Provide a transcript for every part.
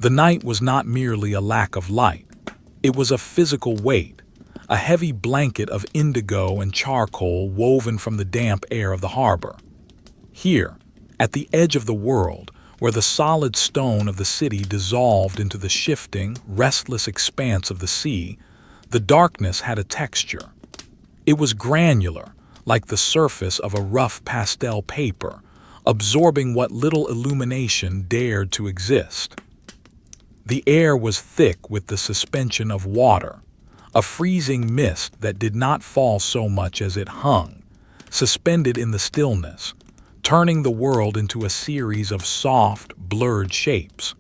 The night was not merely a lack of light. It was a physical weight, a heavy blanket of indigo and charcoal woven from the damp air of the harbor. Here, at the edge of the world, where the solid stone of the city dissolved into the shifting, restless expanse of the sea, the darkness had a texture. It was granular, like the surface of a rough pastel paper, absorbing what little illumination dared to exist. The air was thick with the suspension of water, a freezing mist that did not fall so much as it hung, suspended in the stillness, turning the world into a series of soft, blurred shapes.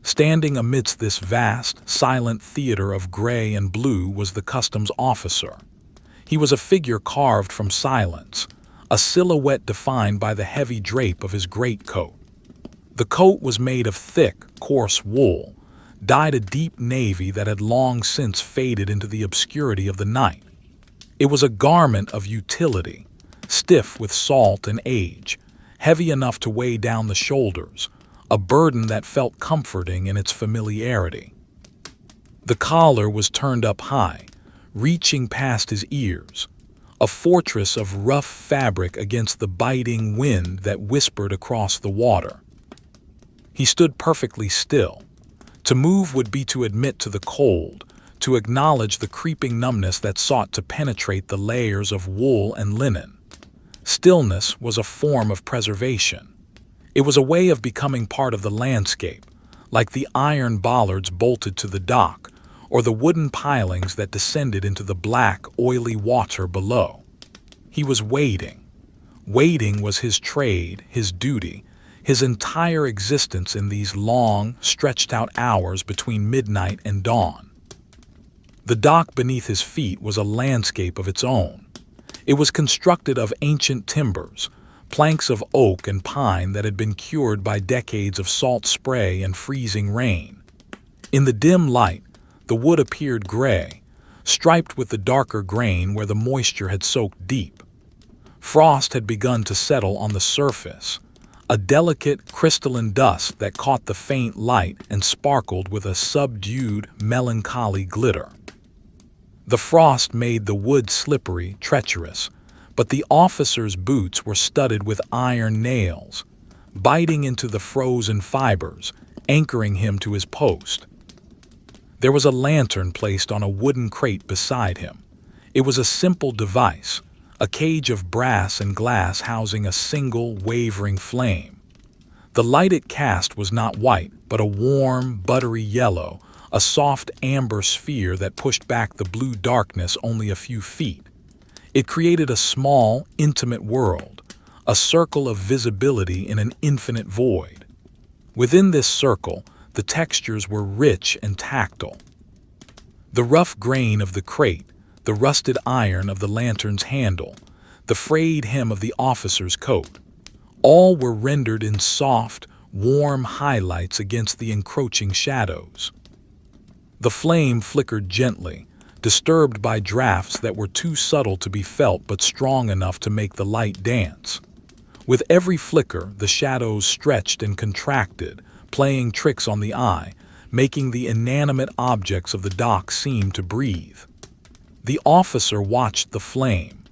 Standing amidst this vast, silent theater of gray and blue was the customs officer. He was a figure carved from silence, a silhouette defined by the heavy drape of his greatcoat. The coat was made of thick, coarse wool, dyed a deep navy that had long since faded into the obscurity of the night. It was a garment of utility, stiff with salt and age, heavy enough to weigh down the shoulders, a burden that felt comforting in its familiarity. The collar was turned up high, reaching past his ears, a fortress of rough fabric against the biting wind that whispered across the water. He stood perfectly still. To move would be to admit to the cold, to acknowledge the creeping numbness that sought to penetrate the layers of wool and linen. Stillness was a form of preservation. It was a way of becoming part of the landscape, like the iron bollards bolted to the dock, or the wooden pilings that descended into the black, oily water below. He was waiting. Waiting was his trade, his duty, his entire existence in these long, stretched-out hours between midnight and dawn. The dock beneath his feet was a landscape of its own. It was constructed of ancient timbers, planks of oak and pine that had been cured by decades of salt spray and freezing rain. In the dim light, the wood appeared gray, striped with the darker grain where the moisture had soaked deep. Frost had begun to settle on the surface, a delicate, crystalline dust that caught the faint light and sparkled with a subdued, melancholy glitter. The frost made the wood slippery, treacherous, but the officer's boots were studded with iron nails, biting into the frozen fibers, anchoring him to his post. There was a lantern placed on a wooden crate beside him. It was a simple device, a cage of brass and glass housing a single, wavering flame. The light it cast was not white, but a warm, buttery yellow, a soft amber sphere that pushed back the blue darkness only a few feet. It created a small, intimate world, a circle of visibility in an infinite void. Within this circle, the textures were rich and tactile. The rough grain of the crate, the rusted iron of the lantern's handle, the frayed hem of the officer's coat, all were rendered in soft, warm highlights against the encroaching shadows. The flame flickered gently, disturbed by drafts that were too subtle to be felt but strong enough to make the light dance. With every flicker, the shadows stretched and contracted, playing tricks on the eye, making the inanimate objects of the dock seem to breathe. The officer watched the flame.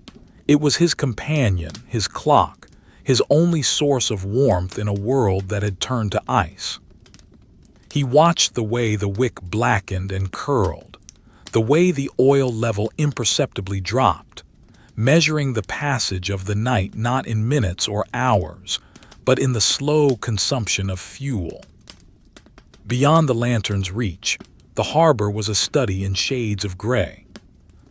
It was his companion, his clock, his only source of warmth in a world that had turned to ice. He watched the way the wick blackened and curled, the way the oil level imperceptibly dropped, measuring the passage of the night not in minutes or hours, but in the slow consumption of fuel. Beyond the lantern's reach, the harbor was a study in shades of gray.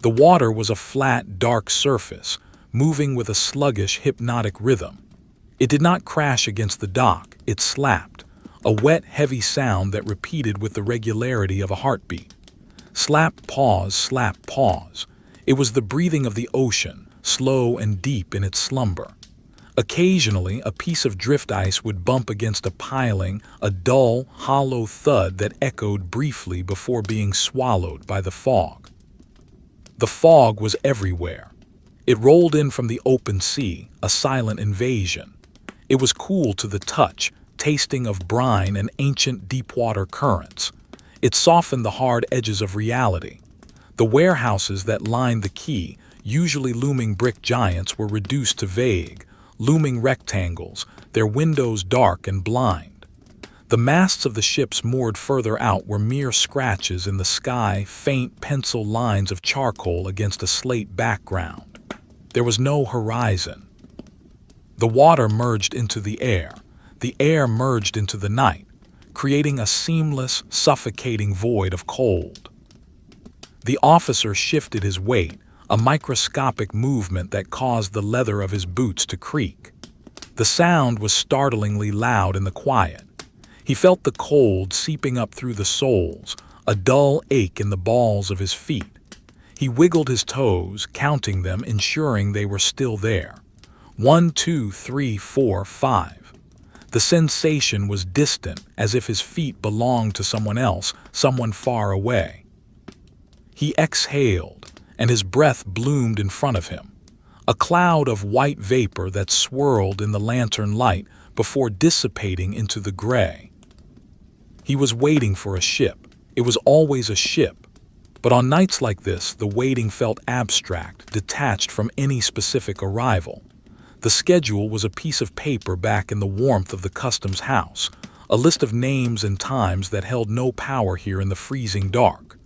The water was a flat, dark surface, moving with a sluggish, hypnotic rhythm. It did not crash against the dock, it slapped, a wet, heavy sound that repeated with the regularity of a heartbeat. Slap, pause, slap, pause. It was the breathing of the ocean, slow and deep in its slumber. Occasionally, a piece of drift ice would bump against a piling, a dull, hollow thud that echoed briefly before being swallowed by the fog. The fog was everywhere. It rolled in from the open sea, a silent invasion. It was cool to the touch, tasting of brine and ancient deep-water currents. It softened the hard edges of reality. The warehouses that lined the quay, usually looming brick giants, were reduced to vague, looming rectangles, their windows dark and blind. The masts of the ships moored further out were mere scratches in the sky, faint pencil lines of charcoal against a slate background. There was no horizon. The water merged into the air merged into the night, creating a seamless, suffocating void of cold. The officer shifted his weight, a microscopic movement that caused the leather of his boots to creak. The sound was startlingly loud in the quiet. He felt the cold seeping up through the soles, a dull ache in the balls of his feet. He wiggled his toes, counting them, ensuring they were still there. 1, 2, 3, 4, 5. The sensation was distant, as if his feet belonged to someone else, someone far away. He exhaled, and his breath bloomed in front of him, a cloud of white vapor that swirled in the lantern light before dissipating into the gray. He was waiting for a ship. It was always a ship. But on nights like this, the waiting felt abstract, detached from any specific arrival. The schedule was a piece of paper back in the warmth of the customs house, a list of names and times that held no power here in the freezing dark.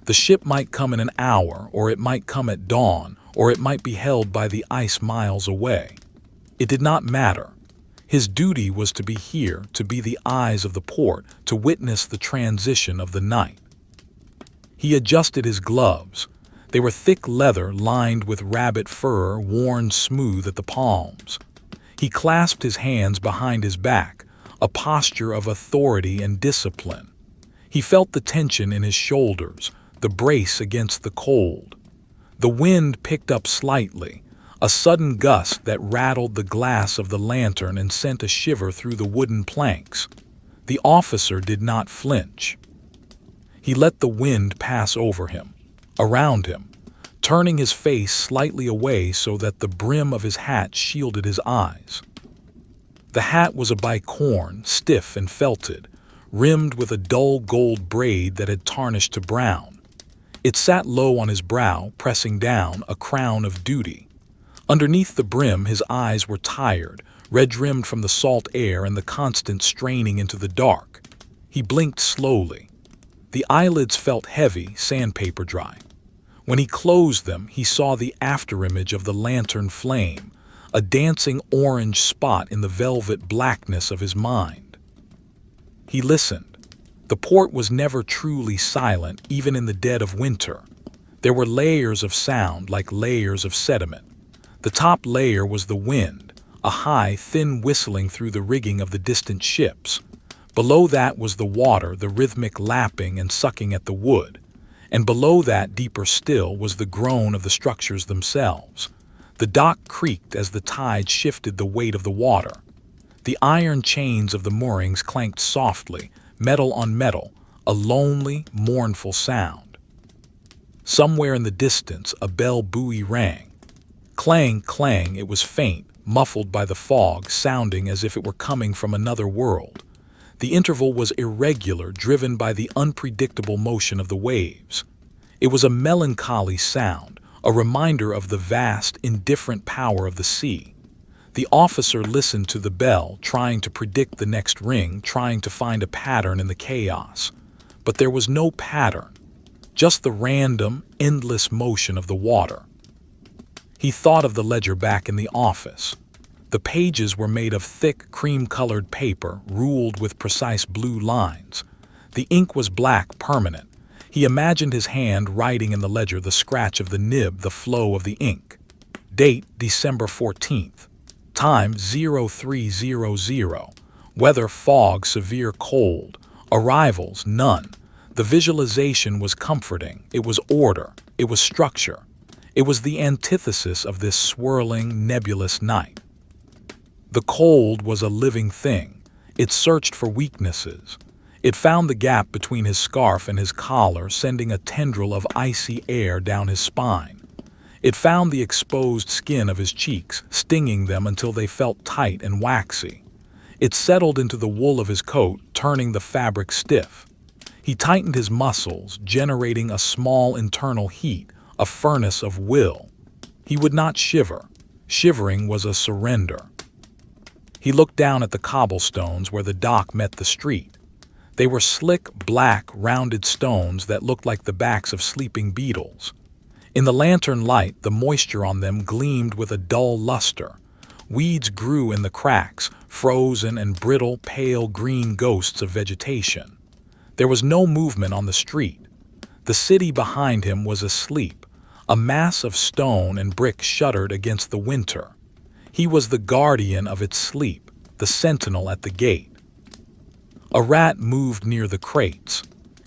The ship might come in an hour, or it might come at dawn, or it might be held by the ice miles away. It did not matter. His duty was to be here, to be the eyes of the port, to witness the transition of the night. He adjusted his gloves. They were thick leather lined with rabbit fur, worn smooth at the palms. He clasped his hands behind his back, a posture of authority and discipline. He felt the tension in his shoulders, the brace against the cold. The wind picked up slightly, a sudden gust that rattled the glass of the lantern and sent a shiver through the wooden planks. The officer did not flinch. He let the wind pass over him, around him, turning his face slightly away so that the brim of his hat shielded his eyes. The hat was a bicorn, stiff and felted, rimmed with a dull gold braid that had tarnished to brown. It sat low on his brow, pressing down, a crown of duty. Underneath the brim, his eyes were tired, red-rimmed from the salt air and the constant straining into the dark. He blinked slowly. The eyelids felt heavy, sandpaper dry. When he closed them, he saw the afterimage of the lantern flame, a dancing orange spot in the velvet blackness of his mind. He listened. The port was never truly silent, even in the dead of winter. There were layers of sound, like layers of sediment. The top layer was the wind, a high, thin whistling through the rigging of the distant ships. Below that was the water, the rhythmic lapping and sucking at the wood. And below that, deeper still, was the groan of the structures themselves. The dock creaked as the tide shifted the weight of the water. The iron chains of the moorings clanked softly, metal on metal, a lonely, mournful sound. Somewhere in the distance, a bell buoy rang. Clang, clang, it was faint, muffled by the fog, sounding as if it were coming from another world. The interval was irregular, driven by the unpredictable motion of the waves. It was a melancholy sound, a reminder of the vast, indifferent power of the sea. The officer listened to the bell, trying to predict the next ring, trying to find a pattern in the chaos. But there was no pattern, just the random, endless motion of the water. He thought of the ledger back in the office. The pages were made of thick, cream-colored paper, ruled with precise blue lines. The ink was black, permanent. He imagined his hand writing in the ledger, the scratch of the nib, the flow of the ink. Date, December 14th. Time, 0300. Weather, fog, severe cold. Arrivals, none. The visualization was comforting. It was order. It was structure. It was the antithesis of this swirling, nebulous night. The cold was a living thing. It searched for weaknesses. It found the gap between his scarf and his collar, sending a tendril of icy air down his spine. It found the exposed skin of his cheeks, stinging them until they felt tight and waxy. It settled into the wool of his coat, turning the fabric stiff. He tightened his muscles, generating a small internal heat, a furnace of will. He would not shiver. Shivering was a surrender. He looked down at the cobblestones where the dock met the street. They were slick, black, rounded stones that looked like the backs of sleeping beetles. In the lantern light, the moisture on them gleamed with a dull luster. Weeds grew in the cracks, frozen and brittle, pale green ghosts of vegetation. There was no movement on the street. The city behind him was asleep. A mass of stone and brick shuddered against the winter. He was the guardian of its sleep, the sentinel at the gate. A rat moved near the crates.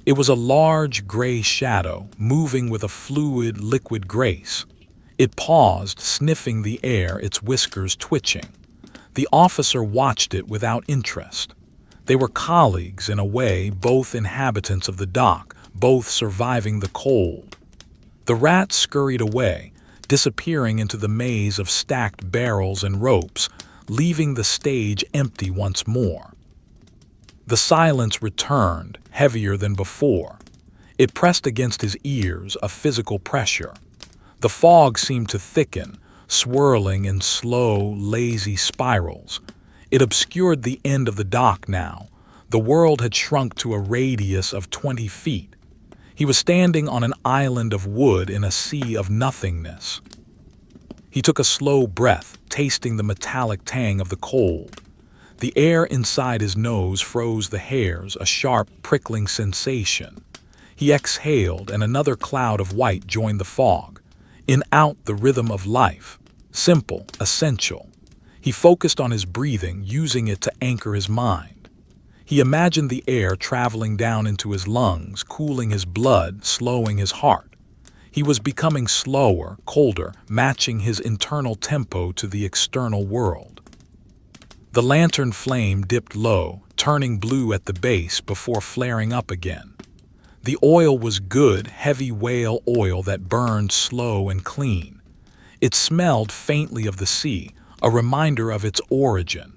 It was a large gray shadow, moving with a fluid, liquid grace. It paused, sniffing the air, its whiskers twitching. The officer watched it without interest. They were colleagues in a way, both inhabitants of the dock, both surviving the cold. The rat scurried away, disappearing into the maze of stacked barrels and ropes, leaving the stage empty once more. The silence returned, heavier than before. It pressed against his ears, a physical pressure. The fog seemed to thicken, swirling in slow, lazy spirals. It obscured the end of the dock now. The world had shrunk to a radius of 20 feet. He was standing on an island of wood in a sea of nothingness. He took a slow breath, tasting the metallic tang of the cold. The air inside his nose froze the hairs, a sharp, prickling sensation. He exhaled, and another cloud of white joined the fog. In out the rhythm of life. Simple, essential. He focused on his breathing, using it to anchor his mind. He imagined the air traveling down into his lungs, cooling his blood, slowing his heart. He was becoming slower, colder, matching his internal tempo to the external world. The lantern flame dipped low, turning blue at the base before flaring up again. The oil was good, heavy whale oil that burned slow and clean. It smelled faintly of the sea, a reminder of its origin.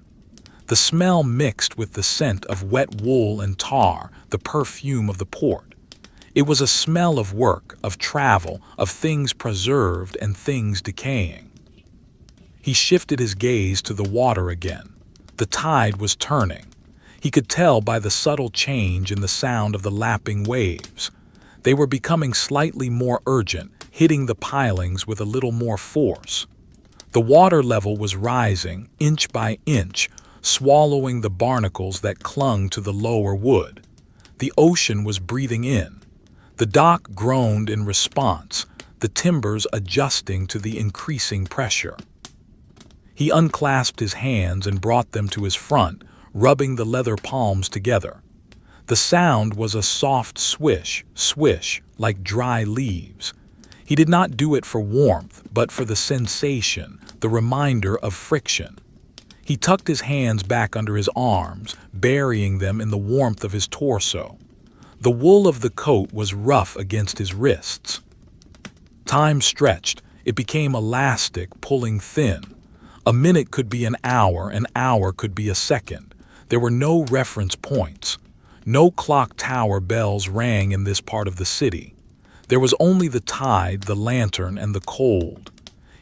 The smell mixed with the scent of wet wool and tar, the perfume of the port. It was a smell of work, of travel, of things preserved and things decaying. He shifted his gaze to the water again. The tide was turning. He could tell by the subtle change in the sound of the lapping waves. They were becoming slightly more urgent, hitting the pilings with a little more force. The water level was rising, inch by inch, swallowing the barnacles that clung to the lower wood. The ocean was breathing in. The dock groaned in response, the timbers adjusting to the increasing pressure. He unclasped his hands and brought them to his front, rubbing the leather palms together. The sound was a soft swish, swish, like dry leaves. He did not do it for warmth, but for the sensation, the reminder of friction. He tucked his hands back under his arms, burying them in the warmth of his torso. The wool of the coat was rough against his wrists. Time stretched. It became elastic, pulling thin. A minute could be an hour could be a second. There were no reference points. No clock tower bells rang in this part of the city. There was only the tide, the lantern, and the cold.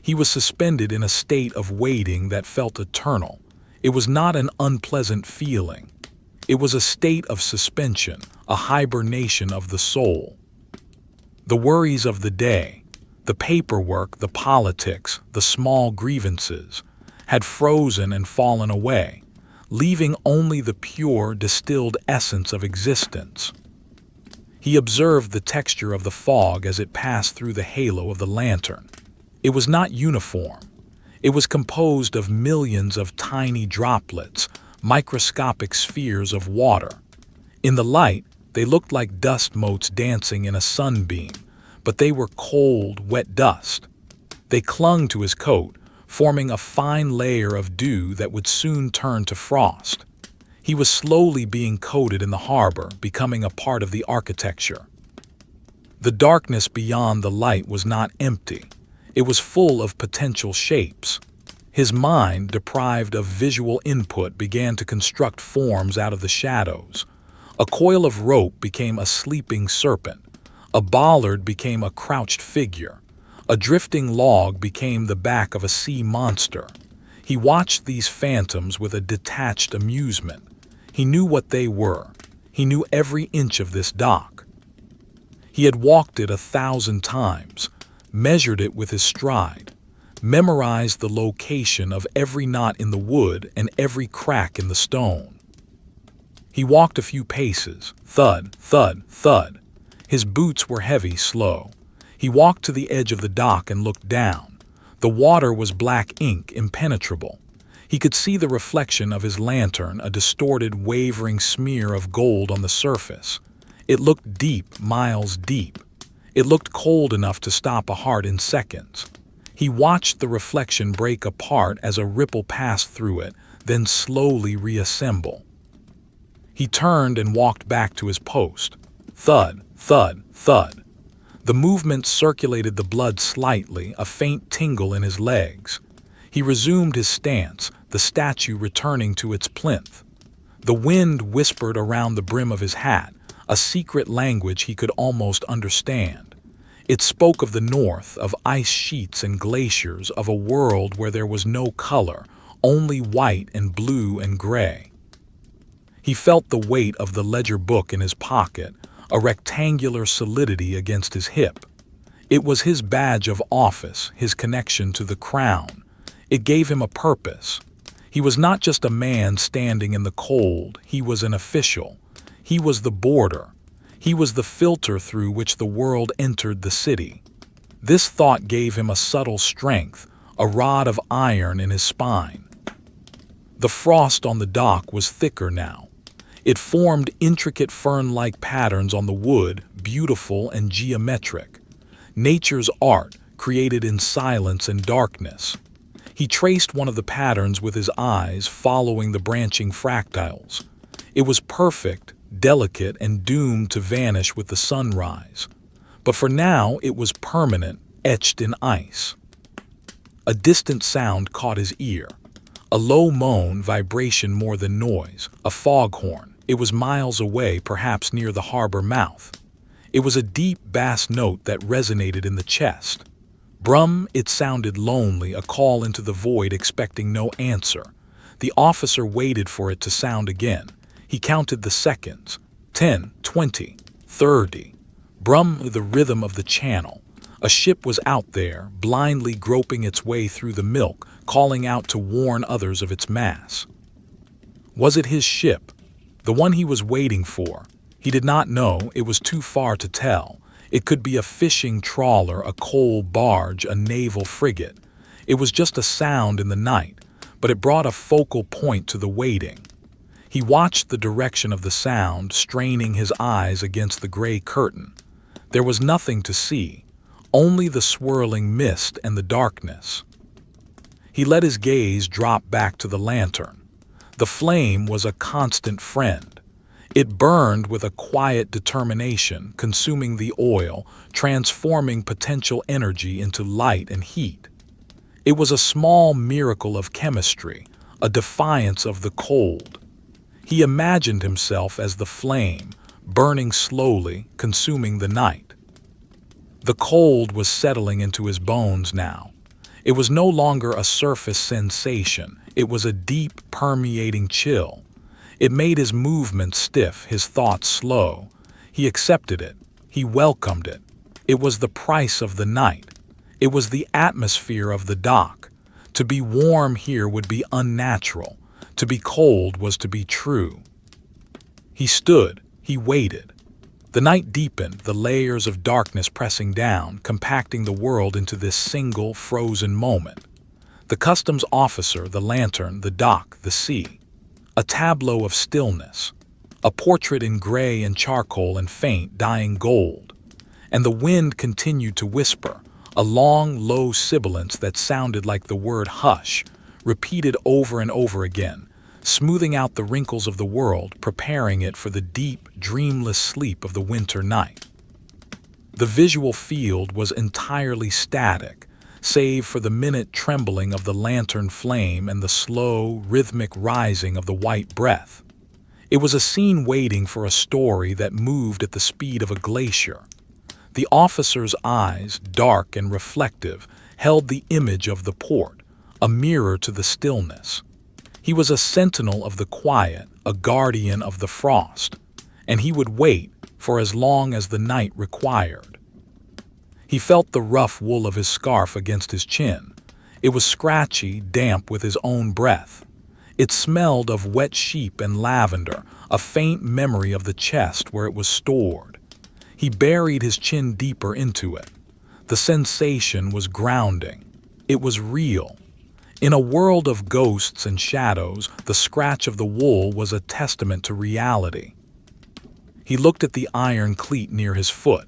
He was suspended in a state of waiting that felt eternal. It was not an unpleasant feeling. It was a state of suspension, a hibernation of the soul. The worries of the day, the paperwork, the politics, the small grievances, had frozen and fallen away, leaving only the pure, distilled essence of existence. He observed the texture of the fog as it passed through the halo of the lantern. It was not uniform. It was composed of millions of tiny droplets, microscopic spheres of water. In the light, they looked like dust motes dancing in a sunbeam, but they were cold, wet dust. They clung to his coat, forming a fine layer of dew that would soon turn to frost. He was slowly being coated in the harbor, becoming a part of the architecture. The darkness beyond the light was not empty. It was full of potential shapes. His mind, deprived of visual input, began to construct forms out of the shadows. A coil of rope became a sleeping serpent. A bollard became a crouched figure. A drifting log became the back of a sea monster. He watched these phantoms with a detached amusement. He knew what they were. He knew every inch of this dock. He had walked it 1,000 times, measured it with his stride, memorized the location of every knot in the wood and every crack in the stone. He walked a few paces, thud, thud, thud. His boots were heavy, slow. He walked to the edge of the dock and looked down. The water was black ink, impenetrable. He could see the reflection of his lantern, a distorted, wavering smear of gold on the surface. It looked deep, miles deep. It looked cold enough to stop a heart in seconds. He watched the reflection break apart as a ripple passed through it, then slowly reassemble. He turned and walked back to his post. Thud, thud, thud. The movement circulated the blood slightly, a faint tingle in his legs. He resumed his stance, the statue returning to its plinth. The wind whispered around the brim of his hat, a secret language he could almost understand. It spoke of the north, of ice sheets and glaciers, of a world where there was no color, only white and blue and gray. He felt the weight of the ledger book in his pocket, a rectangular solidity against his hip. It was his badge of office, his connection to the crown. It gave him a purpose. He was not just a man standing in the cold, he was an official. He was the border. He was the filter through which the world entered the city. This thought gave him a subtle strength, a rod of iron in his spine. The frost on the dock was thicker now. It formed intricate fern-like patterns on the wood, beautiful and geometric. Nature's art, created in silence and darkness. He traced one of the patterns with his eyes, following the branching fractals. It was perfect, delicate, and doomed to vanish with the sunrise. But for now it was permanent, etched in ice. A distant sound caught his ear. A low moan, vibration more than noise, a foghorn. It was miles away, perhaps near the harbor mouth. It was a deep bass note that resonated in the chest. Brum, it sounded lonely, a call into the void expecting no answer. The officer waited for it to sound again. He counted the seconds. 10, 20, 30. Brum, the rhythm of the channel. A ship was out there, blindly groping its way through the milk, calling out to warn others of its mass. Was it his ship? The one he was waiting for? He did not know, it was too far to tell. It could be a fishing trawler, a coal barge, a naval frigate. It was just a sound in the night, but it brought a focal point to the waiting. He watched the direction of the sound, straining his eyes against the gray curtain. There was nothing to see, only the swirling mist and the darkness. He let his gaze drop back to the lantern. The flame was a constant friend. It burned with a quiet determination, consuming the oil, transforming potential energy into light and heat. It was a small miracle of chemistry, a defiance of the cold. He imagined himself as the flame, burning slowly, consuming the night. The cold was settling into his bones now. It was no longer a surface sensation. It was a deep, permeating chill. It made his movements stiff, his thoughts slow. He accepted it. He welcomed it. It was the price of the night. It was the atmosphere of the dock. To be warm here would be unnatural. To be cold was to be true. He stood. He waited. The night deepened, the layers of darkness pressing down, compacting the world into this single, frozen moment. The customs officer, the lantern, the dock, the sea. A tableau of stillness. A portrait in gray and charcoal and faint, dying gold. And the wind continued to whisper, a long, low sibilance that sounded like the word hush, repeated over and over again, smoothing out the wrinkles of the world, preparing it for the deep, dreamless sleep of the winter night. The visual field was entirely static, save for the minute trembling of the lantern flame and the slow, rhythmic rising of the white breath. It was a scene waiting for a story that moved at the speed of a glacier. The officer's eyes, dark and reflective, held the image of the port, a mirror to the stillness. He was a sentinel of the quiet, a guardian of the frost, and he would wait for as long as the night required. He felt the rough wool of his scarf against his chin. It was scratchy, damp with his own breath. It smelled of wet sheep and lavender, a faint memory of the chest where it was stored. He buried his chin deeper into it. The sensation was grounding. It was real. In a world of ghosts and shadows, the scratch of the wool was a testament to reality. He looked at the iron cleat near his foot.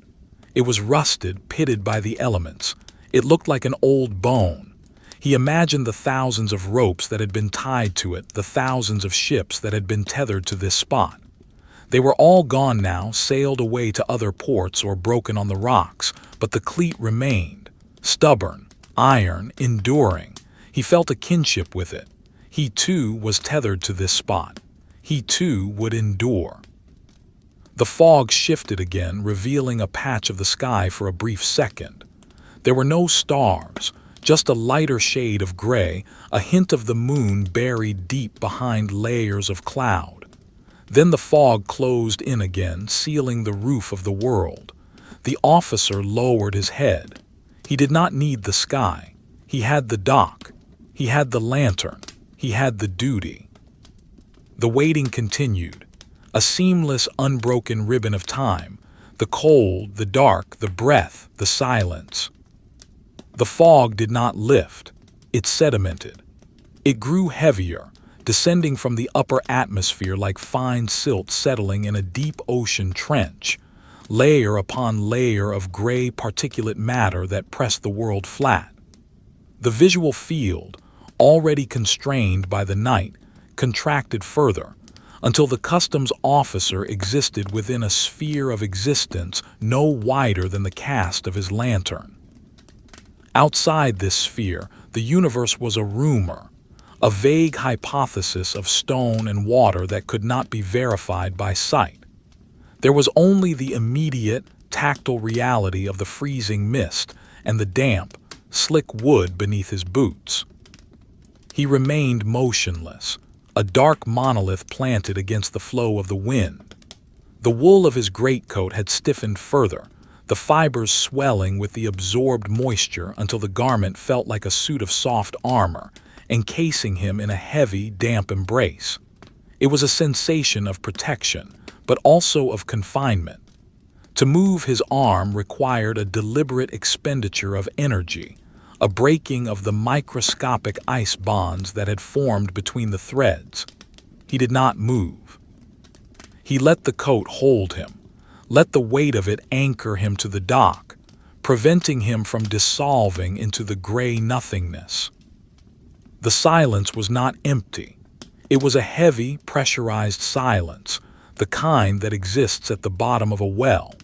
It was rusted, pitted by the elements. It looked like an old bone. He imagined the thousands of ropes that had been tied to it, the thousands of ships that had been tethered to this spot. They were all gone now, sailed away to other ports or broken on the rocks, but the cleat remained, stubborn, iron, enduring. He felt a kinship with it. He too was tethered to this spot. He too would endure. The fog shifted again, revealing a patch of the sky for a brief second. There were no stars, just a lighter shade of gray, a hint of the moon buried deep behind layers of cloud. Then the fog closed in again, sealing the roof of the world. The officer lowered his head. He did not need the sky. He had the dock. He had the lantern. He had the duty. The waiting continued, a seamless, unbroken ribbon of time, the cold, the dark, the breath, the silence. The fog did not lift. It sedimented. It grew heavier, descending from the upper atmosphere like fine silt settling in a deep ocean trench, layer upon layer of gray particulate matter that pressed the world flat. The visual field, already constrained by the night, contracted further, until the customs officer existed within a sphere of existence no wider than the cast of his lantern. Outside this sphere, the universe was a rumor, a vague hypothesis of stone and water that could not be verified by sight. There was only the immediate, tactile reality of the freezing mist and the damp, slick wood beneath his boots. He remained motionless, a dark monolith planted against the flow of the wind. The wool of his greatcoat had stiffened further, the fibers swelling with the absorbed moisture until the garment felt like a suit of soft armor, encasing him in a heavy, damp embrace. It was a sensation of protection, but also of confinement. To move his arm required a deliberate expenditure of energy, a breaking of the microscopic ice bonds that had formed between the threads. He did not move. He let the coat hold him, let the weight of it anchor him to the dock, preventing him from dissolving into the gray nothingness. The silence was not empty. It was a heavy, pressurized silence, the kind that exists at the bottom of a well.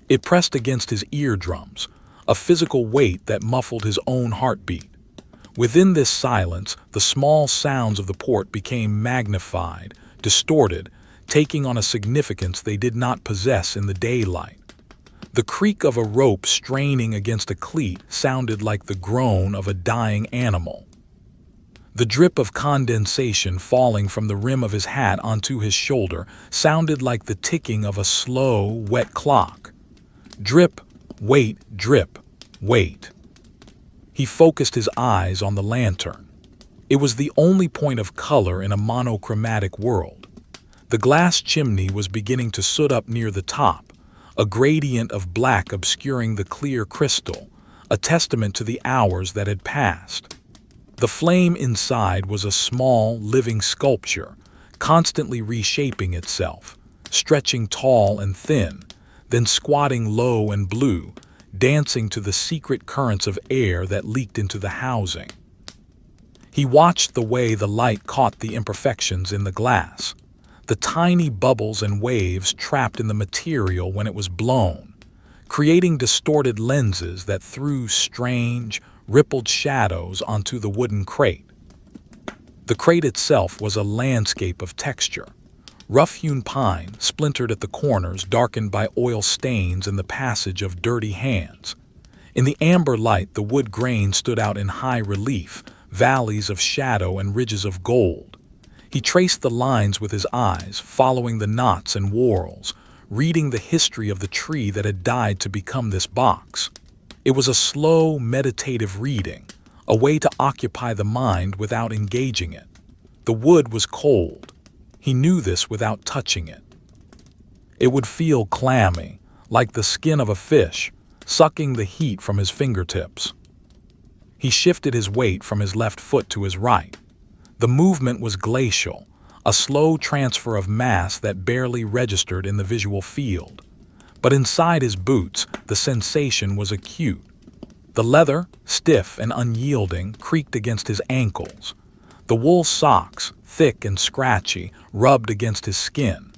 It pressed against his eardrums, a physical weight that muffled his own heartbeat. Within this silence, the small sounds of the port became magnified, distorted, taking on a significance they did not possess in the daylight. The creak of a rope straining against a cleat sounded like the groan of a dying animal. The drip of condensation falling from the rim of his hat onto his shoulder sounded like the ticking of a slow, wet clock. Drip, wait, drip, wait. He focused his eyes on the lantern. It was the only point of color in a monochromatic world. The glass chimney was beginning to soot up near the top, a gradient of black obscuring the clear crystal, a testament to the hours that had passed. The flame inside was a small, living sculpture, constantly reshaping itself, stretching tall and thin, then squatting low and blue, dancing to the secret currents of air that leaked into the housing. He watched the way the light caught the imperfections in the glass, the tiny bubbles and waves trapped in the material when it was blown, creating distorted lenses that threw strange, rippled shadows onto the wooden crate. The crate itself was a landscape of texture. Rough-hewn pine, splintered at the corners, darkened by oil stains and the passage of dirty hands. In the amber light, the wood grain stood out in high relief, valleys of shadow and ridges of gold. He traced the lines with his eyes, following the knots and whorls, reading the history of the tree that had died to become this box. It was a slow, meditative reading, a way to occupy the mind without engaging it. The wood was cold. He knew this without touching it. It would feel clammy, like the skin of a fish, sucking the heat from his fingertips. He shifted his weight from his left foot to his right. The movement was glacial, a slow transfer of mass that barely registered in the visual field. But inside his boots, the sensation was acute. The leather, stiff and unyielding, creaked against his ankles. The wool socks, thick and scratchy, rubbed against his skin.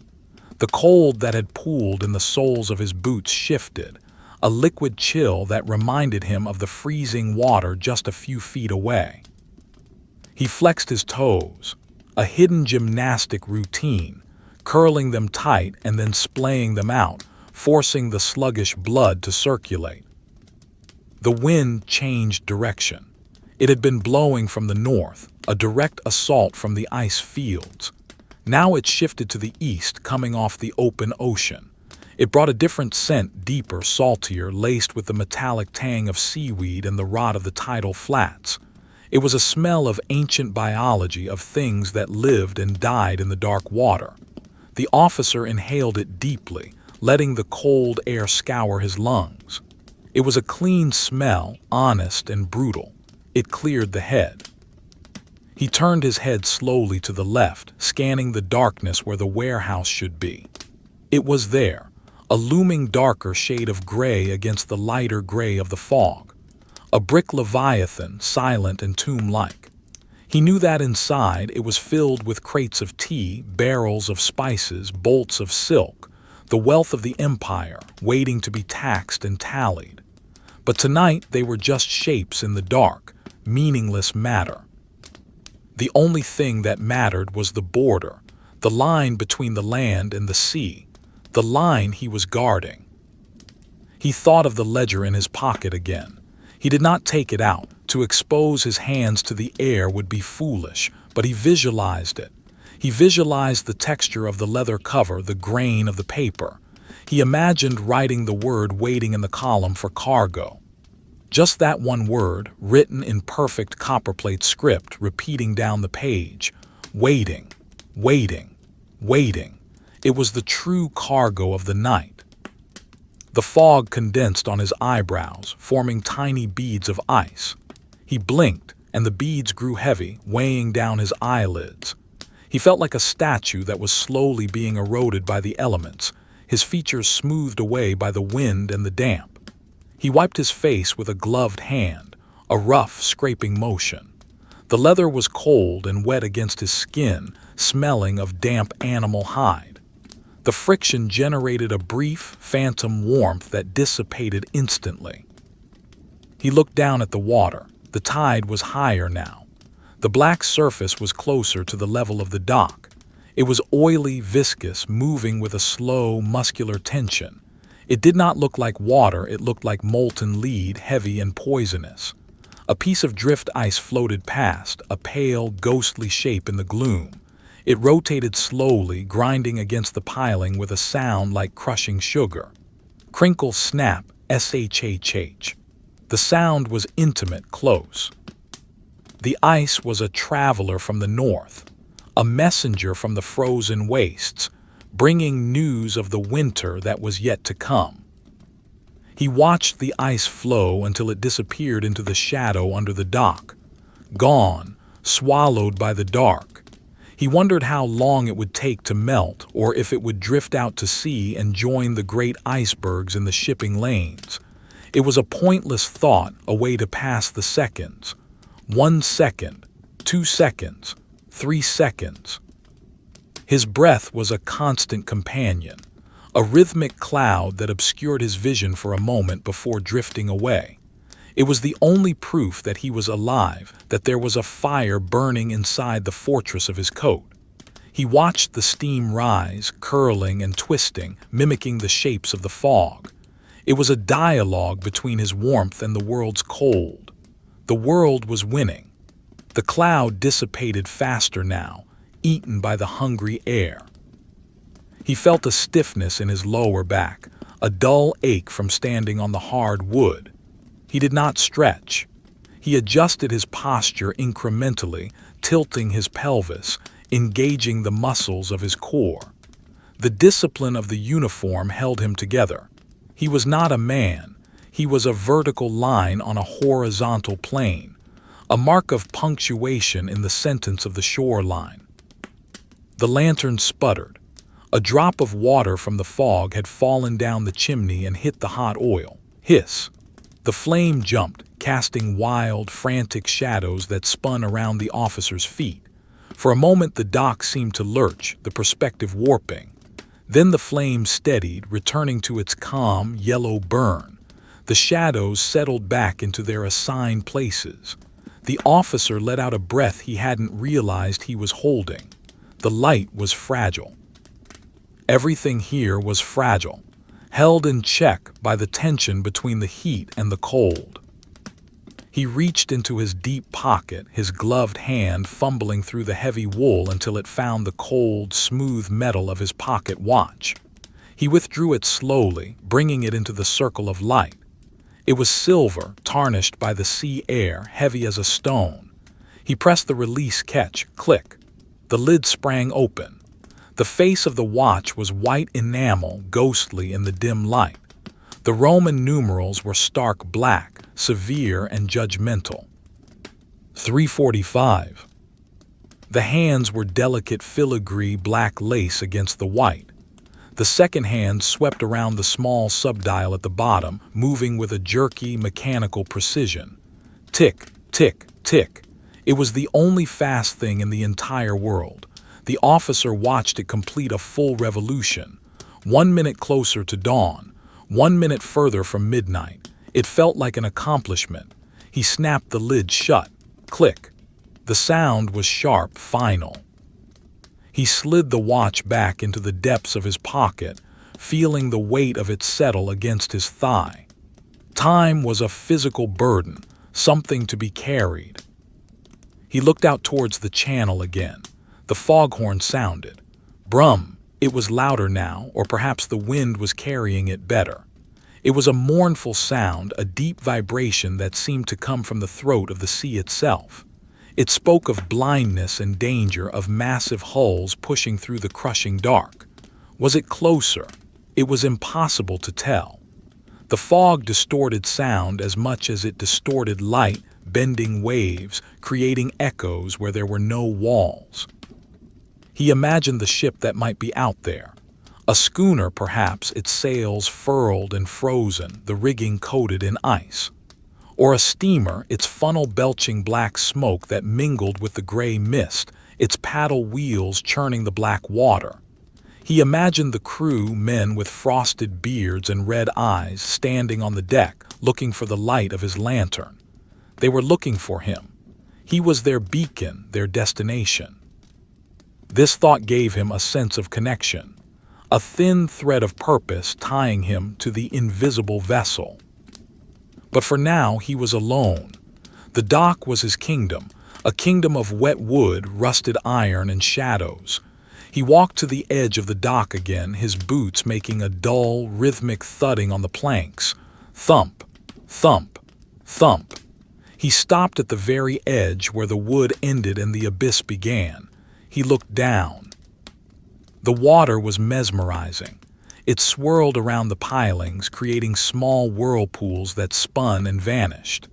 The cold that had pooled in the soles of his boots shifted, a liquid chill that reminded him of the freezing water just a few feet away. He flexed his toes, a hidden gymnastic routine, curling them tight and then splaying them out, forcing the sluggish blood to circulate. The wind changed direction. It had been blowing from the north, a direct assault from the ice fields. Now it shifted to the east, coming off the open ocean. It brought a different scent, deeper, saltier, laced with the metallic tang of seaweed and the rot of the tidal flats. It was a smell of ancient biology, of things that lived and died in the dark water. The officer inhaled it deeply, letting the cold air scour his lungs. It was a clean smell, honest and brutal. It cleared the head. He turned his head slowly to the left, scanning the darkness where the warehouse should be. It was there, a looming darker shade of gray against the lighter gray of the fog. A brick leviathan, silent and tomb-like. He knew that inside it was filled with crates of tea, barrels of spices, bolts of silk, the wealth of the empire, waiting to be taxed and tallied. But tonight they were just shapes in the dark, meaningless matter. The only thing that mattered was the border, the line between the land and the sea, the line he was guarding. He thought of the ledger in his pocket again. He did not take it out. To expose his hands to the air would be foolish, but he visualized it. He visualized the texture of the leather cover, the grain of the paper. He imagined writing the word waiting in the column for cargo. Just that one word, written in perfect copperplate script, repeating down the page. Waiting, waiting, waiting. It was the true cargo of the night. The fog condensed on his eyebrows, forming tiny beads of ice. He blinked, and the beads grew heavy, weighing down his eyelids. He felt like a statue that was slowly being eroded by the elements, his features smoothed away by the wind and the damp. He wiped his face with a gloved hand, a rough, scraping motion. The leather was cold and wet against his skin, smelling of damp animal hide. The friction generated a brief, phantom warmth that dissipated instantly. He looked down at the water. The tide was higher now. The black surface was closer to the level of the dock. It was oily, viscous, moving with a slow, muscular tension. It did not look like water, it looked like molten lead, heavy and poisonous. A piece of drift ice floated past, a pale, ghostly shape in the gloom. It rotated slowly, grinding against the piling with a sound like crushing sugar. Crinkle, snap, shhh. The sound was intimate, close. The ice was a traveler from the north, a messenger from the frozen wastes, bringing news of the winter that was yet to come. He watched the ice flow until it disappeared into the shadow under the dock. Gone, swallowed by the dark. He wondered how long it would take to melt, or if it would drift out to sea and join the great icebergs in the shipping lanes. It was a pointless thought, a way to pass the seconds. 1 second, 2 seconds, 3 seconds. His breath was a constant companion, a rhythmic cloud that obscured his vision for a moment before drifting away. It was the only proof that he was alive, that there was a fire burning inside the fortress of his coat. He watched the steam rise, curling and twisting, mimicking the shapes of the fog. It was a dialogue between his warmth and the world's cold. The world was winning. The cloud dissipated faster now, eaten by the hungry air. He felt a stiffness in his lower back, a dull ache from standing on the hard wood. He did not stretch. He adjusted his posture incrementally, tilting his pelvis, engaging the muscles of his core. The discipline of the uniform held him together. He was not a man. He was a vertical line on a horizontal plane, a mark of punctuation in the sentence of the shoreline. The lantern sputtered. A drop of water from the fog had fallen down the chimney and hit the hot oil. Hiss! The flame jumped, casting wild, frantic shadows that spun around the officer's feet. For a moment the dock seemed to lurch, the perspective warping. Then the flame steadied, returning to its calm, yellow burn. The shadows settled back into their assigned places. The officer let out a breath he hadn't realized he was holding. The light was fragile. Everything here was fragile, held in check by the tension between the heat and the cold. He reached into his deep pocket, his gloved hand fumbling through the heavy wool until it found the cold, smooth metal of his pocket watch. He withdrew it slowly, bringing it into the circle of light. It was silver, tarnished by the sea air, heavy as a stone. He pressed the release catch, click. The lid sprang open. The face of the watch was white enamel, ghostly in the dim light. The Roman numerals were stark black, severe and judgmental. 3:45. The hands were delicate filigree black lace against the white. The second hand swept around the small subdial at the bottom, moving with a jerky, mechanical precision. Tick, tick, tick. It was the only fast thing in the entire world. The officer watched it complete a full revolution. 1 minute closer to dawn, 1 minute further from midnight. It felt like an accomplishment. He snapped the lid shut. Click. The sound was sharp, final. He slid the watch back into the depths of his pocket, feeling the weight of it settle against his thigh. Time was a physical burden, something to be carried. He looked out towards the channel again. The foghorn sounded. Brum! It was louder now, or perhaps the wind was carrying it better. It was a mournful sound, a deep vibration that seemed to come from the throat of the sea itself. It spoke of blindness and danger, of massive hulls pushing through the crushing dark. Was it closer? It was impossible to tell. The fog distorted sound as much as it distorted light, bending waves, creating echoes where there were no walls. He imagined the ship that might be out there. A schooner, perhaps, its sails furled and frozen, the rigging coated in ice. Or a steamer, its funnel belching black smoke that mingled with the gray mist, its paddle wheels churning the black water. He imagined the crew, men with frosted beards and red eyes, standing on the deck, looking for the light of his lantern. They were looking for him. He was their beacon, their destination. This thought gave him a sense of connection, a thin thread of purpose tying him to the invisible vessel. But for now he was alone. The dock was his kingdom, a kingdom of wet wood, rusted iron, and shadows. He walked to the edge of the dock again, his boots making a dull, rhythmic thudding on the planks. Thump, thump, thump. He stopped at the very edge where the wood ended and the abyss began. He looked down. The water was mesmerizing. It swirled around the pilings, creating small whirlpools that spun and vanished.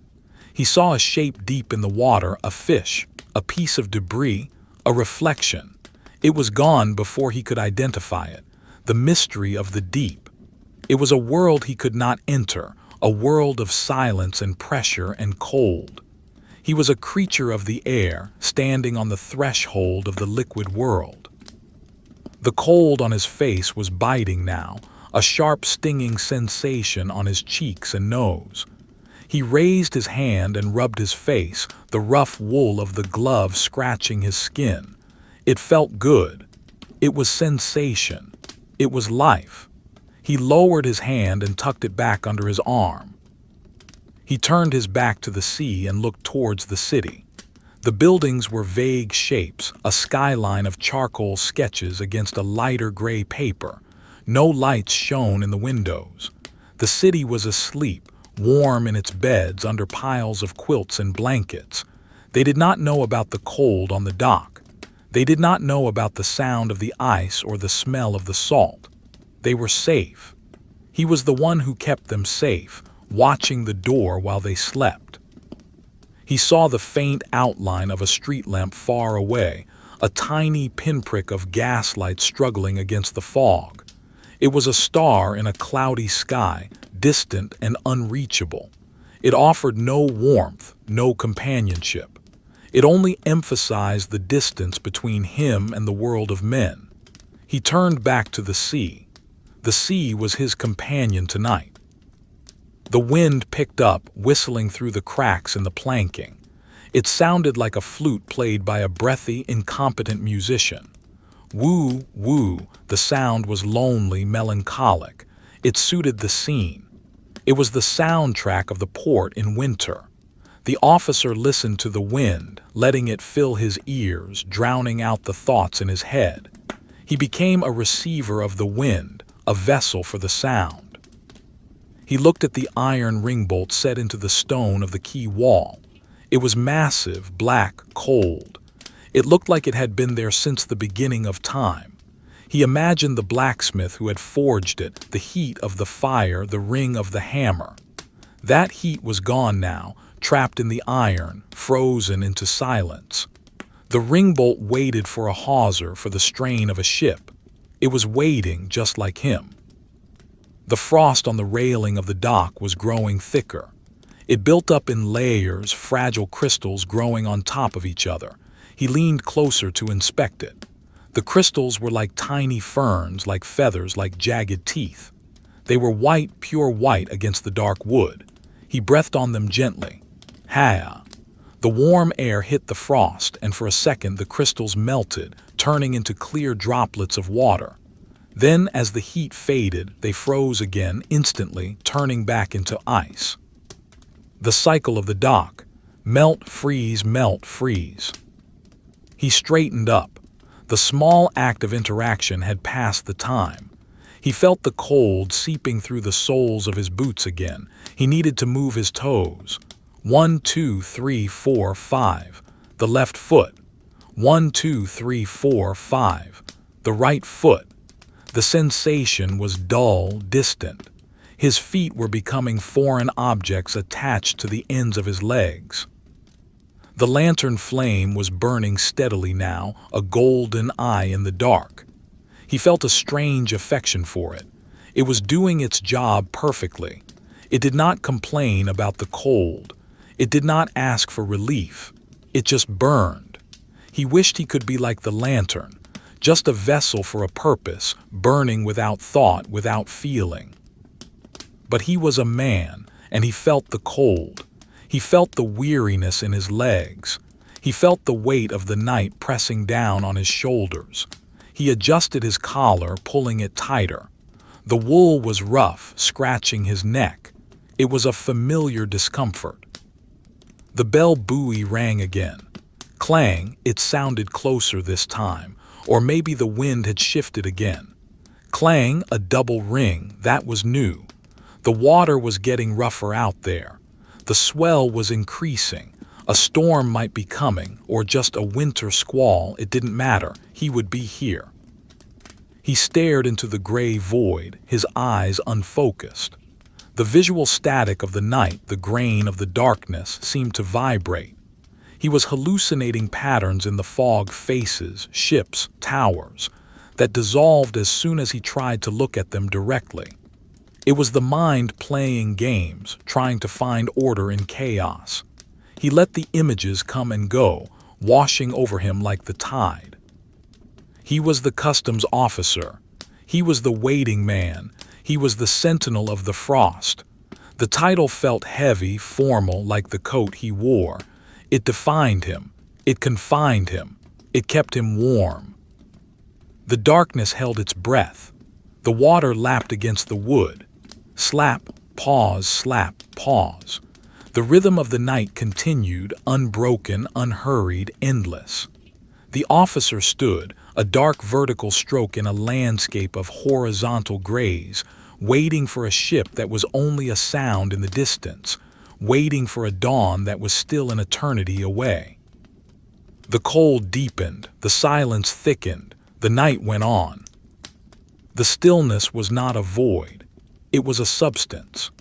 He saw a shape deep in the water, a fish, a piece of debris, a reflection. It was gone before he could identify it, the mystery of the deep. It was a world he could not enter, a world of silence and pressure and cold. He was a creature of the air, standing on the threshold of the liquid world. The cold on his face was biting now, a sharp stinging sensation on his cheeks and nose. He raised his hand and rubbed his face, the rough wool of the glove scratching his skin. It felt good. It was sensation. It was life. He lowered his hand and tucked it back under his arm. He turned his back to the sea and looked towards the city. The buildings were vague shapes, a skyline of charcoal sketches against a lighter gray paper. No lights shone in the windows. The city was asleep, warm in its beds under piles of quilts and blankets. They did not know about the cold on the dock. They did not know about the sound of the ice or the smell of the salt. They were safe. He was the one who kept them safe, watching the door while they slept. He saw the faint outline of a street lamp far away, a tiny pinprick of gaslight struggling against the fog. It was a star in a cloudy sky, distant and unreachable. It offered no warmth, no companionship. It only emphasized the distance between him and the world of men. He turned back to the sea. The sea was his companion tonight. The wind picked up, whistling through the cracks in the planking. It sounded like a flute played by a breathy, incompetent musician. Woo, woo, the sound was lonely, melancholic. It suited the scene. It was the soundtrack of the port in winter. The officer listened to the wind, letting it fill his ears, drowning out the thoughts in his head. He became a receiver of the wind, a vessel for the sound. He looked at the iron ringbolt set into the stone of the quay wall. It was massive, black, cold. It looked like it had been there since the beginning of time. He imagined the blacksmith who had forged it, the heat of the fire, the ring of the hammer. That heat was gone now, trapped in the iron, frozen into silence. The ringbolt waited for a hawser, for the strain of a ship. It was waiting just like him. The frost on the railing of the dock was growing thicker. It built up in layers, fragile crystals growing on top of each other. He leaned closer to inspect it. The crystals were like tiny ferns, like feathers, like jagged teeth. They were white, pure white against the dark wood. He breathed on them gently. Ha! The warm air hit the frost, and for a second the crystals melted, turning into clear droplets of water. Then, as the heat faded, they froze again, instantly, turning back into ice. The cycle of the dock. Melt, freeze, melt, freeze. He straightened up. The small act of interaction had passed the time. He felt the cold seeping through the soles of his boots again. He needed to move his toes. 1, 2, 3, 4, 5. The left foot. 1, 2, 3, 4, 5. The right foot. The sensation was dull, distant. His feet were becoming foreign objects attached to the ends of his legs. The lantern flame was burning steadily now, a golden eye in the dark. He felt a strange affection for it. It was doing its job perfectly. It did not complain about the cold. It did not ask for relief. It just burned. He wished he could be like the lantern, just a vessel for a purpose, burning without thought, without feeling. But he was a man, and he felt the cold. He felt the weariness in his legs. He felt the weight of the night pressing down on his shoulders. He adjusted his collar, pulling it tighter. The wool was rough, scratching his neck. It was a familiar discomfort. The bell buoy rang again. Clang, it sounded closer this time, or maybe the wind had shifted again. Clang, a double ring, that was new. The water was getting rougher out there. The swell was increasing. A storm might be coming, or just a winter squall, it didn't matter. He would be here. He stared into the gray void, his eyes unfocused. The visual static of the night, the grain of the darkness, seemed to vibrate. He was hallucinating patterns in the fog, faces, ships, towers, that dissolved as soon as he tried to look at them directly. It was the mind playing games, trying to find order in chaos. He let the images come and go, washing over him like the tide. He was the customs officer. He was the waiting man. He was the sentinel of the frost. The title felt heavy, formal, like the coat he wore. It defined him. It confined him. It kept him warm. The darkness held its breath. The water lapped against the wood. Slap, pause, slap, pause. The rhythm of the night continued, unbroken, unhurried, endless. The officer stood, a dark vertical stroke in a landscape of horizontal grays, waiting for a ship that was only a sound in the distance, waiting for a dawn that was still an eternity away. The cold deepened, the silence thickened, the night went on. The stillness was not a void, it was a substance.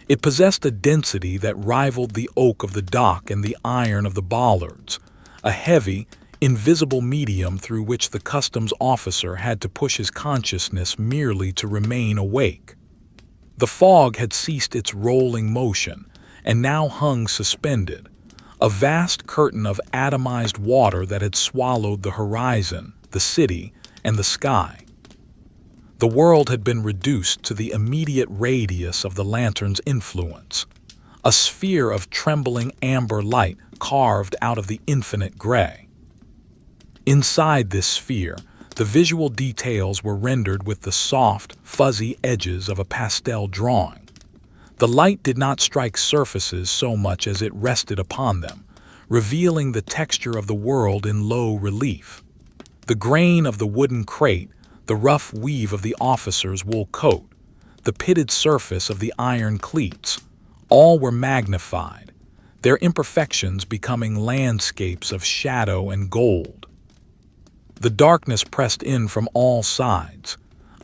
It possessed a density that rivaled the oak of the dock and the iron of the bollards, a heavy, invisible medium through which the customs officer had to push his consciousness merely to remain awake. The fog had ceased its rolling motion and now hung suspended, a vast curtain of atomized water that had swallowed the horizon, the city, and the sky. The world had been reduced to the immediate radius of the lantern's influence, a sphere of trembling amber light carved out of the infinite gray. Inside this sphere, the visual details were rendered with the soft, fuzzy edges of a pastel drawing. The light did not strike surfaces so much as it rested upon them, revealing the texture of the world in low relief. The grain of the wooden crate, the rough weave of the officer's wool coat, the pitted surface of the iron cleats, all were magnified, their imperfections becoming landscapes of shadow and gold. The darkness pressed in from all sides,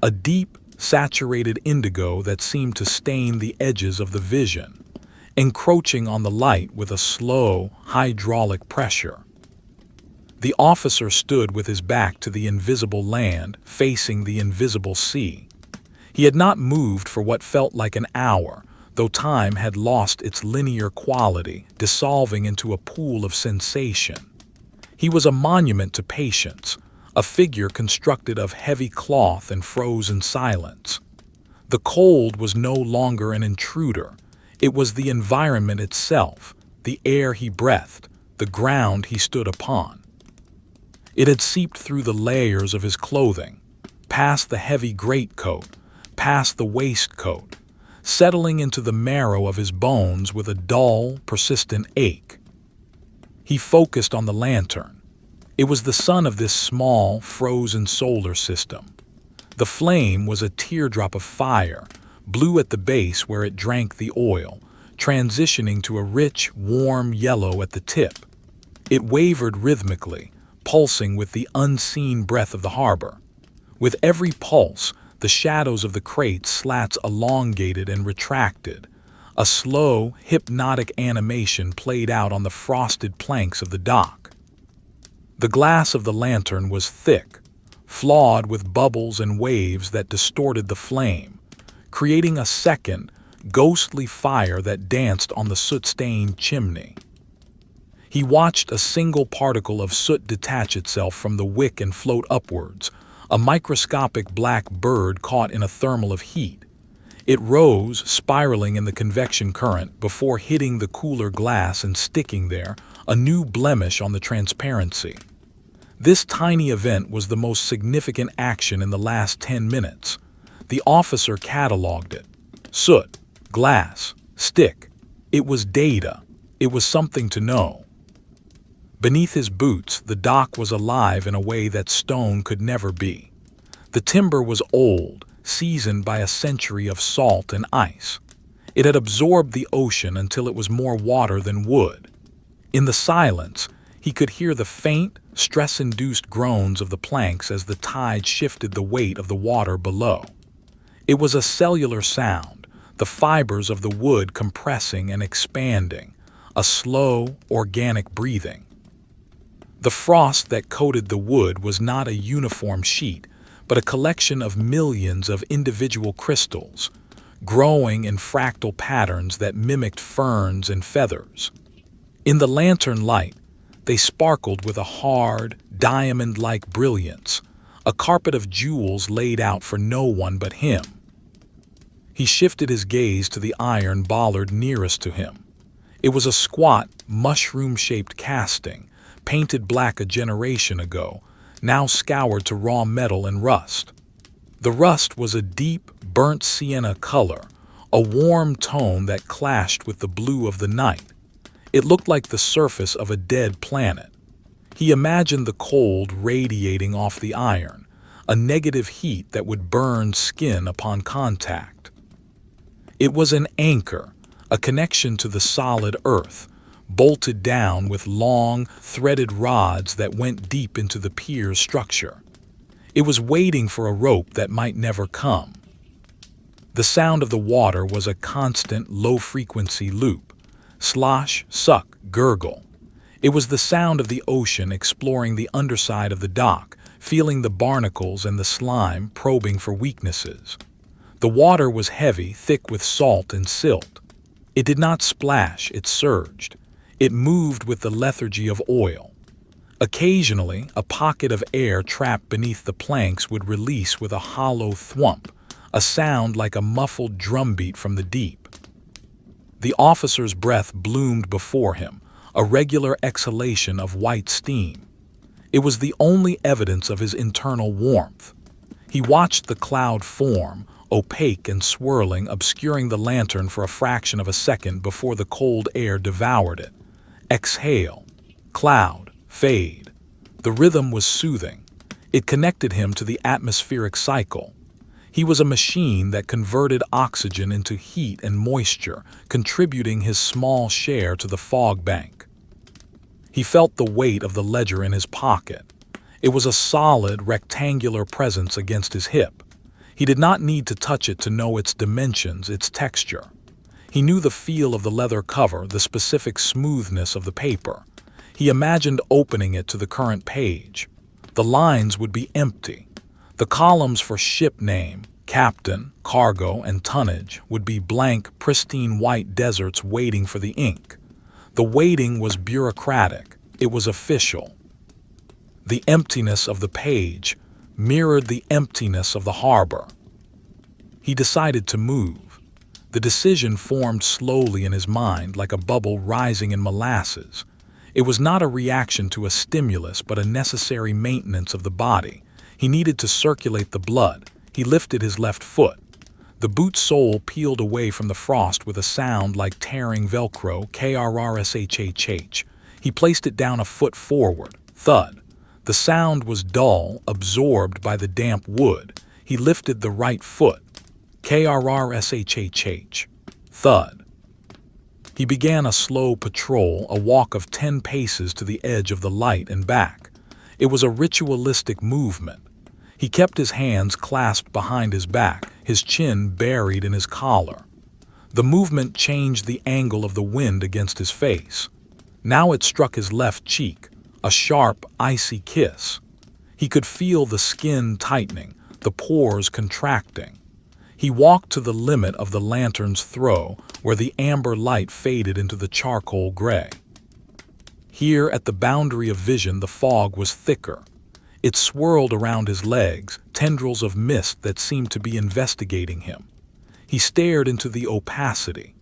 a deep, saturated indigo that seemed to stain the edges of the vision, encroaching on the light with a slow, hydraulic pressure. The officer stood with his back to the invisible land, facing the invisible sea. He had not moved for what felt like an hour, though time had lost its linear quality, dissolving into a pool of sensation. He was a monument to patience, a figure constructed of heavy cloth and frozen silence. The cold was no longer an intruder. It was the environment itself, the air he breathed, the ground he stood upon. It had seeped through the layers of his clothing, past the heavy greatcoat, past the waistcoat, settling into the marrow of his bones with a dull, persistent ache. He focused on the lantern. It was the sun of this small, frozen solar system. The flame was a teardrop of fire, blue at the base where it drank the oil, transitioning to a rich, warm yellow at the tip. It wavered rhythmically, pulsing with the unseen breath of the harbor. With every pulse, the shadows of the crate's slats elongated and retracted. A slow, hypnotic animation played out on the frosted planks of the dock. The glass of the lantern was thick, flawed with bubbles and waves that distorted the flame, creating a second, ghostly fire that danced on the soot-stained chimney. He watched a single particle of soot detach itself from the wick and float upwards, a microscopic black bird caught in a thermal of heat. It rose, spiraling in the convection current before hitting the cooler glass and sticking there, a new blemish on the transparency. This tiny event was the most significant action in the last 10 minutes. The officer cataloged it. Soot, glass, stick. It was data. It was something to know. Beneath his boots, the dock was alive in a way that stone could never be. The timber was old, seasoned by a century of salt and ice. It had absorbed the ocean until it was more water than wood. In the silence, he could hear the faint, stress-induced groans of the planks as the tide shifted the weight of the water below. It was a cellular sound, the fibers of the wood compressing and expanding, a slow, organic breathing. The frost that coated the wood was not a uniform sheet, but a collection of millions of individual crystals, growing in fractal patterns that mimicked ferns and feathers. In the lantern light, they sparkled with a hard, diamond-like brilliance, a carpet of jewels laid out for no one but him. He shifted his gaze to the iron bollard nearest to him. It was a squat, mushroom-shaped casting, painted black a generation ago, now scoured to raw metal and rust. The rust was a deep, burnt sienna color, a warm tone that clashed with the blue of the night. It looked like the surface of a dead planet. He imagined the cold radiating off the iron, a negative heat that would burn skin upon contact. It was an anchor, a connection to the solid earth, bolted down with long, threaded rods that went deep into the pier's structure. It was waiting for a rope that might never come. The sound of the water was a constant, low-frequency loop. Slosh, suck, gurgle. It was the sound of the ocean exploring the underside of the dock, feeling the barnacles and the slime, probing for weaknesses. The water was heavy, thick with salt and silt. It did not splash, it surged. It moved with the lethargy of oil. Occasionally, a pocket of air trapped beneath the planks would release with a hollow thwump, a sound like a muffled drumbeat from the deep. The officer's breath bloomed before him, a regular exhalation of white steam. It was the only evidence of his internal warmth. He watched the cloud form, opaque and swirling, obscuring the lantern for a fraction of a second before the cold air devoured it. Exhale, cloud, fade. The rhythm was soothing. It connected him to the atmospheric cycle. He was a machine that converted oxygen into heat and moisture, contributing his small share to the fog bank. He felt the weight of the ledger in his pocket. It was a solid, rectangular presence against his hip. He did not need to touch it to know its dimensions, its texture. He knew the feel of the leather cover, the specific smoothness of the paper. He imagined opening it to the current page. The lines would be empty. The columns for ship name, captain, cargo, and tonnage would be blank, pristine white deserts waiting for the ink. The waiting was bureaucratic. It was official. The emptiness of the page mirrored the emptiness of the harbor. He decided to move. The decision formed slowly in his mind like a bubble rising in molasses. It was not a reaction to a stimulus, but a necessary maintenance of the body. He needed to circulate the blood. He lifted his left foot. The boot sole peeled away from the frost with a sound like tearing Velcro, krrshhh. He placed it down a foot forward. Thud. The sound was dull, absorbed by the damp wood. He lifted the right foot. krrshhh. Thud. He began a slow patrol, a walk of 10 paces to the edge of the light and back. It was a ritualistic movement. He kept his hands clasped behind his back, his chin buried in his collar. The movement changed the angle of the wind against his face. Now it struck his left cheek, a sharp, icy kiss. He could feel the skin tightening, the pores contracting. He walked to the limit of the lantern's throw, where the amber light faded into the charcoal gray. Here, at the boundary of vision, the fog was thicker. It swirled around his legs, tendrils of mist that seemed to be investigating him. He stared into the opacity.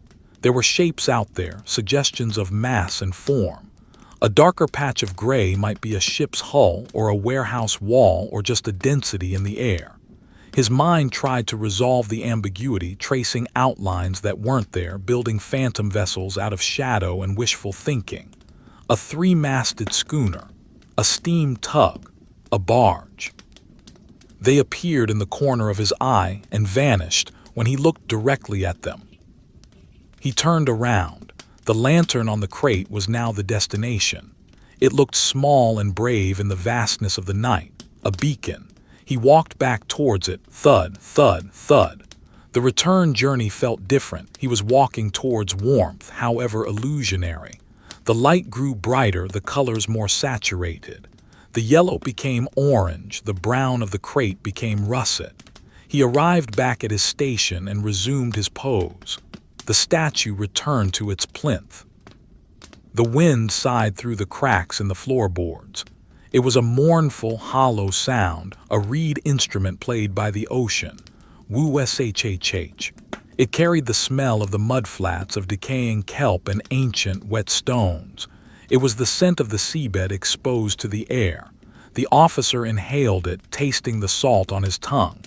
There were shapes out there, suggestions of mass and form. A darker patch of gray might be a ship's hull or a warehouse wall or just a density in the air. His mind tried to resolve the ambiguity, tracing outlines that weren't there, building phantom vessels out of shadow and wishful thinking. A 3-masted schooner, a steam tug, a barge. They appeared in the corner of his eye and vanished when he looked directly at them. He turned around. The lantern on the crate was now the destination. It looked small and brave in the vastness of the night, a beacon. He walked back towards it, thud, thud, thud. The return journey felt different. He was walking towards warmth, however illusionary. The light grew brighter, the colors more saturated. The yellow became orange, the brown of the crate became russet. He arrived back at his station and resumed his pose. The statue returned to its plinth. The wind sighed through the cracks in the floorboards. It was a mournful, hollow sound, a reed instrument played by the ocean. Woo-shhh. It carried the smell of the mudflats, of decaying kelp and ancient, wet stones. It was the scent of the seabed exposed to the air. The officer inhaled it, tasting the salt on his tongue.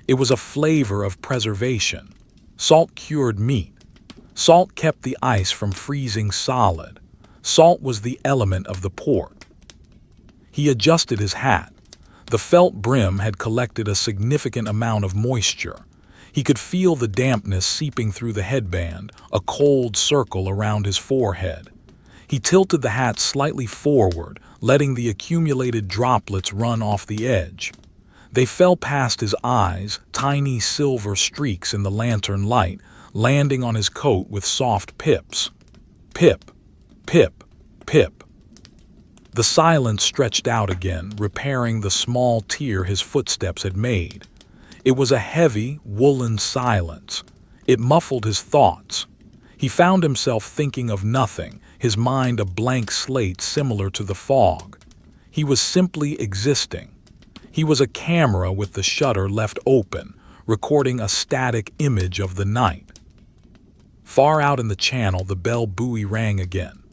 It was a flavor of preservation. Salt cured meat. Salt kept the ice from freezing solid. Salt was the element of the port. He adjusted his hat. The felt brim had collected a significant amount of moisture. He could feel the dampness seeping through the headband, a cold circle around his forehead. He tilted the hat slightly forward, letting the accumulated droplets run off the edge. They fell past his eyes, tiny silver streaks in the lantern light, landing on his coat with soft pips. Pip, pip, pip. The silence stretched out again, repairing the small tear his footsteps had made. It was a heavy, woolen silence. It muffled his thoughts. He found himself thinking of nothing, his mind a blank slate similar to the fog. He was simply existing. He was a camera with the shutter left open, recording a static image of the night. Far out in the channel, the bell buoy rang again.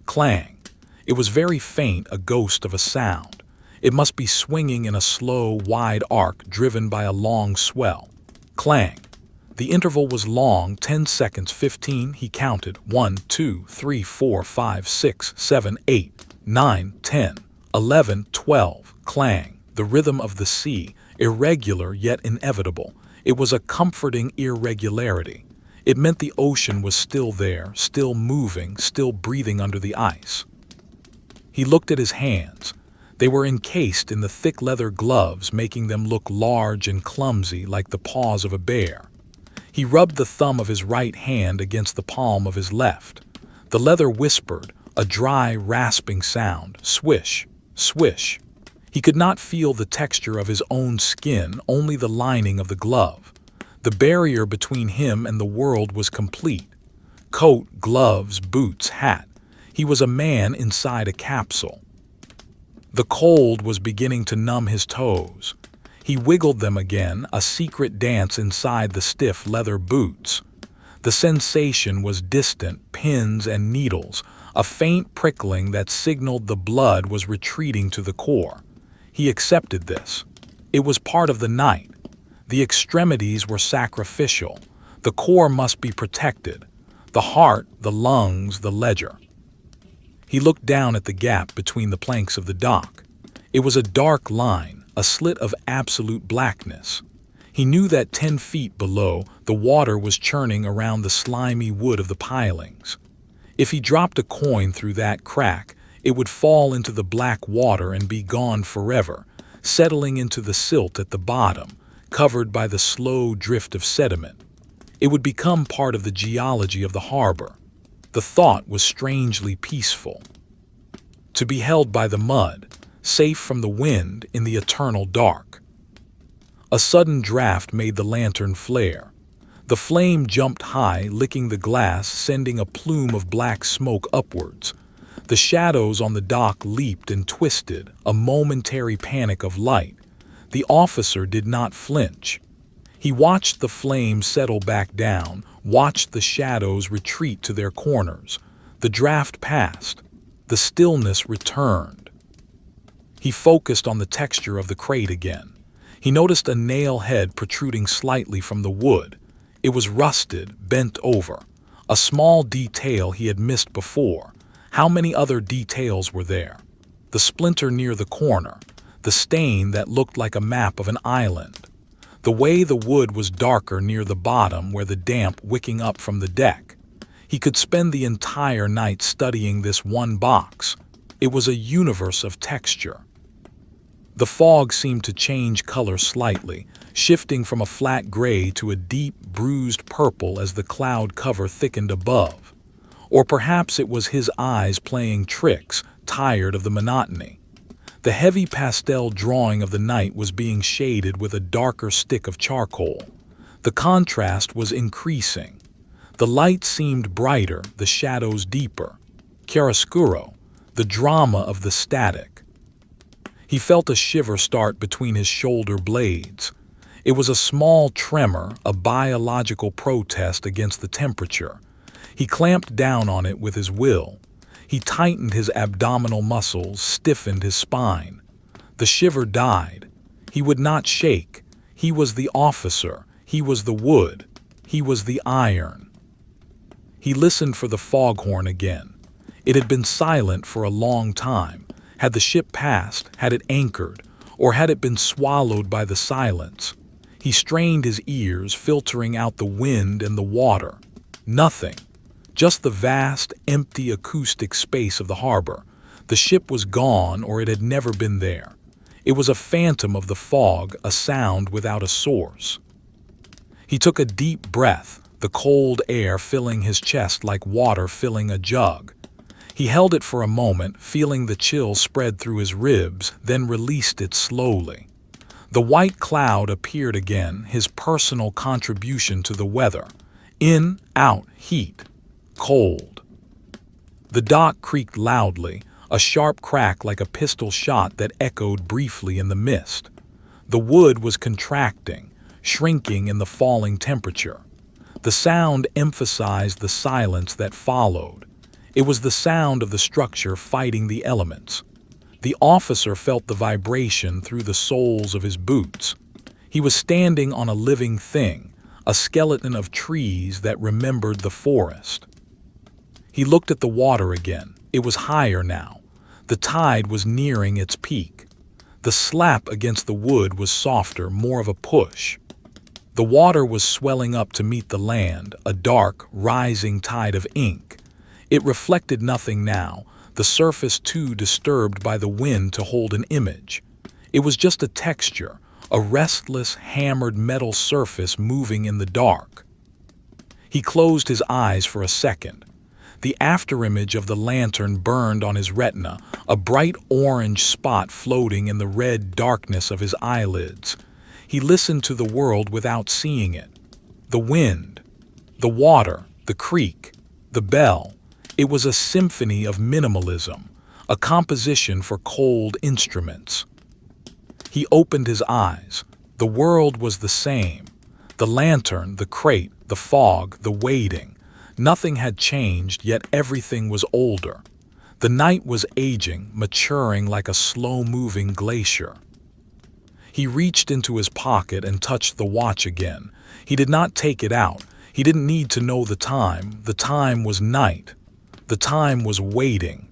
Clang. It was very faint, a ghost of a sound. It must be swinging in a slow, wide arc driven by a long swell. Clang. The interval was long, 10 seconds, 15, he counted. 1, 2, 3, 4, 5, 6, 7, 8, 9, 10, 11, 12. Clang. The rhythm of the sea, irregular yet inevitable. It was a comforting irregularity. It meant the ocean was still there, still moving, still breathing under the ice. He looked at his hands. They were encased in the thick leather gloves, making them look large and clumsy like the paws of a bear. He rubbed the thumb of his right hand against the palm of his left. The leather whispered, a dry, rasping sound, swish, swish. He could not feel the texture of his own skin, only the lining of the glove. The barrier between him and the world was complete. Coat, gloves, boots, hat. He was a man inside a capsule. The cold was beginning to numb his toes. He wiggled them again, a secret dance inside the stiff leather boots. The sensation was distant, pins and needles, a faint prickling that signaled the blood was retreating to the core. He accepted this. It was part of the night. The extremities were sacrificial. The core must be protected. The heart, the lungs, the ledger. He looked down at the gap between the planks of the dock. It was a dark line, a slit of absolute blackness. He knew that 10 feet below, the water was churning around the slimy wood of the pilings. If he dropped a coin through that crack, it would fall into the black water and be gone forever, settling into the silt at the bottom, covered by the slow drift of sediment. It would become part of the geology of the harbor. The thought was strangely peaceful. To be held by the mud, safe from the wind in the eternal dark. A sudden draft made the lantern flare. The flame jumped high, licking the glass, sending a plume of black smoke upwards. The shadows on the dock leaped and twisted, a momentary panic of light. The officer did not flinch. He watched the flame settle back down, watched the shadows retreat to their corners. The draft passed. The stillness returned. He focused on the texture of the crate again. He noticed a nail head protruding slightly from the wood. It was rusted, bent over. A small detail he had missed before. How many other details were there? The splinter near the corner. The stain that looked like a map of an island. The way the wood was darker near the bottom where the damp wicking up from the deck. He could spend the entire night studying this one box. It was a universe of texture. The fog seemed to change color slightly, shifting from a flat gray to a deep, bruised purple as the cloud cover thickened above. Or perhaps it was his eyes playing tricks, tired of the monotony. The heavy pastel drawing of the night was being shaded with a darker stick of charcoal. The contrast was increasing. The light seemed brighter, the shadows deeper. Chiaroscuro, the drama of the static. He felt a shiver start between his shoulder blades. It was a small tremor, a biological protest against the temperature. He clamped down on it with his will. He tightened his abdominal muscles, stiffened his spine. The shiver died. He would not shake. He was the officer. He was the wood. He was the iron. He listened for the foghorn again. It had been silent for a long time. Had the ship passed? Had it anchored? Or had it been swallowed by the silence? He strained his ears, filtering out the wind and the water. Nothing. Just the vast, empty acoustic space of the harbor. The ship was gone, or it had never been there. It was a phantom of the fog, a sound without a source. He took a deep breath, the cold air filling his chest like water filling a jug. He held it for a moment, feeling the chill spread through his ribs, then released it slowly. The white cloud appeared again, his personal contribution to the weather. In, out, heat. Cold. The dock creaked loudly, a sharp crack like a pistol shot that echoed briefly in the mist. The wood was contracting, shrinking in the falling temperature. The sound emphasized the silence that followed. It was the sound of the structure fighting the elements. The officer felt the vibration through the soles of his boots. He was standing on a living thing, a skeleton of trees that remembered the forest. He looked at the water again. It was higher now. The tide was nearing its peak. The slap against the wood was softer, more of a push. The water was swelling up to meet the land, a dark, rising tide of ink. It reflected nothing now, the surface too disturbed by the wind to hold an image. It was just a texture, a restless, hammered metal surface moving in the dark. He closed his eyes for a second. The afterimage of the lantern burned on his retina, a bright orange spot floating in the red darkness of his eyelids. He listened to the world without seeing it. The wind, the water, the creek, the bell. It was a symphony of minimalism, a composition for cold instruments. He opened his eyes. The world was the same. The lantern, the crate, the fog, the waiting. Nothing had changed, yet everything was older. The night was aging, maturing like a slow-moving glacier. He reached into his pocket and touched the watch again. He did not take it out. He didn't need to know the time. The time was night. The time was waiting.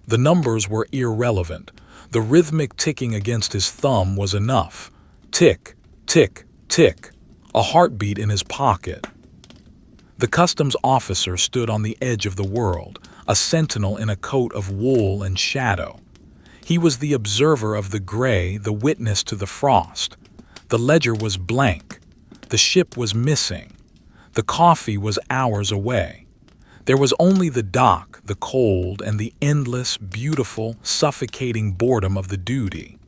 The numbers were irrelevant. The rhythmic ticking against his thumb was enough. Tick, tick, tick. A heartbeat in his pocket. The customs officer stood on the edge of the world, a sentinel in a coat of wool and shadow. He was the observer of the gray, the witness to the frost. The ledger was blank. The ship was missing. The coffee was hours away. There was only the dock, the cold, and the endless, beautiful, suffocating boredom of the duty.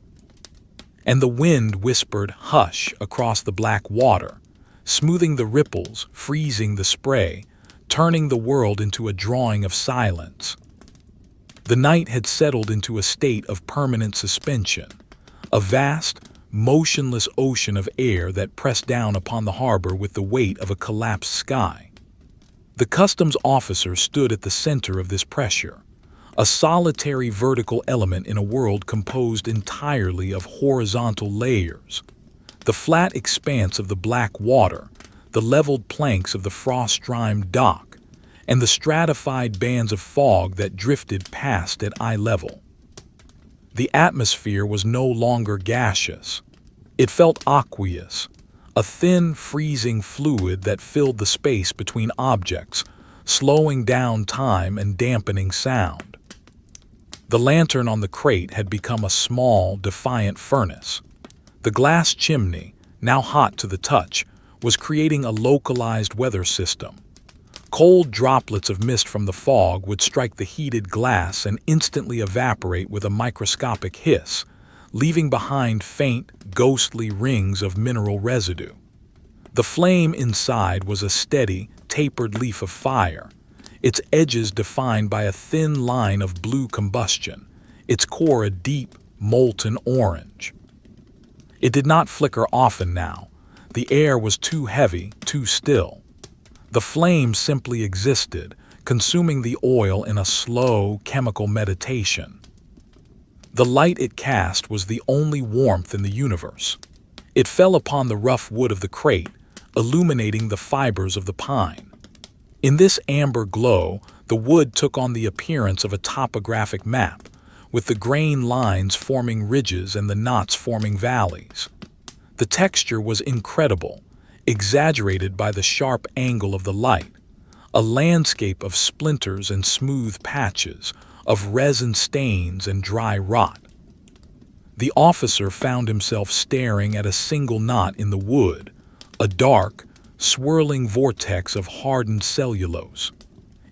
And the wind whispered hush across the black water, smoothing the ripples, freezing the spray, turning the world into a drawing of silence. The night had settled into a state of permanent suspension, a vast, motionless ocean of air that pressed down upon the harbor with the weight of a collapsed sky. The customs officer stood at the center of this pressure, a solitary vertical element in a world composed entirely of horizontal layers. The flat expanse of the black water, the leveled planks of the frost-rimed dock, and the stratified bands of fog that drifted past at eye level. The atmosphere was no longer gaseous. It felt aqueous, a thin, freezing fluid that filled the space between objects, slowing down time and dampening sound. The lantern on the crate had become a small, defiant furnace. The glass chimney, now hot to the touch, was creating a localized weather system. Cold droplets of mist from the fog would strike the heated glass and instantly evaporate with a microscopic hiss, leaving behind faint, ghostly rings of mineral residue. The flame inside was a steady, tapered leaf of fire, its edges defined by a thin line of blue combustion, its core a deep, molten orange. It did not flicker often now. The air was too heavy, too still. The flame simply existed, consuming the oil in a slow, chemical meditation. The light it cast was the only warmth in the universe. It fell upon the rough wood of the crate, illuminating the fibers of the pine. In this amber glow, the wood took on the appearance of a topographic map, with the grain lines forming ridges and the knots forming valleys. The texture was incredible, exaggerated by the sharp angle of the light, a landscape of splinters and smooth patches, of resin stains and dry rot. The officer found himself staring at a single knot in the wood, a dark, swirling vortex of hardened cellulose.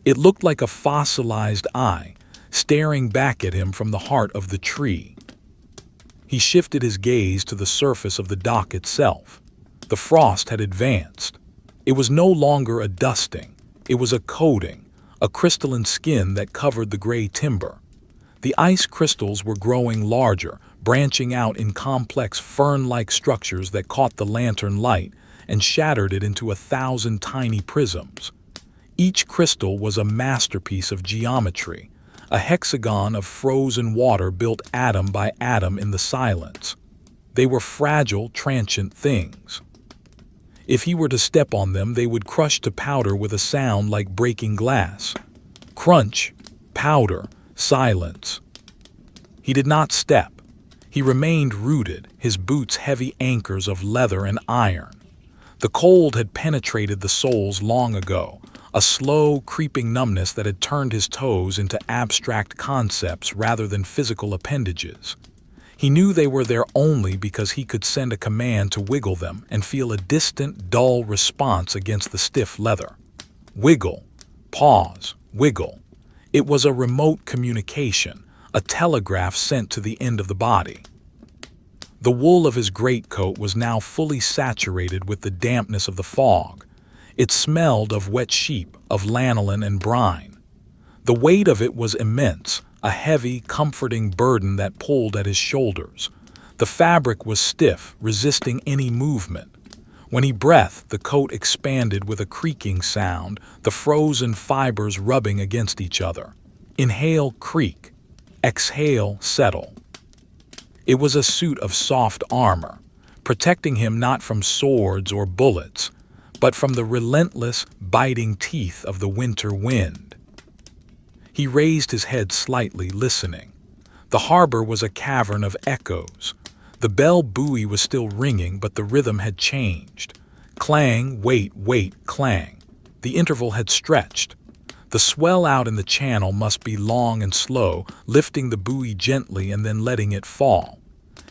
It looked like a fossilized eye, staring back at him from the heart of the tree. He shifted his gaze to the surface of the dock itself. The frost had advanced. It was no longer a dusting. It was a coating, a crystalline skin that covered the gray timber. The ice crystals were growing larger, branching out in complex fern-like structures that caught the lantern light and shattered it into 1,000 tiny prisms. Each crystal was a masterpiece of geometry, a hexagon of frozen water built atom by atom in the silence. They were fragile, transient things. If he were to step on them, they would crush to powder with a sound like breaking glass. Crunch, powder, silence. He did not step. He remained rooted, his boots heavy anchors of leather and iron. The cold had penetrated the soles long ago, a slow, creeping numbness that had turned his toes into abstract concepts rather than physical appendages. He knew they were there only because he could send a command to wiggle them and feel a distant, dull response against the stiff leather. Wiggle, pause, wiggle. It was a remote communication, a telegraph sent to the end of the body. The wool of his greatcoat was now fully saturated with the dampness of the fog. It smelled of wet sheep, of lanolin and brine. The weight of it was immense, a heavy, comforting burden that pulled at his shoulders. The fabric was stiff, resisting any movement. When he breathed, the coat expanded with a creaking sound, the frozen fibers rubbing against each other. Inhale, creak. Exhale, settle. It was a suit of soft armor, protecting him not from swords or bullets, but from the relentless, biting teeth of the winter wind. He raised his head slightly, listening. The harbor was a cavern of echoes. The bell buoy was still ringing, but the rhythm had changed. Clang, wait, wait, clang. The interval had stretched. The swell out in the channel must be long and slow, lifting the buoy gently and then letting it fall.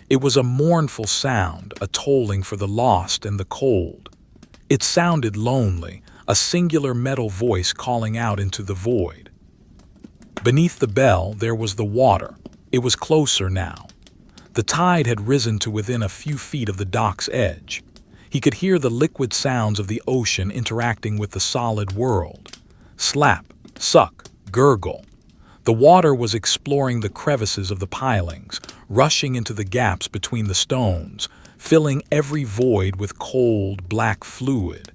It was a mournful sound, a tolling for the lost and the cold. It sounded lonely, a singular metal voice calling out into the void. Beneath the bell, there was the water. It was closer now. The tide had risen to within a few feet of the dock's edge. He could hear the liquid sounds of the ocean interacting with the solid world. Slap, suck, gurgle. The water was exploring the crevices of the pilings, rushing into the gaps between the stones, filling every void with cold, black fluid.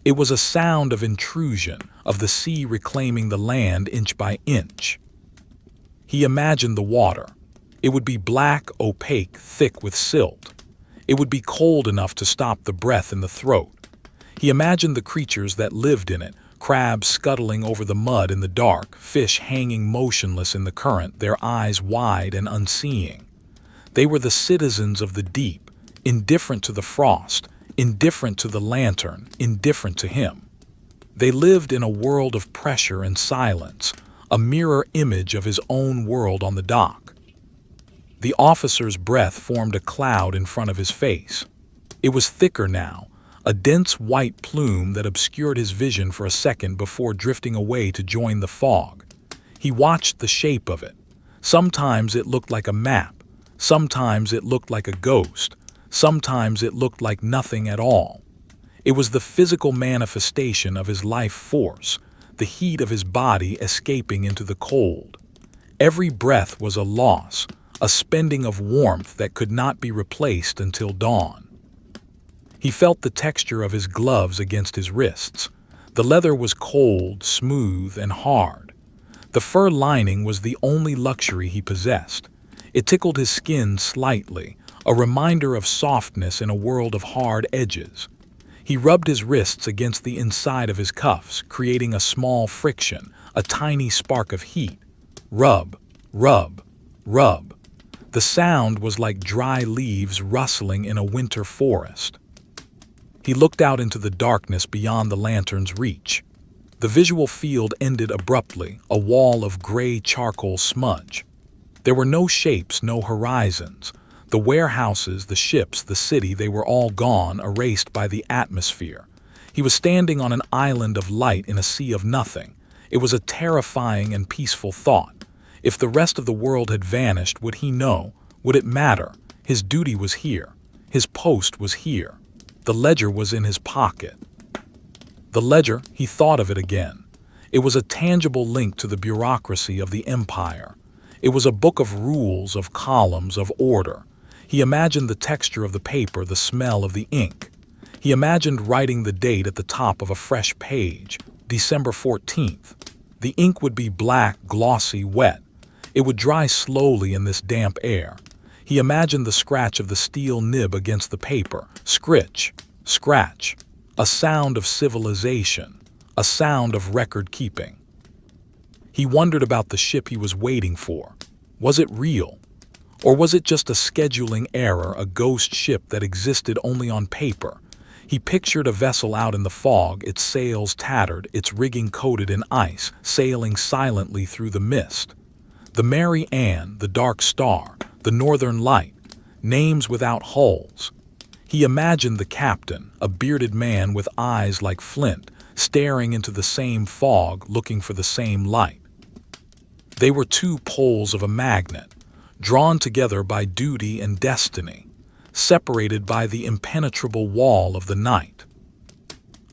It was a sound of intrusion, of the sea reclaiming the land inch by inch. He imagined the water. It would be black, opaque, thick with silt. It would be cold enough to stop the breath in the throat. He imagined the creatures that lived in it, crabs scuttling over the mud in the dark, fish hanging motionless in the current, their eyes wide and unseeing. They were the citizens of the deep, indifferent to the frost, indifferent to the lantern, indifferent to him. They lived in a world of pressure and silence, a mirror image of his own world on the dock. The officer's breath formed a cloud in front of his face. It was thicker now, a dense white plume that obscured his vision for a second before drifting away to join the fog. He watched the shape of it. Sometimes it looked like a map, sometimes it looked like a ghost, sometimes it looked like nothing at all. It was the physical manifestation of his life force, the heat of his body escaping into the cold. Every breath was a loss, a spending of warmth that could not be replaced until dawn. He felt the texture of his gloves against his wrists. The leather was cold, smooth, and hard. The fur lining was the only luxury he possessed. It tickled his skin slightly, a reminder of softness in a world of hard edges. He rubbed his wrists against the inside of his cuffs, creating a small friction, a tiny spark of heat. Rub, rub, rub. The sound was like dry leaves rustling in a winter forest. He looked out into the darkness beyond the lantern's reach. The visual field ended abruptly, a wall of gray charcoal smudge. There were no shapes, no horizons. The warehouses, the ships, the city, they were all gone, erased by the atmosphere. He was standing on an island of light in a sea of nothing. It was a terrifying and peaceful thought. If the rest of the world had vanished, would he know? Would it matter? His duty was here. His post was here. The ledger was in his pocket. The ledger, he thought of it again. It was a tangible link to the bureaucracy of the empire. It was a book of rules, of columns, of order. He imagined the texture of the paper, the smell of the ink. He imagined writing the date at the top of a fresh page, December 14th. The ink would be black, glossy, wet. It would dry slowly in this damp air. He imagined the scratch of the steel nib against the paper. Scritch, scratch. A sound of civilization. A sound of record-keeping. He wondered about the ship he was waiting for. Was it real? Or was it just a scheduling error, a ghost ship that existed only on paper? He pictured a vessel out in the fog, its sails tattered, its rigging coated in ice, sailing silently through the mist. The Mary Ann, the Dark Star, the Northern Light, names without hulls. He imagined the captain, a bearded man with eyes like flint, staring into the same fog, looking for the same light. They were two poles of a magnet, drawn together by duty and destiny, separated by the impenetrable wall of the night.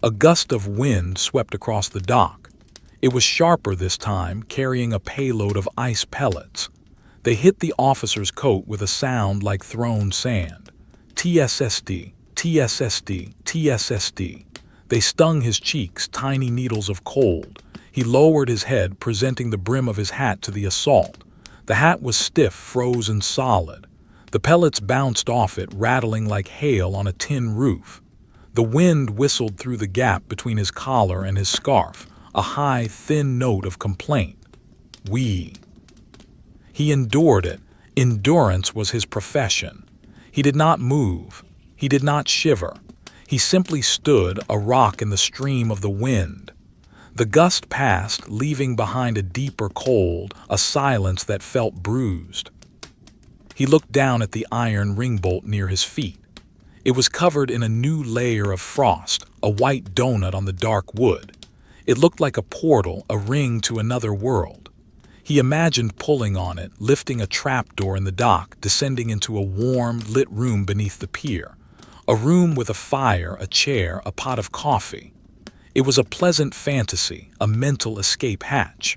A gust of wind swept across the dock. It was sharper this time, carrying a payload of ice pellets. They hit the officer's coat with a sound like thrown sand. TSSD, TSSD, TSSD. They stung his cheeks, tiny needles of cold. He lowered his head, presenting the brim of his hat to the assault. The hat was stiff, frozen solid. The pellets bounced off it, rattling like hail on a tin roof. The wind whistled through the gap between his collar and his scarf, a high, thin note of complaint. He endured it. Endurance was his profession. He did not move. He did not shiver. He simply stood, a rock in the stream of the wind. The gust passed, leaving behind a deeper cold, a silence that felt bruised. He looked down at the iron ringbolt near his feet. It was covered in a new layer of frost, a white donut on the dark wood. It looked like a portal, a ring to another world. He imagined pulling on it, lifting a trapdoor in the dock, descending into a warm, lit room beneath the pier. A room with a fire, a chair, a pot of coffee. It was a pleasant fantasy, a mental escape hatch.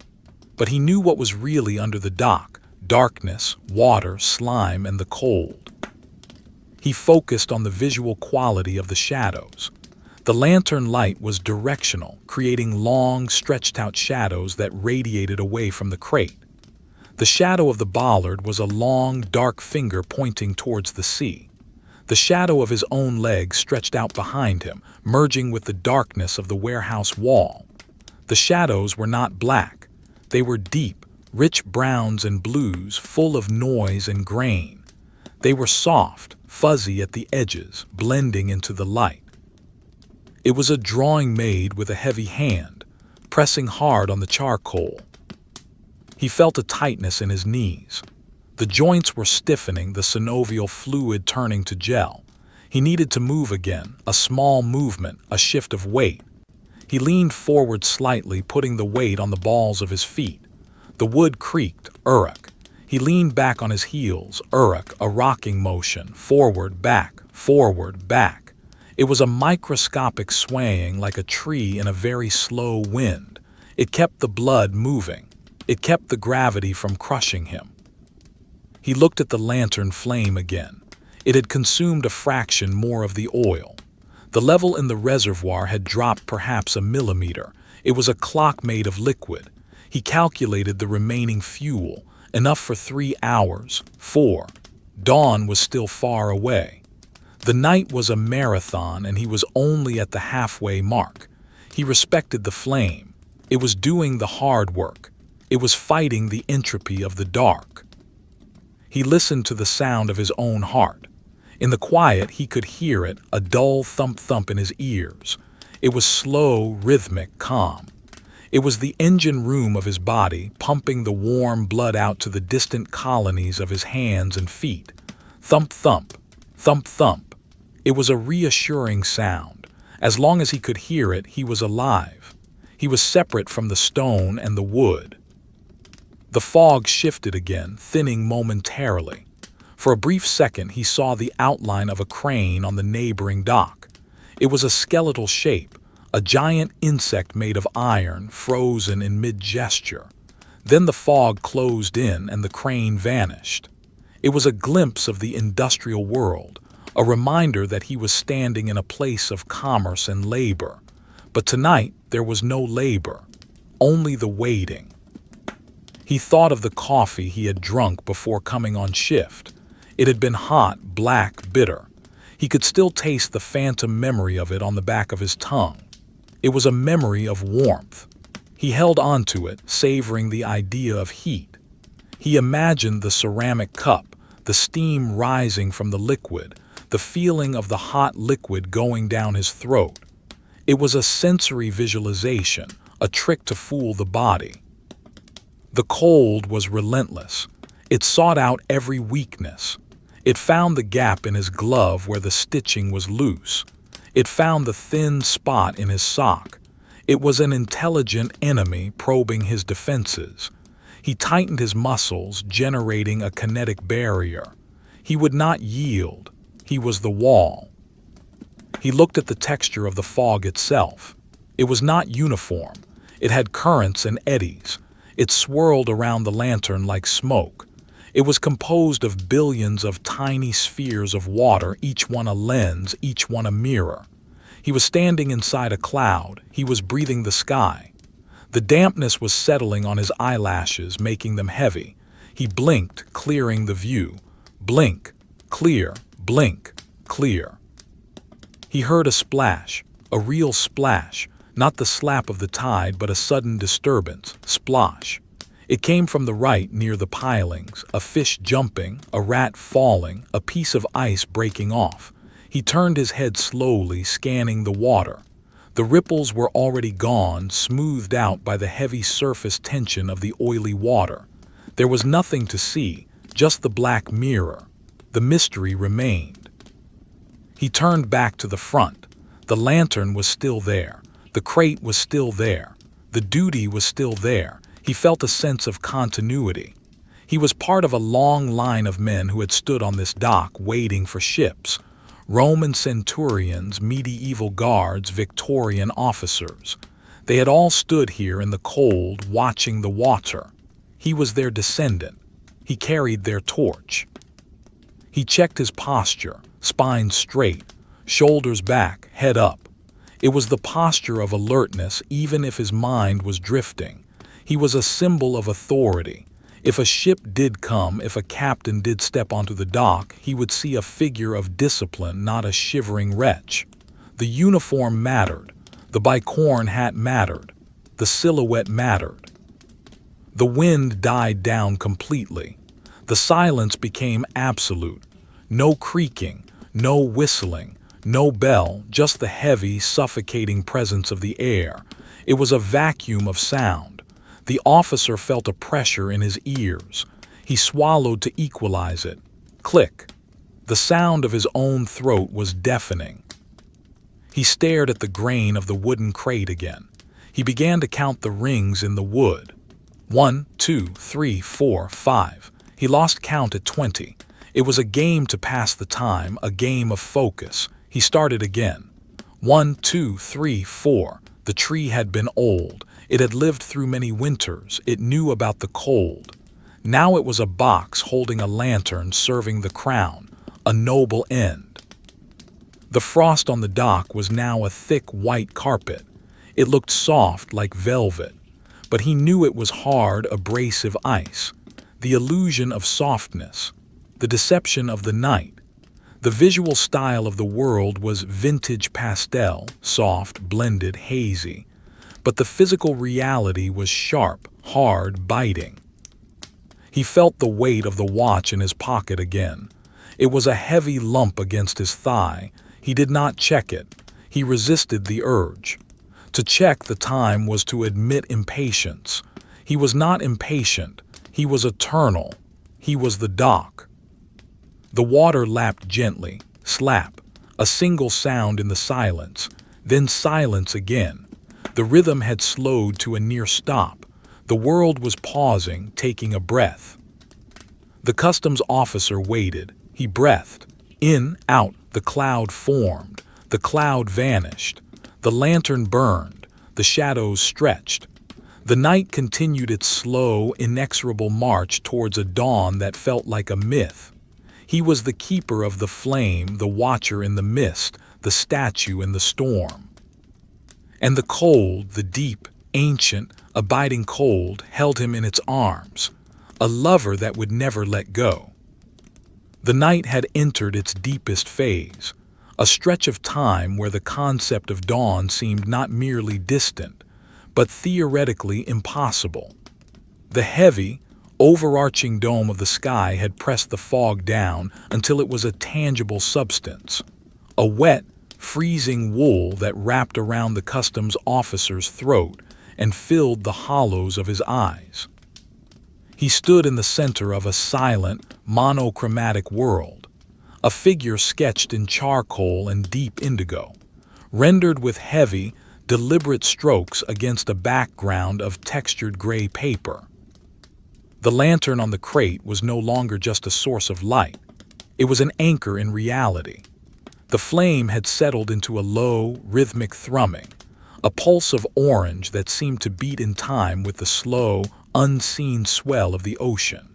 But he knew what was really under the dock: darkness, water, slime, and the cold. He focused on the visual quality of the shadows. The lantern light was directional, creating long, stretched-out shadows that radiated away from the crate. The shadow of the bollard was a long, dark finger pointing towards the sea. The shadow of his own leg stretched out behind him, merging with the darkness of the warehouse wall. The shadows were not black. They were deep, rich browns and blues, full of noise and grain. They were soft, fuzzy at the edges, blending into the light. It was a drawing made with a heavy hand, pressing hard on the charcoal. He felt a tightness in his knees. The joints were stiffening, the synovial fluid turning to gel. He needed to move again, a small movement, a shift of weight. He leaned forward slightly, putting the weight on the balls of his feet. The wood creaked, uruk. He leaned back on his heels, uruk, a rocking motion, forward, back, forward, back. It was a microscopic swaying like a tree in a very slow wind. It kept the blood moving. It kept the gravity from crushing him. He looked at the lantern flame again. It had consumed a fraction more of the oil. The level in the reservoir had dropped perhaps a millimeter. It was a clock made of liquid. He calculated the remaining fuel, enough for 3 hours, 4. Dawn was still far away. The night was a marathon and he was only at the halfway mark. He respected the flame. It was doing the hard work. It was fighting the entropy of the dark. He listened to the sound of his own heart. In the quiet, he could hear it, a dull thump-thump in his ears. It was slow, rhythmic, calm. It was the engine room of his body, pumping the warm blood out to the distant colonies of his hands and feet. Thump-thump, thump-thump. It was a reassuring sound. As long as he could hear it, he was alive. He was separate from the stone and the wood. The fog shifted again, thinning momentarily. For a brief second, he saw the outline of a crane on the neighboring dock. It was a skeletal shape, a giant insect made of iron, frozen in mid-gesture. Then the fog closed in and the crane vanished. It was a glimpse of the industrial world, a reminder that he was standing in a place of commerce and labor. But tonight, there was no labor, only the waiting. He thought of the coffee he had drunk before coming on shift. It had been hot, black, bitter. He could still taste the phantom memory of it on the back of his tongue. It was a memory of warmth. He held onto it, savoring the idea of heat. He imagined the ceramic cup, the steam rising from the liquid, the feeling of the hot liquid going down his throat. It was a sensory visualization, a trick to fool the body. The cold was relentless. It sought out every weakness. It found the gap in his glove where the stitching was loose. It found the thin spot in his sock. It was an intelligent enemy probing his defenses. He tightened his muscles, generating a kinetic barrier. He would not yield. He was the wall. He looked at the texture of the fog itself. It was not uniform. It had currents and eddies. It swirled around the lantern like smoke. It was composed of billions of tiny spheres of water, each one a lens, each one a mirror. He was standing inside a cloud. He was breathing the sky. The dampness was settling on his eyelashes, making them heavy. He blinked, clearing the view. Blink, clear, blink, clear. He heard a splash, a real splash, not the slap of the tide, but a sudden disturbance, splosh. It came from the right near the pilings, a fish jumping, a rat falling, a piece of ice breaking off. He turned his head slowly, scanning the water. The ripples were already gone, smoothed out by the heavy surface tension of the oily water. There was nothing to see, just the black mirror. The mystery remained. He turned back to the front. The lantern was still there. The crate was still there. The duty was still there. He felt a sense of continuity. He was part of a long line of men who had stood on this dock waiting for ships. Roman centurions, medieval guards, Victorian officers. They had all stood here in the cold, watching the water. He was their descendant. He carried their torch. He checked his posture, spine straight, shoulders back, head up. It was the posture of alertness, even if his mind was drifting. He was a symbol of authority. If a ship did come, if a captain did step onto the dock, he would see a figure of discipline, not a shivering wretch. The uniform mattered. The bicorn hat mattered. The silhouette mattered. The wind died down completely. The silence became absolute. No creaking, no whistling, no bell, just the heavy, suffocating presence of the air. It was a vacuum of sound. The officer felt a pressure in his ears. He swallowed to equalize it. Click. The sound of his own throat was deafening. He stared at the grain of the wooden crate again. He began to count the rings in the wood. 1, 2, 3, 4, 5. He lost count at 20. It was a game to pass the time, a game of focus. He started again. 1, 2, 3, 4. The tree had been old. It had lived through many winters. It knew about the cold. Now it was a box holding a lantern serving the crown, a noble end. The frost on the dock was now a thick white carpet. It looked soft like velvet, but he knew it was hard, abrasive ice. The illusion of softness, the deception of the night. The visual style of the world was vintage pastel, soft, blended, hazy. But the physical reality was sharp, hard, biting. He felt the weight of the watch in his pocket again. It was a heavy lump against his thigh. He did not check it. He resisted the urge. To check the time was to admit impatience. He was not impatient. He was eternal. He was the dock. The water lapped gently, slap, a single sound in the silence, then silence again. The rhythm had slowed to a near stop. The world was pausing, taking a breath. The customs officer waited. He breathed. In, out, the cloud formed. The cloud vanished. The lantern burned. The shadows stretched. The night continued its slow, inexorable march towards a dawn that felt like a myth. He was the keeper of the flame, the watcher in the mist, the statue in the storm. And the cold, the deep, ancient, abiding cold held him in its arms, a lover that would never let go. The night had entered its deepest phase, a stretch of time where the concept of dawn seemed not merely distant, but theoretically impossible. The heavy, overarching dome of the sky had pressed the fog down until it was a tangible substance, a wet, freezing wool that wrapped around the customs officer's throat and filled the hollows of his eyes. He stood in the center of a silent, monochromatic world, a figure sketched in charcoal and deep indigo, rendered with heavy, deliberate strokes against a background of textured gray paper. The lantern on the crate was no longer just a source of light. It was an anchor in reality. The flame had settled into a low, rhythmic thrumming, a pulse of orange that seemed to beat in time with the slow, unseen swell of the ocean.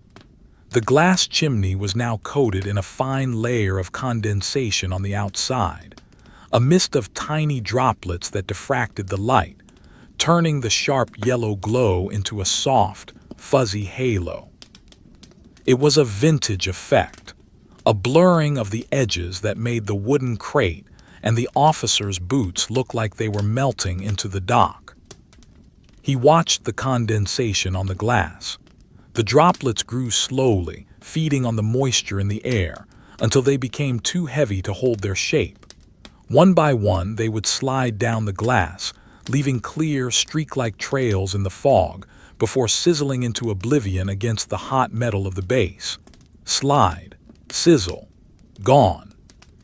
The glass chimney was now coated in a fine layer of condensation on the outside, a mist of tiny droplets that diffracted the light, turning the sharp yellow glow into a soft, fuzzy halo. It was a vintage effect, a blurring of the edges that made the wooden crate and the officer's boots look like they were melting into the dock. He watched the condensation on the glass. The droplets grew slowly, feeding on the moisture in the air, until they became too heavy to hold their shape. One by one, they would slide down the glass, leaving clear, streak-like trails in the fog before sizzling into oblivion against the hot metal of the base. Slide, sizzle, gone.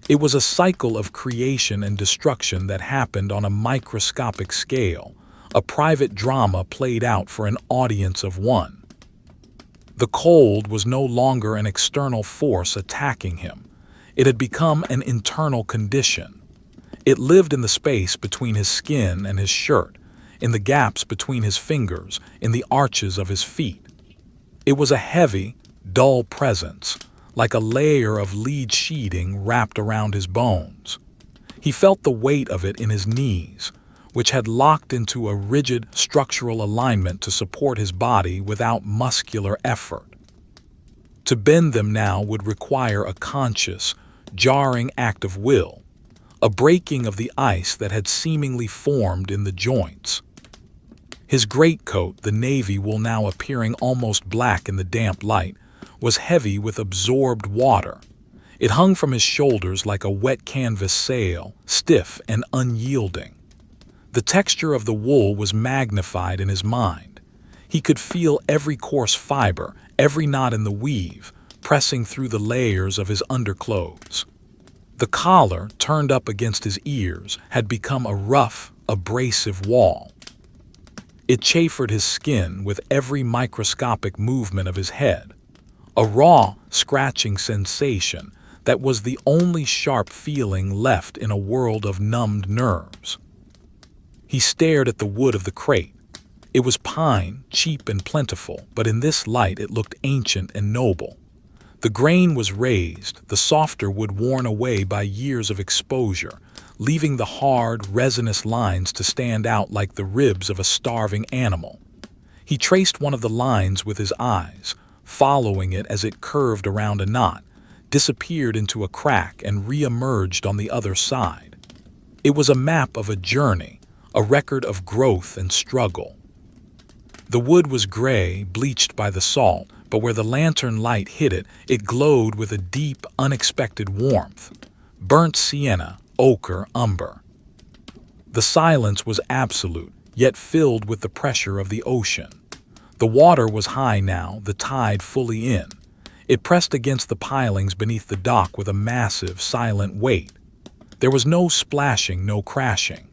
It was a cycle of creation and destruction that happened on a microscopic scale, a private drama played out for an audience of one. The cold was no longer an external force attacking him. It had become an internal condition. It lived in the space between his skin and his shirt, in the gaps between his fingers, in the arches of his feet. It was a heavy, dull presence, like a layer of lead sheeting wrapped around his bones. He felt the weight of it in his knees, which had locked into a rigid structural alignment to support his body without muscular effort. To bend them now would require a conscious, jarring act of will, a breaking of the ice that had seemingly formed in the joints. His greatcoat, the navy wool now appearing almost black in the damp light, was heavy with absorbed water. It hung from his shoulders like a wet canvas sail, stiff and unyielding. The texture of the wool was magnified in his mind. He could feel every coarse fiber, every knot in the weave, pressing through the layers of his underclothes. The collar, turned up against his ears, had become a rough, abrasive wall. It chafed his skin with every microscopic movement of his head, a raw, scratching sensation that was the only sharp feeling left in a world of numbed nerves. He stared at the wood of the crate. It was pine, cheap and plentiful, but in this light it looked ancient and noble. The grain was raised, the softer wood worn away by years of exposure, leaving the hard, resinous lines to stand out like the ribs of a starving animal. He traced one of the lines with his eyes, following it as it curved around a knot, disappeared into a crack, and re-emerged on the other side. It was a map of a journey, a record of growth and struggle. The wood was gray, bleached by the salt, but where the lantern light hit it, it glowed with a deep, unexpected warmth. Burnt sienna, ochre, umber. The silence was absolute, yet filled with the pressure of the ocean. The water was high now, the tide fully in. It pressed against the pilings beneath the dock with a massive, silent weight. There was no splashing, no crashing.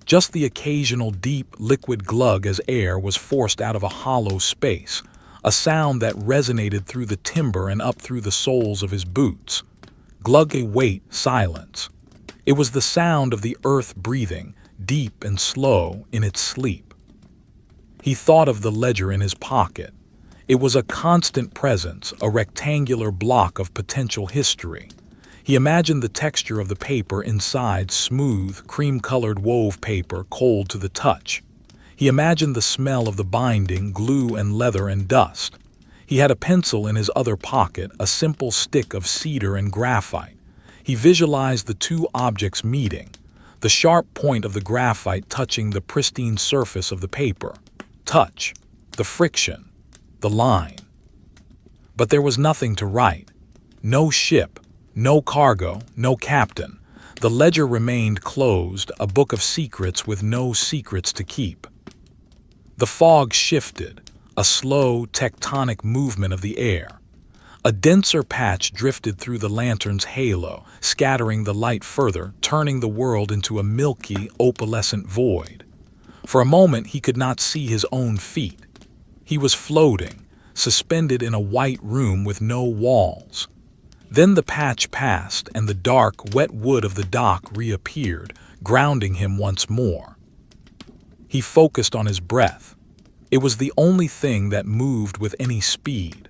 Just the occasional deep, liquid glug as air was forced out of a hollow space, a sound that resonated through the timber and up through the soles of his boots. Glug, a weight, silence. It was the sound of the earth breathing, deep and slow, in its sleep. He thought of the ledger in his pocket. It was a constant presence, a rectangular block of potential history. He imagined the texture of the paper inside, smooth, cream-colored wove paper, cold to the touch. He imagined the smell of the binding, glue and leather and dust. He had a pencil in his other pocket, a simple stick of cedar and graphite. He visualized the two objects meeting, the sharp point of the graphite touching the pristine surface of the paper. Touch, the friction, the line. But there was nothing to write. No ship, no cargo, no captain. The ledger remained closed, a book of secrets with no secrets to keep. The fog shifted, a slow, tectonic movement of the air. A denser patch drifted through the lantern's halo, scattering the light further, turning the world into a milky, opalescent void. For a moment he could not see his own feet. He was floating, suspended in a white room with no walls. Then the patch passed, and the dark, wet wood of the dock reappeared, grounding him once more. He focused on his breath. It was the only thing that moved with any speed.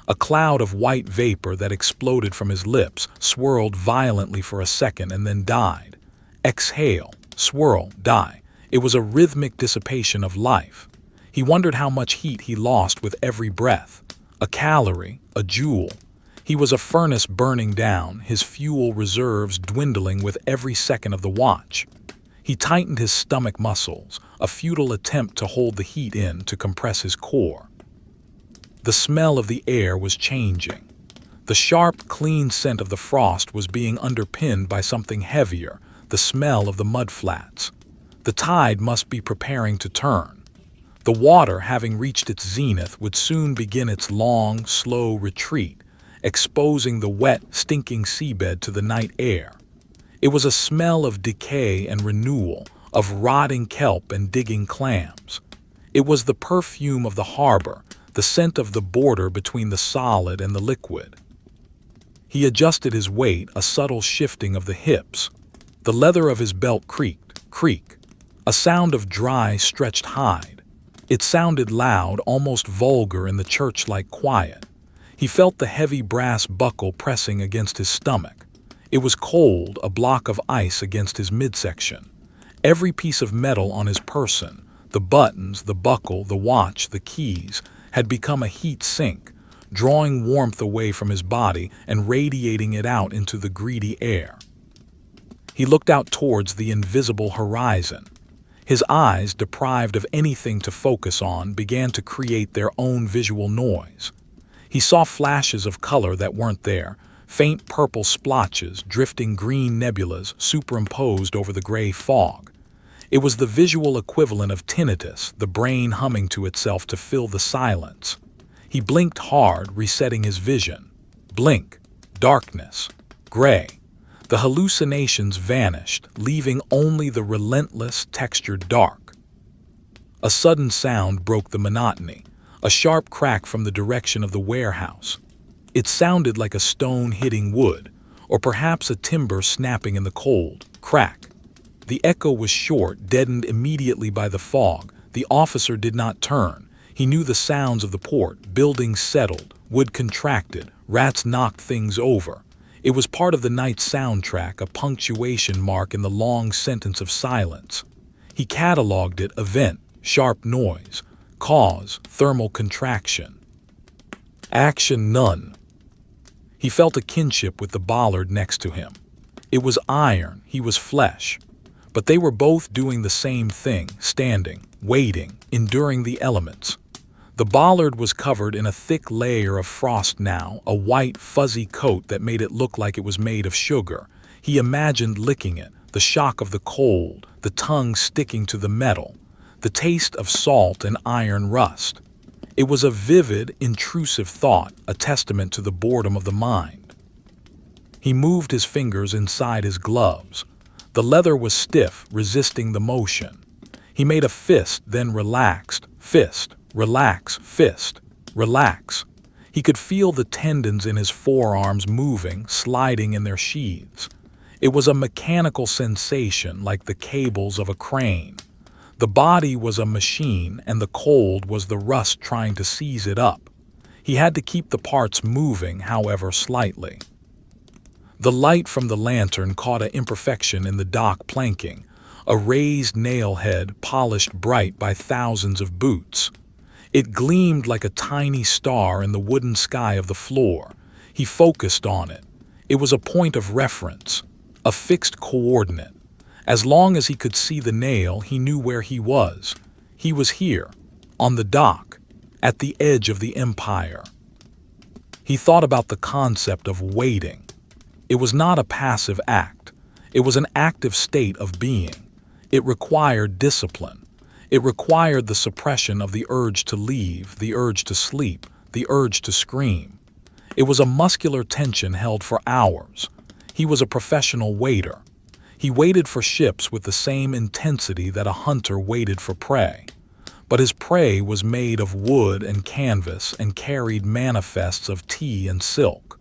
A cloud of white vapor that exploded from his lips, swirled violently for a second and then died. Exhale, swirl, die. It was a rhythmic dissipation of life. He wondered how much heat he lost with every breath. A calorie, a joule. He was a furnace burning down, his fuel reserves dwindling with every second of the watch. He tightened his stomach muscles, a futile attempt to hold the heat in, to compress his core. The smell of the air was changing. The sharp, clean scent of the frost was being underpinned by something heavier, the smell of the mudflats. The tide must be preparing to turn. The water, having reached its zenith, would soon begin its long, slow retreat, exposing the wet, stinking seabed to the night air. It was a smell of decay and renewal, of rotting kelp and digging clams. It was the perfume of the harbor, the scent of the border between the solid and the liquid. He adjusted his weight, a subtle shifting of the hips. The leather of his belt creaked, creak, a sound of dry, stretched hide. It sounded loud, almost vulgar in the church-like quiet. He felt the heavy brass buckle pressing against his stomach. It was cold, a block of ice against his midsection. Every piece of metal on his person, the buttons, the buckle, the watch, the keys, had become a heat sink, drawing warmth away from his body and radiating it out into the greedy air. He looked out towards the invisible horizon. His eyes, deprived of anything to focus on, began to create their own visual noise. He saw flashes of color that weren't there, faint purple splotches, drifting green nebulas superimposed over the gray fog. It was the visual equivalent of tinnitus, the brain humming to itself to fill the silence. He blinked hard, resetting his vision. Blink. Darkness. Gray. The hallucinations vanished, leaving only the relentless, textured dark. A sudden sound broke the monotony, a sharp crack from the direction of the warehouse. It sounded like a stone hitting wood, or perhaps a timber snapping in the cold. Crack. The echo was short, deadened immediately by the fog. The officer did not turn. He knew the sounds of the port. Buildings settled, Wood contracted, rats knocked things over. It was part of the night's soundtrack, a punctuation mark in the long sentence of silence. He catalogued it: event, sharp noise, cause, thermal contraction, action, none. He felt a kinship with the bollard next to him. It was iron, he was flesh. But they were both doing the same thing, standing, waiting, enduring the elements. The bollard was covered in a thick layer of frost now, a white, fuzzy coat that made it look like it was made of sugar. He imagined licking it, the shock of the cold, the tongue sticking to the metal, the taste of salt and iron rust. It was a vivid, intrusive thought, a testament to the boredom of the mind. He moved his fingers inside his gloves. The leather was stiff, resisting the motion. He made a fist, then relaxed. Fist, relax, fist, relax. He could feel the tendons in his forearms moving, sliding in their sheaths. It was a mechanical sensation, like the cables of a crane. The body was a machine, and the cold was the rust trying to seize it up. He had to keep the parts moving, however slightly. The light from the lantern caught an imperfection in the dock planking, a raised nail head polished bright by thousands of boots. It gleamed like a tiny star in the wooden sky of the floor. He focused on it. It was a point of reference, a fixed coordinate. As long as he could see the nail, he knew where he was. He was here, on the dock, at the edge of the empire. He thought about the concept of waiting. It was not a passive act. It was an active state of being. It required discipline. It required the suppression of the urge to leave, the urge to sleep, the urge to scream. It was a muscular tension held for hours. He was a professional waiter. He waited for ships with the same intensity that a hunter waited for prey. But his prey was made of wood and canvas and carried manifests of tea and silk.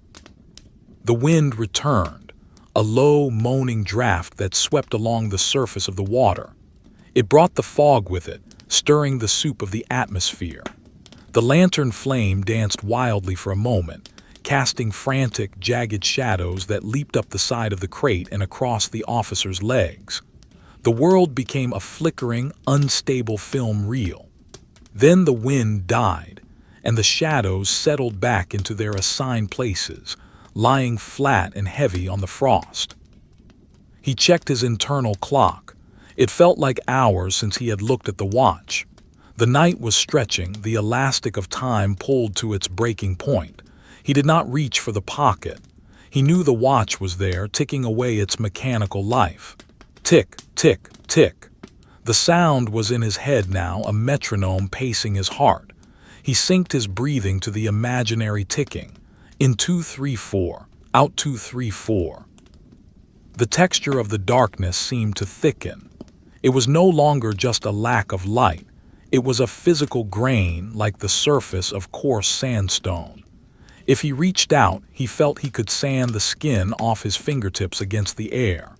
The wind returned, a low, moaning draft that swept along the surface of the water. It brought the fog with it, stirring the soup of the atmosphere. The lantern flame danced wildly for a moment, casting frantic, jagged shadows that leaped up the side of the crate and across the officer's legs. The world became a flickering, unstable film reel. Then the wind died, and the shadows settled back into their assigned places, lying flat and heavy on the frost. He checked his internal clock. It felt like hours since he had looked at the watch. The night was stretching, the elastic of time pulled to its breaking point. He did not reach for the pocket. He knew the watch was there, ticking away its mechanical life. Tick, tick, tick. The sound was in his head now, a metronome pacing his heart. He synced his breathing to the imaginary ticking. In 2, 3, 4, out 2, 3, 4. The texture of the darkness seemed to thicken. It was no longer just a lack of light. It was a physical grain, like the surface of coarse sandstone. If he reached out, he felt he could sand the skin off his fingertips against the air.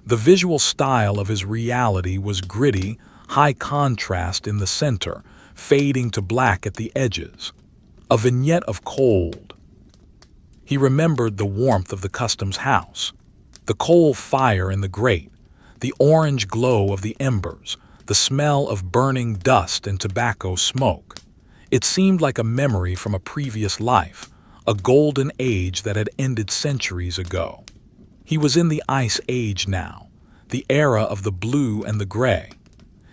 The visual style of his reality was gritty, high contrast in the center, fading to black at the edges. A vignette of cold. He remembered the warmth of the customs house, the coal fire in the grate, the orange glow of the embers, the smell of burning dust and tobacco smoke. It seemed like a memory from a previous life, a golden age that had ended centuries ago. He was in the Ice Age now, the era of the blue and the gray.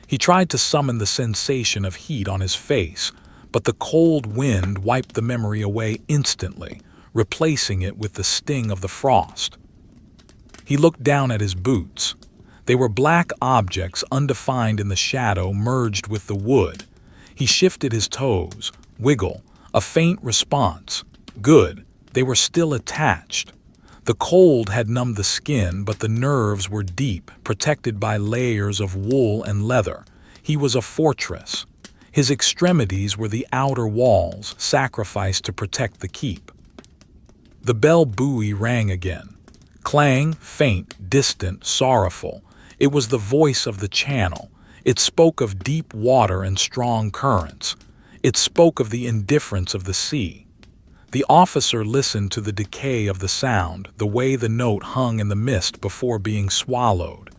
He tried to summon the sensation of heat on his face, but the cold wind wiped the memory away instantly, replacing it with the sting of the frost. He looked down at his boots. They were black objects undefined in the shadow merged with the wood. He shifted his toes. Wiggle. A faint response. Good. They were still attached. The cold had numbed the skin, but the nerves were deep, protected by layers of wool and leather. He was a fortress. His extremities were the outer walls, sacrificed to protect the keep. The bell buoy rang again. Clang, faint, distant, sorrowful. It was the voice of the channel. It spoke of deep water and strong currents. It spoke of the indifference of the sea. The officer listened to the decay of the sound, the way the note hung in the mist before being swallowed.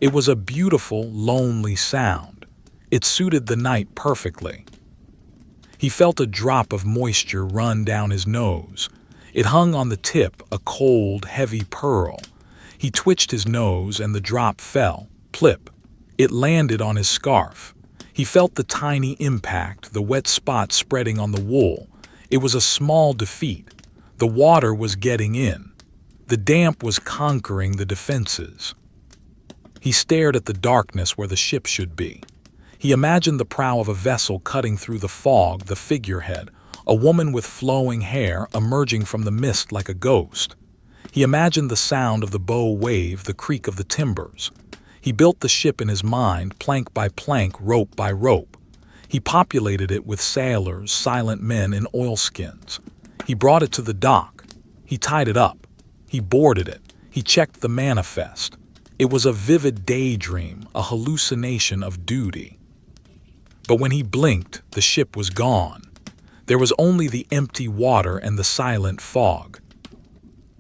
It was a beautiful, lonely sound. It suited the night perfectly. He felt a drop of moisture run down his nose. It hung on the tip, a cold, heavy pearl. He twitched his nose and the drop fell. Plip. It landed on his scarf. He felt the tiny impact, the wet spot spreading on the wool. It was a small defeat. The water was getting in. The damp was conquering the defenses. He stared at the darkness where the ship should be. He imagined the prow of a vessel cutting through the fog, the figurehead, a woman with flowing hair emerging from the mist like a ghost. He imagined the sound of the bow wave, the creak of the timbers. He built the ship in his mind, plank by plank, rope by rope. He populated it with sailors, silent men in oilskins. He brought it to the dock. He tied it up. He boarded it. He checked the manifest. It was a vivid daydream, a hallucination of duty. But when he blinked, the ship was gone. There was only the empty water and the silent fog.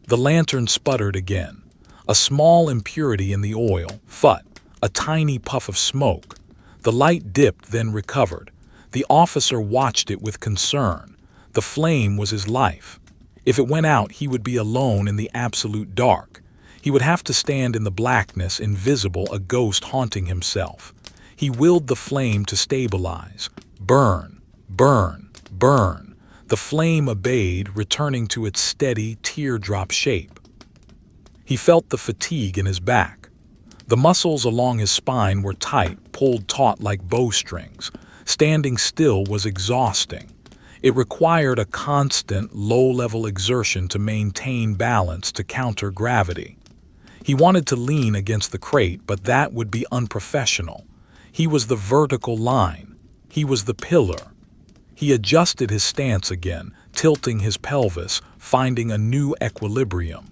The lantern sputtered again. A small impurity in the oil, phut, a tiny puff of smoke. The light dipped, then recovered. The officer watched it with concern. The flame was his life. If it went out, he would be alone in the absolute dark. He would have to stand in the blackness, invisible, a ghost haunting himself. He willed the flame to stabilize. Burn, burn, burn. The flame obeyed, returning to its steady, teardrop shape. He felt the fatigue in his back. The muscles along his spine were tight, pulled taut like bowstrings. Standing still was exhausting. It required a constant, low-level exertion to maintain balance, to counter gravity. He wanted to lean against the crate, but that would be unprofessional. He was the vertical line. He was the pillar. He adjusted his stance again, tilting his pelvis, finding a new equilibrium.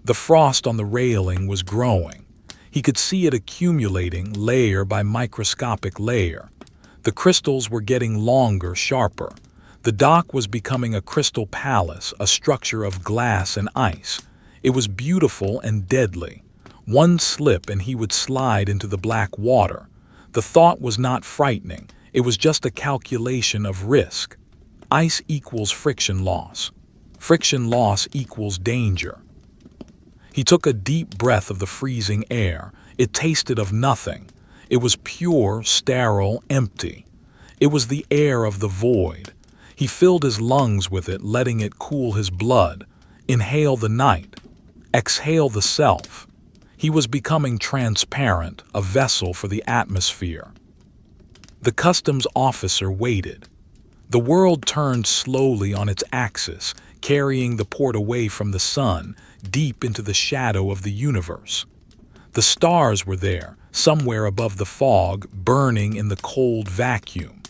The frost on the railing was growing. He could see it accumulating layer by microscopic layer. The crystals were getting longer, sharper. The dock was becoming a crystal palace, a structure of glass and ice. It was beautiful and deadly. One slip and he would slide into the black water. The thought was not frightening. It was just a calculation of risk. Ice equals friction loss. Friction loss equals danger. He took a deep breath of the freezing air. It tasted of nothing. It was pure, sterile, empty. It was the air of the void. He filled his lungs with it, letting it cool his blood. Inhale the night. Exhale the self. He was becoming transparent, a vessel for the atmosphere. The customs officer waited. The world turned slowly on its axis, carrying the port away from the sun, deep into the shadow of the universe. The stars were there, somewhere above the fog, burning in the cold vacuum.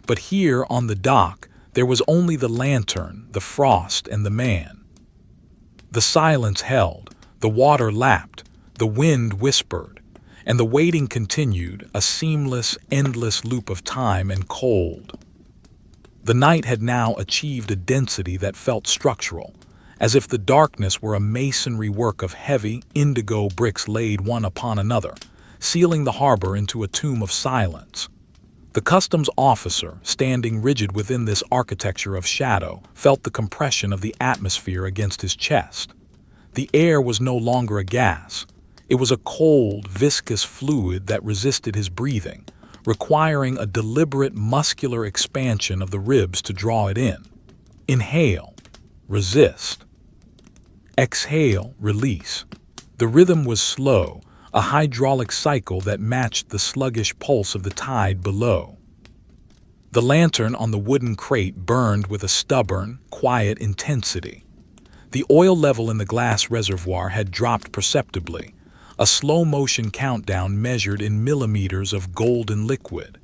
But here on the dock, there was only the lantern, the frost, and the man. The silence held, the water lapped, the wind whispered, and the waiting continued, a seamless, endless loop of time and cold. The night had now achieved a density that felt structural, as if the darkness were a masonry work of heavy, indigo bricks laid one upon another, sealing the harbor into a tomb of silence. The customs officer, standing rigid within this architecture of shadow, felt the compression of the atmosphere against his chest. The air was no longer a gas. It was a cold, viscous fluid that resisted his breathing, requiring a deliberate muscular expansion of the ribs to draw it in. Inhale, resist. Exhale, release. The rhythm was slow, a hydraulic cycle that matched the sluggish pulse of the tide below. The lantern on the wooden crate burned with a stubborn, quiet intensity. The oil level in the glass reservoir had dropped perceptibly, a slow-motion countdown measured in millimeters of golden liquid.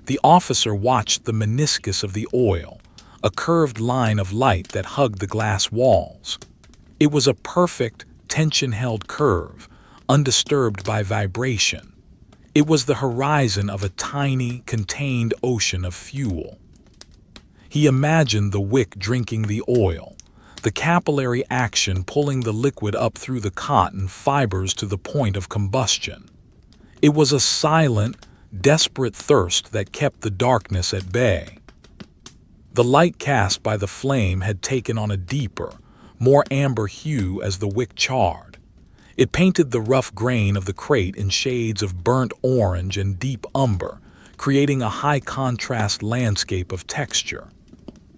The officer watched the meniscus of the oil, a curved line of light that hugged the glass walls. It was a perfect, tension-held curve, undisturbed by vibration. It was the horizon of a tiny, contained ocean of fuel. He imagined the wick drinking the oil, the capillary action pulling the liquid up through the cotton fibers to the point of combustion. It was a silent, desperate thirst that kept the darkness at bay. The light cast by the flame had taken on a deeper, more amber hue as the wick charred. It painted the rough grain of the crate in shades of burnt orange and deep umber, creating a high-contrast landscape of texture.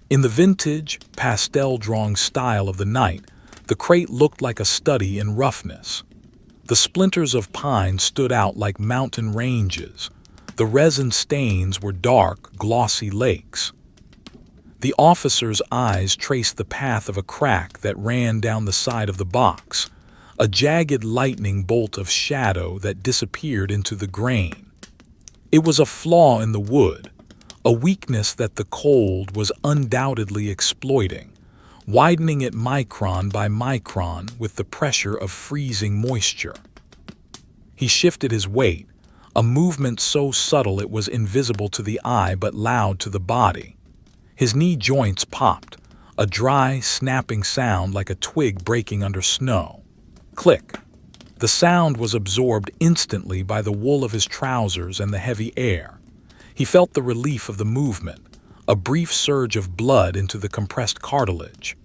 In the vintage, pastel-drawing style of the night, the crate looked like a study in roughness. The splinters of pine stood out like mountain ranges. The resin stains were dark, glossy lakes. The officer's eyes traced the path of a crack that ran down the side of the box, a jagged lightning bolt of shadow that disappeared into the grain. It was a flaw in the wood, a weakness that the cold was undoubtedly exploiting, widening it micron by micron with the pressure of freezing moisture. He shifted his weight, a movement so subtle it was invisible to the eye but loud to the body. His knee joints popped, a dry, snapping sound like a twig breaking under snow. Click. The sound was absorbed instantly by the wool of his trousers and the heavy air. He felt the relief of the movement, a brief surge of blood into the compressed cartilage.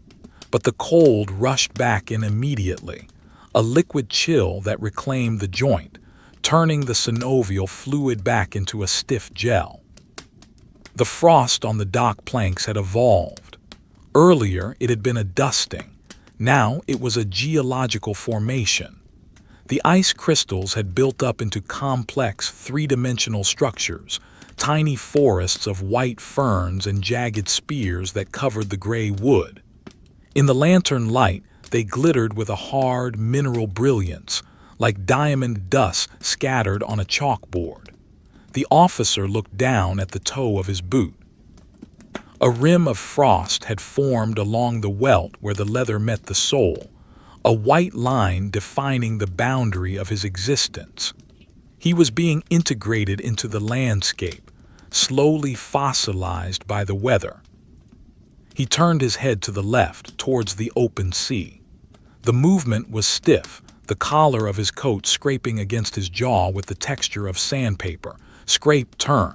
But the cold rushed back in immediately, a liquid chill that reclaimed the joint, turning the synovial fluid back into a stiff gel. The frost on the dock planks had evolved. Earlier, it had been a dusting. Now, it was a geological formation. The ice crystals had built up into complex, three-dimensional structures, tiny forests of white ferns and jagged spears that covered the gray wood. In the lantern light, they glittered with a hard, mineral brilliance, like diamond dust scattered on a chalkboard. The officer looked down at the toe of his boot. A rim of frost had formed along the welt where the leather met the sole, a white line defining the boundary of his existence. He was being integrated into the landscape, slowly fossilized by the weather. He turned his head to the left, towards the open sea. The movement was stiff, the collar of his coat scraping against his jaw with the texture of sandpaper. Scrape, turn.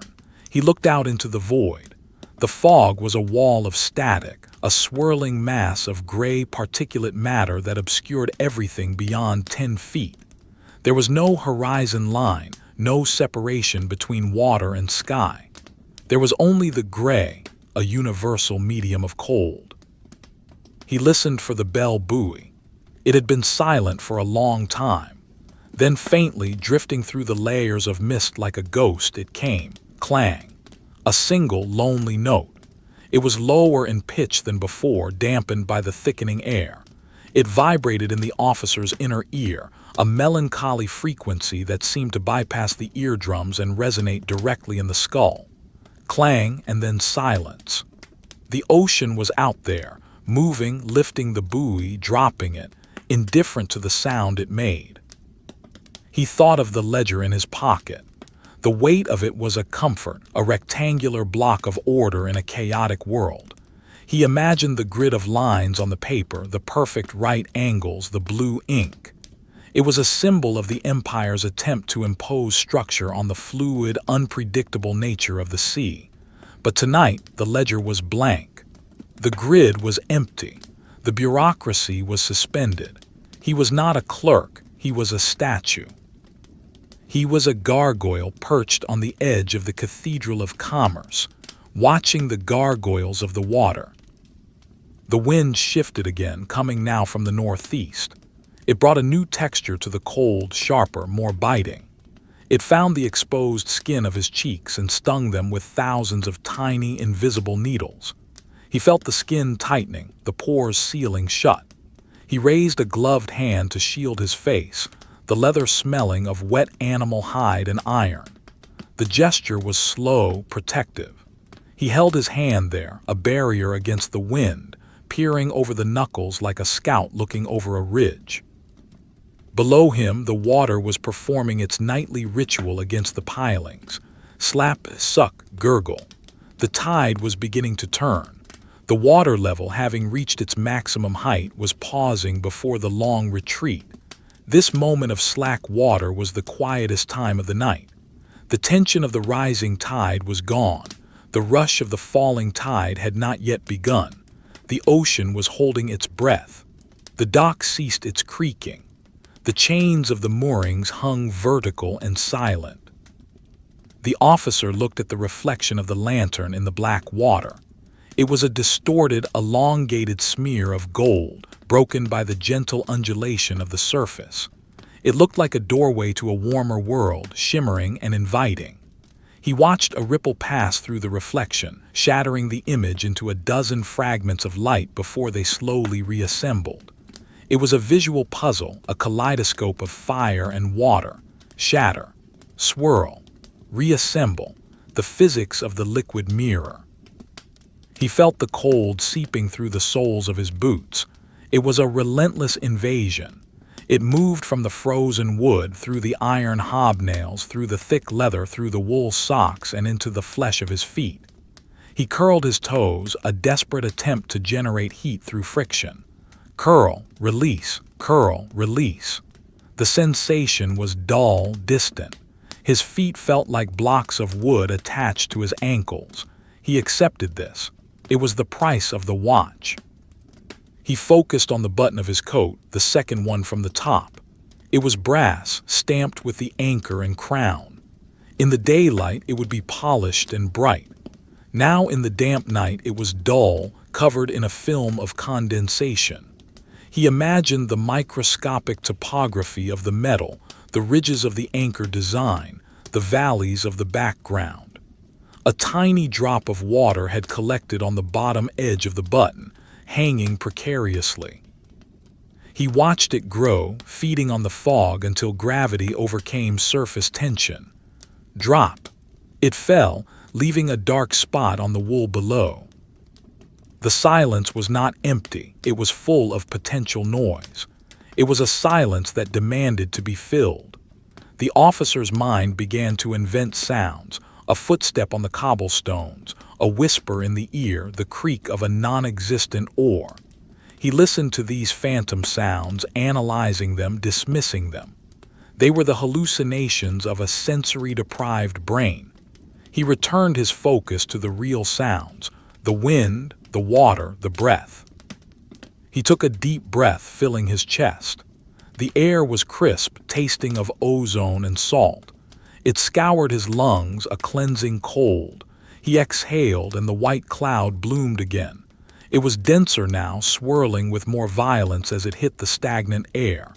He looked out into the void. The fog was a wall of static, a swirling mass of gray particulate matter that obscured everything beyond 10 feet. There was no horizon line, no separation between water and sky. There was only the gray, a universal medium of cold. He listened for the bell buoy. It had been silent for a long time. Then faintly, drifting through the layers of mist like a ghost, it came, clang. A single, lonely note. It was lower in pitch than before, dampened by the thickening air. It vibrated in the officer's inner ear, a melancholy frequency that seemed to bypass the eardrums and resonate directly in the skull. Clang and then silence. The ocean was out there, moving, lifting the buoy, dropping it, indifferent to the sound it made. He thought of the ledger in his pocket. The weight of it was a comfort, a rectangular block of order in a chaotic world. He imagined the grid of lines on the paper, the perfect right angles, the blue ink. It was a symbol of the empire's attempt to impose structure on the fluid, unpredictable nature of the sea. But tonight, the ledger was blank. The grid was empty. The bureaucracy was suspended. He was not a clerk, he was a statue. He was a gargoyle perched on the edge of the Cathedral of Commerce, watching the gargoyles of the water. The wind shifted again, coming now from the northeast. It brought a new texture to the cold, sharper, more biting. It found the exposed skin of his cheeks and stung them with thousands of tiny, invisible needles. He felt the skin tightening, the pores sealing shut. He raised a gloved hand to shield his face, the leather smelling of wet animal hide and iron. The gesture was slow, protective. He held his hand there, a barrier against the wind, peering over the knuckles like a scout looking over a ridge. Below him, the water was performing its nightly ritual against the pilings. Slap, suck, gurgle. The tide was beginning to turn. The water level, having reached its maximum height, was pausing before the long retreat. This moment of slack water was the quietest time of the night. The tension of the rising tide was gone. The rush of the falling tide had not yet begun. The ocean was holding its breath. The dock ceased its creaking. The chains of the moorings hung vertical and silent. The officer looked at the reflection of the lantern in the black water. It was a distorted, elongated smear of gold, broken by the gentle undulation of the surface. It looked like a doorway to a warmer world, shimmering and inviting. He watched a ripple pass through the reflection, shattering the image into a dozen fragments of light before they slowly reassembled. It was a visual puzzle, a kaleidoscope of fire and water. Shatter, swirl, reassemble, the physics of the liquid mirror. He felt the cold seeping through the soles of his boots. It was a relentless invasion. It moved from the frozen wood, through the iron hobnails, through the thick leather, through the wool socks, and into the flesh of his feet. He curled his toes, a desperate attempt to generate heat through friction. Curl, release, curl, release. The sensation was dull, distant. His feet felt like blocks of wood attached to his ankles. He accepted this. It was the price of the watch. He focused on the button of his coat, the second one from the top. It was brass, stamped with the anchor and crown. In the daylight, it would be polished and bright. Now, in the damp night, it was dull, covered in a film of condensation. He imagined the microscopic topography of the metal, the ridges of the anchor design, the valleys of the background. A tiny drop of water had collected on the bottom edge of the button, hanging precariously. He watched it grow, feeding on the fog until gravity overcame surface tension. Drop. It fell, leaving a dark spot on the wool below. The silence was not empty, it was full of potential noise. It was a silence that demanded to be filled. The officer's mind began to invent sounds, a footstep on the cobblestones, a whisper in the ear, the creak of a non-existent oar. He listened to these phantom sounds, analyzing them, dismissing them. They were the hallucinations of a sensory-deprived brain. He returned his focus to the real sounds, the wind, the water, the breath. He took a deep breath, filling his chest. The air was crisp, tasting of ozone and salt. It scoured his lungs, a cleansing cold. He exhaled, and the white cloud bloomed again. It was denser now, swirling with more violence as it hit the stagnant air.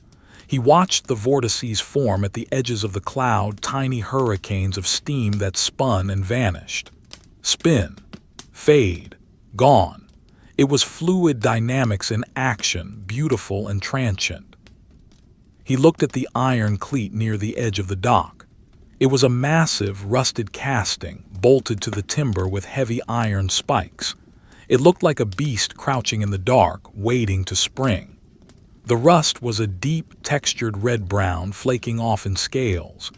He watched the vortices form at the edges of the cloud, tiny hurricanes of steam that spun and vanished. Spin, fade, gone. It was fluid dynamics in action, beautiful and transient. He looked at the iron cleat near the edge of the dock. It was a massive, rusted casting, bolted to the timber with heavy iron spikes. It looked like a beast crouching in the dark, waiting to spring. The rust was a deep, textured red-brown, flaking off in scales.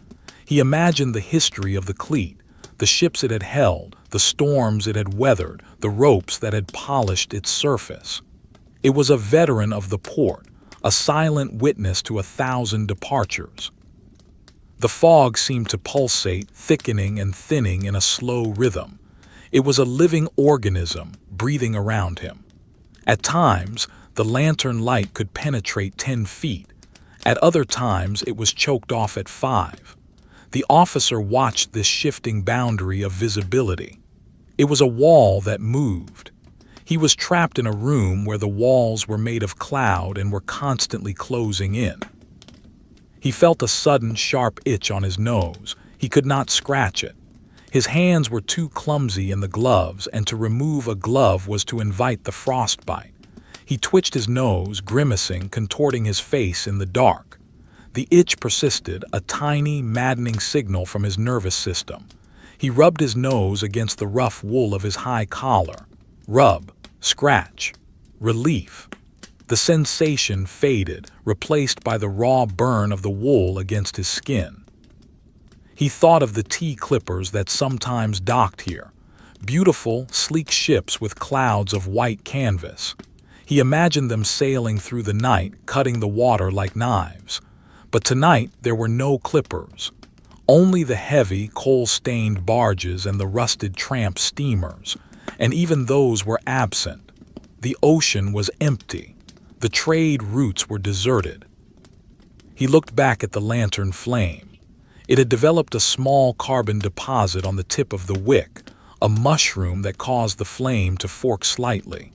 He imagined the history of the cleat, the ships it had held, the storms it had weathered, the ropes that had polished its surface. It was a veteran of the port, a silent witness to 1,000 departures. The fog seemed to pulsate, thickening and thinning in a slow rhythm. It was a living organism, breathing around him. At times, the lantern light could penetrate 10 feet. At other times, it was choked off at 5. The officer watched this shifting boundary of visibility. It was a wall that moved. He was trapped in a room where the walls were made of cloud and were constantly closing in. He felt a sudden, sharp itch on his nose. He could not scratch it. His hands were too clumsy in the gloves, and to remove a glove was to invite the frostbite. He twitched his nose, grimacing, contorting his face in the dark. The itch persisted, a tiny, maddening signal from his nervous system. He rubbed his nose against the rough wool of his high collar. Rub, scratch, relief. The sensation faded, replaced by the raw burn of the wool against his skin. He thought of the T-clippers that sometimes docked here, Beautiful, sleek ships with clouds of white canvas. He imagined them sailing through the night, cutting the water like knives. But tonight there were no clippers. Only the heavy, coal-stained barges and the rusted tramp steamers, and even those were absent. The ocean was empty. The trade routes were deserted. He looked back at the lantern flame. It had developed a small carbon deposit on the tip of the wick, a mushroom that caused the flame to fork slightly.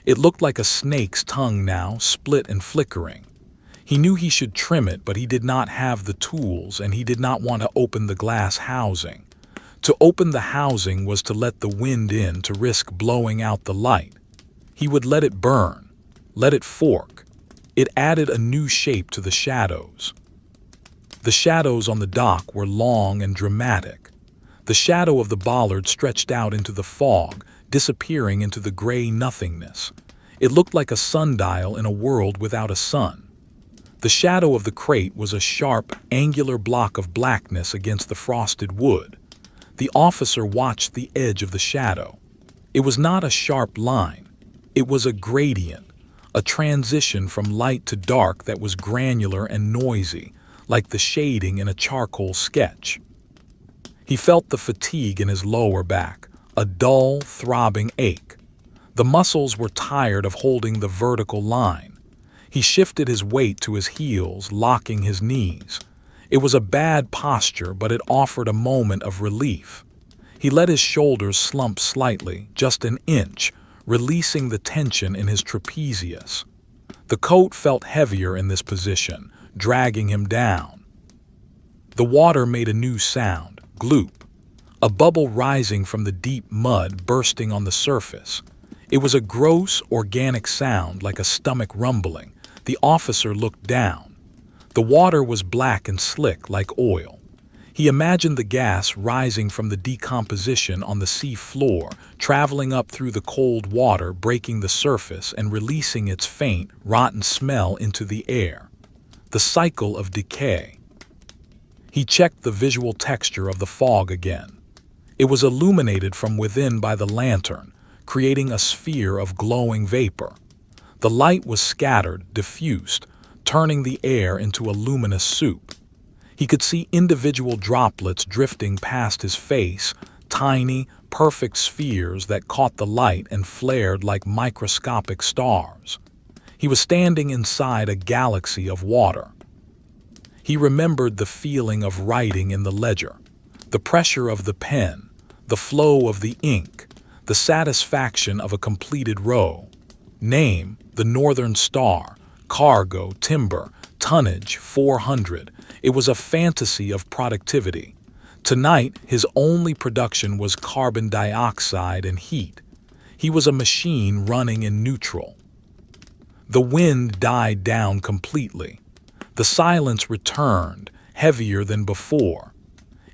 It looked like a snake's tongue now, split and flickering. He knew he should trim it, but he did not have the tools, and he did not want to open the glass housing. To open the housing was to let the wind in, to risk blowing out the light. He would let it burn, let it fork. It added a new shape to the shadows. The shadows on the dock were long and dramatic. The shadow of the bollard stretched out into the fog, disappearing into the gray nothingness. It looked like a sundial in a world without a sun. The shadow of the crate was a sharp, angular block of blackness against the frosted wood. The officer watched the edge of the shadow. It was not a sharp line. It was a gradient, a transition from light to dark that was granular and noisy, like the shading in a charcoal sketch. He felt the fatigue in his lower back, a dull, throbbing ache. The muscles were tired of holding the vertical line. He shifted his weight to his heels, locking his knees. It was a bad posture, but it offered a moment of relief. He let his shoulders slump slightly, just an inch, releasing the tension in his trapezius. The coat felt heavier in this position, dragging him down. The water made a new sound, gloop, a bubble rising from the deep mud bursting on the surface. It was a gross, organic sound like a stomach rumbling. The officer looked down. The water was black and slick like oil. He imagined the gas rising from the decomposition on the sea floor, traveling up through the cold water, breaking the surface and releasing its faint, rotten smell into the air. The cycle of decay. He checked the visual texture of the fog again. It was illuminated from within by the lantern, creating a sphere of glowing vapor. The light was scattered, diffused, turning the air into a luminous soup. He could see individual droplets drifting past his face, tiny, perfect spheres that caught the light and flared like microscopic stars. He was standing inside a galaxy of water. He remembered the feeling of writing in the ledger, the pressure of the pen, the flow of the ink, the satisfaction of a completed row. Name, the Northern Star, cargo, timber, tonnage, 400. It was a fantasy of productivity. Tonight, his only production was carbon dioxide and heat. He was a machine running in neutral. The wind died down completely. The silence returned, heavier than before.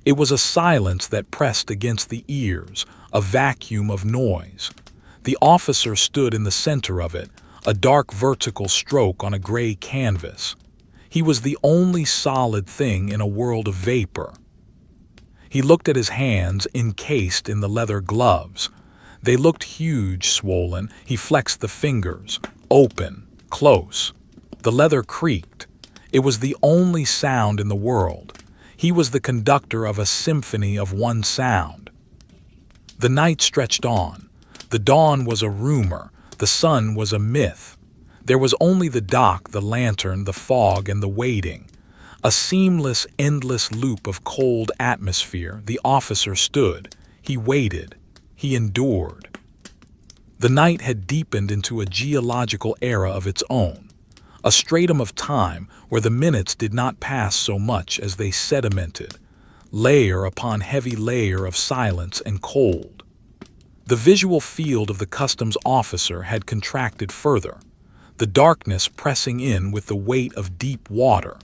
It was a silence that pressed against the ears, a vacuum of noise. The officer stood in the center of it, a dark vertical stroke on a gray canvas. He was the only solid thing in a world of vapor. He looked at his hands encased in the leather gloves. They looked huge, swollen. He flexed the fingers, open, close. The leather creaked. It was the only sound in the world. He was the conductor of a symphony of one sound. The night stretched on. The dawn was a rumor. The sun was a myth. There was only the dock, the lantern, the fog, and the waiting. A seamless, endless loop of cold atmosphere. The officer stood. He waited. He endured. The night had deepened into a geological era of its own, a stratum of time where the minutes did not pass so much as they sedimented, layer upon heavy layer of silence and cold. The visual field of the customs officer had contracted further, the darkness pressing in with the weight of deep water,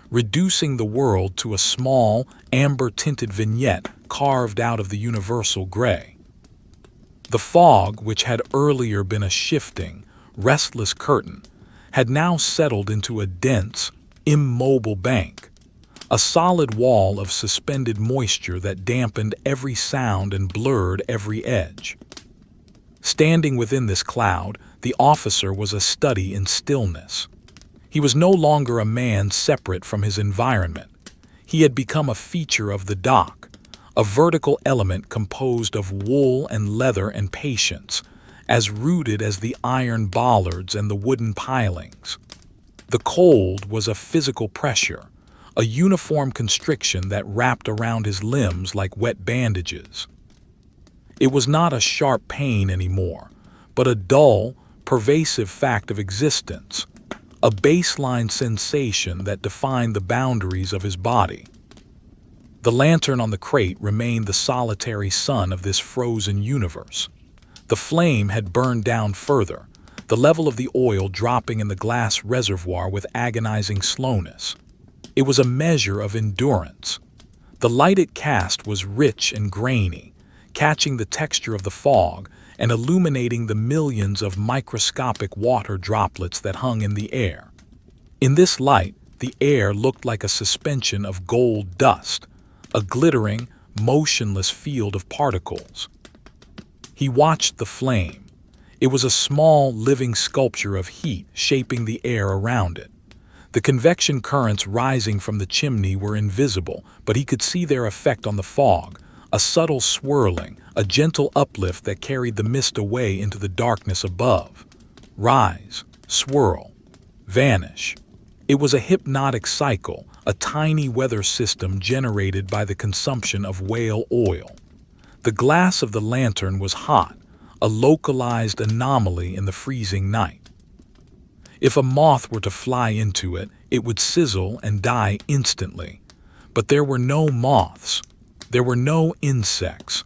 reducing the world to a small, amber-tinted vignette carved out of the universal gray. The fog, which had earlier been a shifting, restless curtain, had now settled into a dense, immobile bank, a solid wall of suspended moisture that dampened every sound and blurred every edge. Standing within this cloud, the officer was a study in stillness. He was no longer a man separate from his environment. He had become a feature of the dock, a vertical element composed of wool and leather and patience, as rooted as the iron bollards and the wooden pilings. The cold was a physical pressure, a uniform constriction that wrapped around his limbs like wet bandages. It was not a sharp pain anymore, but a dull, pervasive fact of existence, a baseline sensation that defined the boundaries of his body. The lantern on the crate remained the solitary sun of this frozen universe. The flame had burned down further, the level of the oil dropping in the glass reservoir with agonizing slowness. It was a measure of endurance. The light it cast was rich and grainy, catching the texture of the fog and illuminating the millions of microscopic water droplets that hung in the air. In this light, the air looked like a suspension of gold dust, a glittering, motionless field of particles. He watched the flame. It was a small, living sculpture of heat shaping the air around it. The convection currents rising from the chimney were invisible, but he could see their effect on the fog, a subtle swirling, a gentle uplift that carried the mist away into the darkness above. Rise, swirl, vanish. It was a hypnotic cycle, a tiny weather system generated by the consumption of whale oil. The glass of the lantern was hot, a localized anomaly in the freezing night. If a moth were to fly into it, it would sizzle and die instantly. But there were no moths. There were no insects.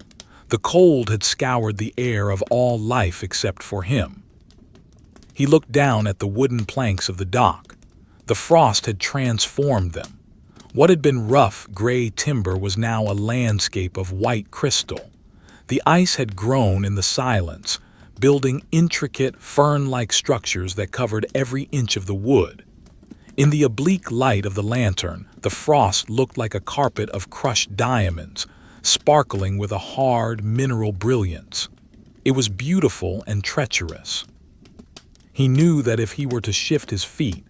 The cold had scoured the air of all life except for him. He looked down at the wooden planks of the dock. The frost had transformed them. What had been rough, gray timber was now a landscape of white crystal. The ice had grown in the silence, building intricate, fern-like structures that covered every inch of the wood. In the oblique light of the lantern, the frost looked like a carpet of crushed diamonds, sparkling with a hard, mineral brilliance. It was beautiful and treacherous. He knew that if he were to shift his feet,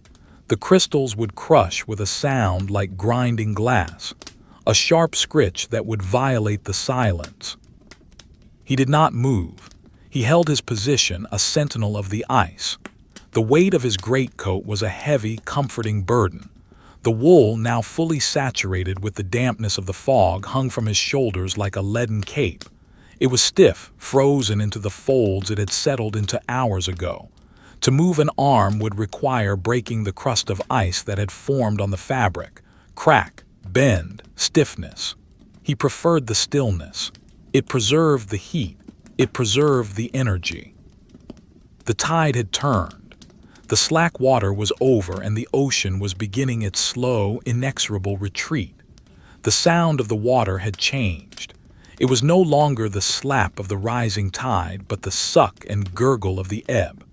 the crystals would crush with a sound like grinding glass, a sharp scritch that would violate the silence. He did not move. He held his position, a sentinel of the ice. The weight of his greatcoat was a heavy, comforting burden. The wool, now fully saturated with the dampness of the fog, hung from his shoulders like a leaden cape. It was stiff, frozen into the folds it had settled into hours ago. To move an arm would require breaking the crust of ice that had formed on the fabric. Crack, bend, stiffness. He preferred the stillness. It preserved the heat. It preserved the energy. The tide had turned. The slack water was over and the ocean was beginning its slow, inexorable retreat. The sound of the water had changed. It was no longer the slap of the rising tide, but the suck and gurgle of the ebb.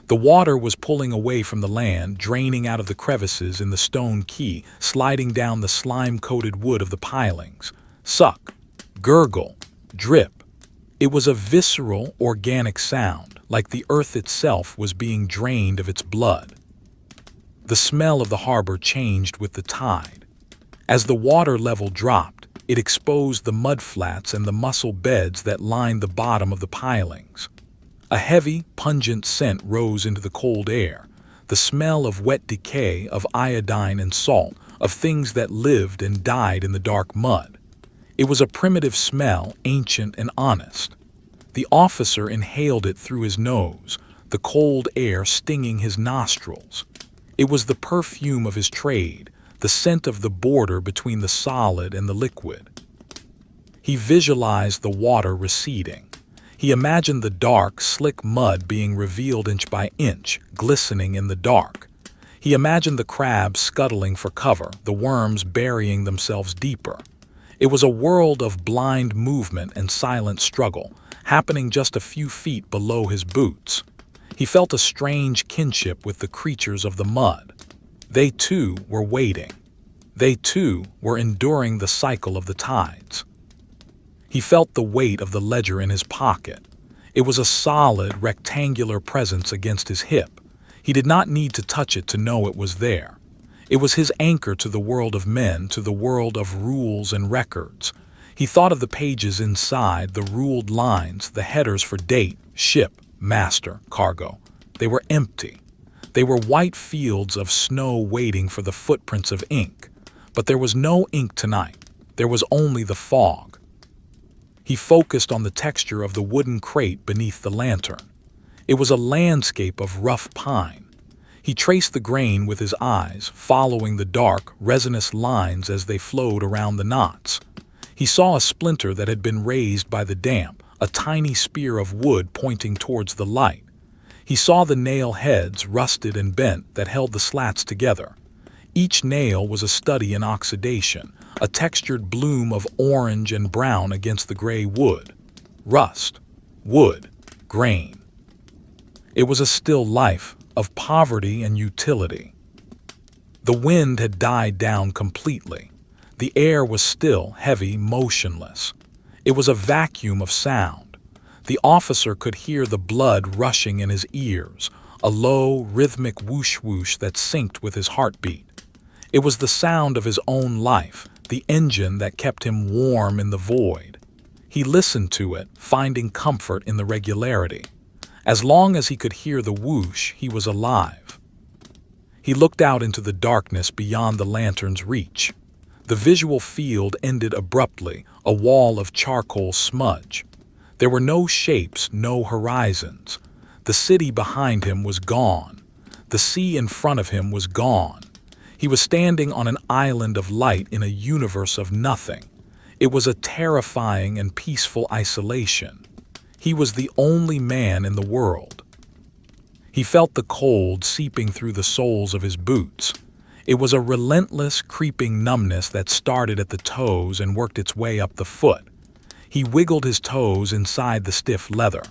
The water was pulling away from the land, draining out of the crevices in the stone quay, sliding down the slime-coated wood of the pilings. Suck, gurgle, drip. It was a visceral, organic sound, like the earth itself was being drained of its blood. The smell of the harbor changed with the tide. As the water level dropped, it exposed the mudflats and the mussel beds that lined the bottom of the pilings. A heavy, pungent scent rose into the cold air, the smell of wet decay, of iodine and salt, of things that lived and died in the dark mud. It was a primitive smell, ancient and honest. The officer inhaled it through his nose, the cold air stinging his nostrils. It was the perfume of his trade, the scent of the border between the solid and the liquid. He visualized the water receding. He imagined the dark, slick mud being revealed inch by inch, glistening in the dark. He imagined the crabs scuttling for cover, the worms burying themselves deeper. It was a world of blind movement and silent struggle, happening just a few feet below his boots. He felt a strange kinship with the creatures of the mud. They, too, were waiting. They, too, were enduring the cycle of the tides. He felt the weight of the ledger in his pocket. It was a solid, rectangular presence against his hip. He did not need to touch it to know it was there. It was his anchor to the world of men, to the world of rules and records. He thought of the pages inside, the ruled lines, the headers for date, ship, master, cargo. They were empty. They were white fields of snow waiting for the footprints of ink. But there was no ink tonight. There was only the fog. He focused on the texture of the wooden crate beneath the lantern. It was a landscape of rough pine. He traced the grain with his eyes, following the dark, resinous lines as they flowed around the knots. He saw a splinter that had been raised by the damp, a tiny spear of wood pointing towards the light. He saw the nail heads, rusted and bent, that held the slats together. Each nail was a study in oxidation, a textured bloom of orange and brown against the gray wood. Rust, wood, grain. It was a still life of poverty and utility. The wind had died down completely. The air was still, heavy, motionless. It was a vacuum of sound. The officer could hear the blood rushing in his ears, a low, rhythmic whoosh-whoosh that synced with his heartbeat. It was the sound of his own life, the engine that kept him warm in the void. He listened to it, finding comfort in the regularity. As long as he could hear the whoosh, he was alive. He looked out into the darkness beyond the lantern's reach. The visual field ended abruptly, a wall of charcoal smudge. There were no shapes, no horizons. The city behind him was gone. The sea in front of him was gone. He was standing on an island of light in a universe of nothing. It was a terrifying and peaceful isolation. He was the only man in the world. He felt the cold seeping through the soles of his boots. It was a relentless, creeping numbness that started at the toes and worked its way up the foot. He wiggled his toes inside the stiff leather.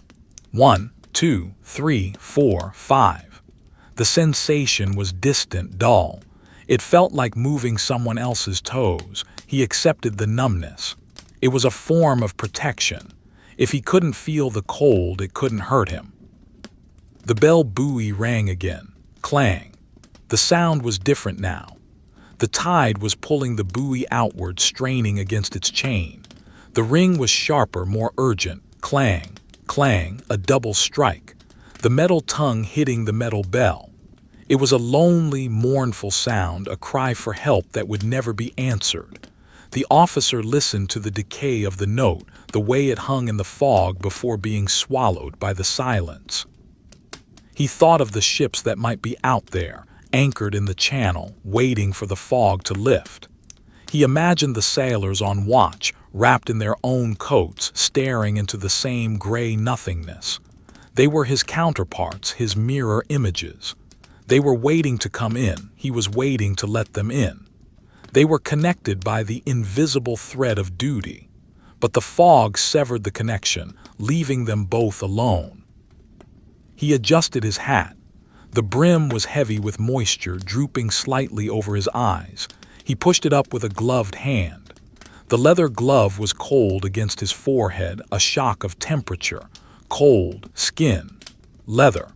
1, 2, 3, 4, 5. The sensation was distant, dull. It felt like moving someone else's toes. He accepted the numbness. It was a form of protection. If he couldn't feel the cold, it couldn't hurt him. The bell buoy rang again. Clang. The sound was different now. The tide was pulling the buoy outward, straining against its chain. The ring was sharper, more urgent. Clang, clang, a double strike. The metal tongue hitting the metal bell. It was a lonely, mournful sound, a cry for help that would never be answered. The officer listened to the decay of the note, the way it hung in the fog before being swallowed by the silence. He thought of the ships that might be out there, anchored in the channel, waiting for the fog to lift. He imagined the sailors on watch, wrapped in their own coats, staring into the same gray nothingness. They were his counterparts, his mirror images. They were waiting to come in. He was waiting to let them in. They were connected by the invisible thread of duty. But the fog severed the connection, leaving them both alone. He adjusted his hat. The brim was heavy with moisture, drooping slightly over his eyes. He pushed it up with a gloved hand. The leather glove was cold against his forehead, a shock of temperature. Cold, skin, leather.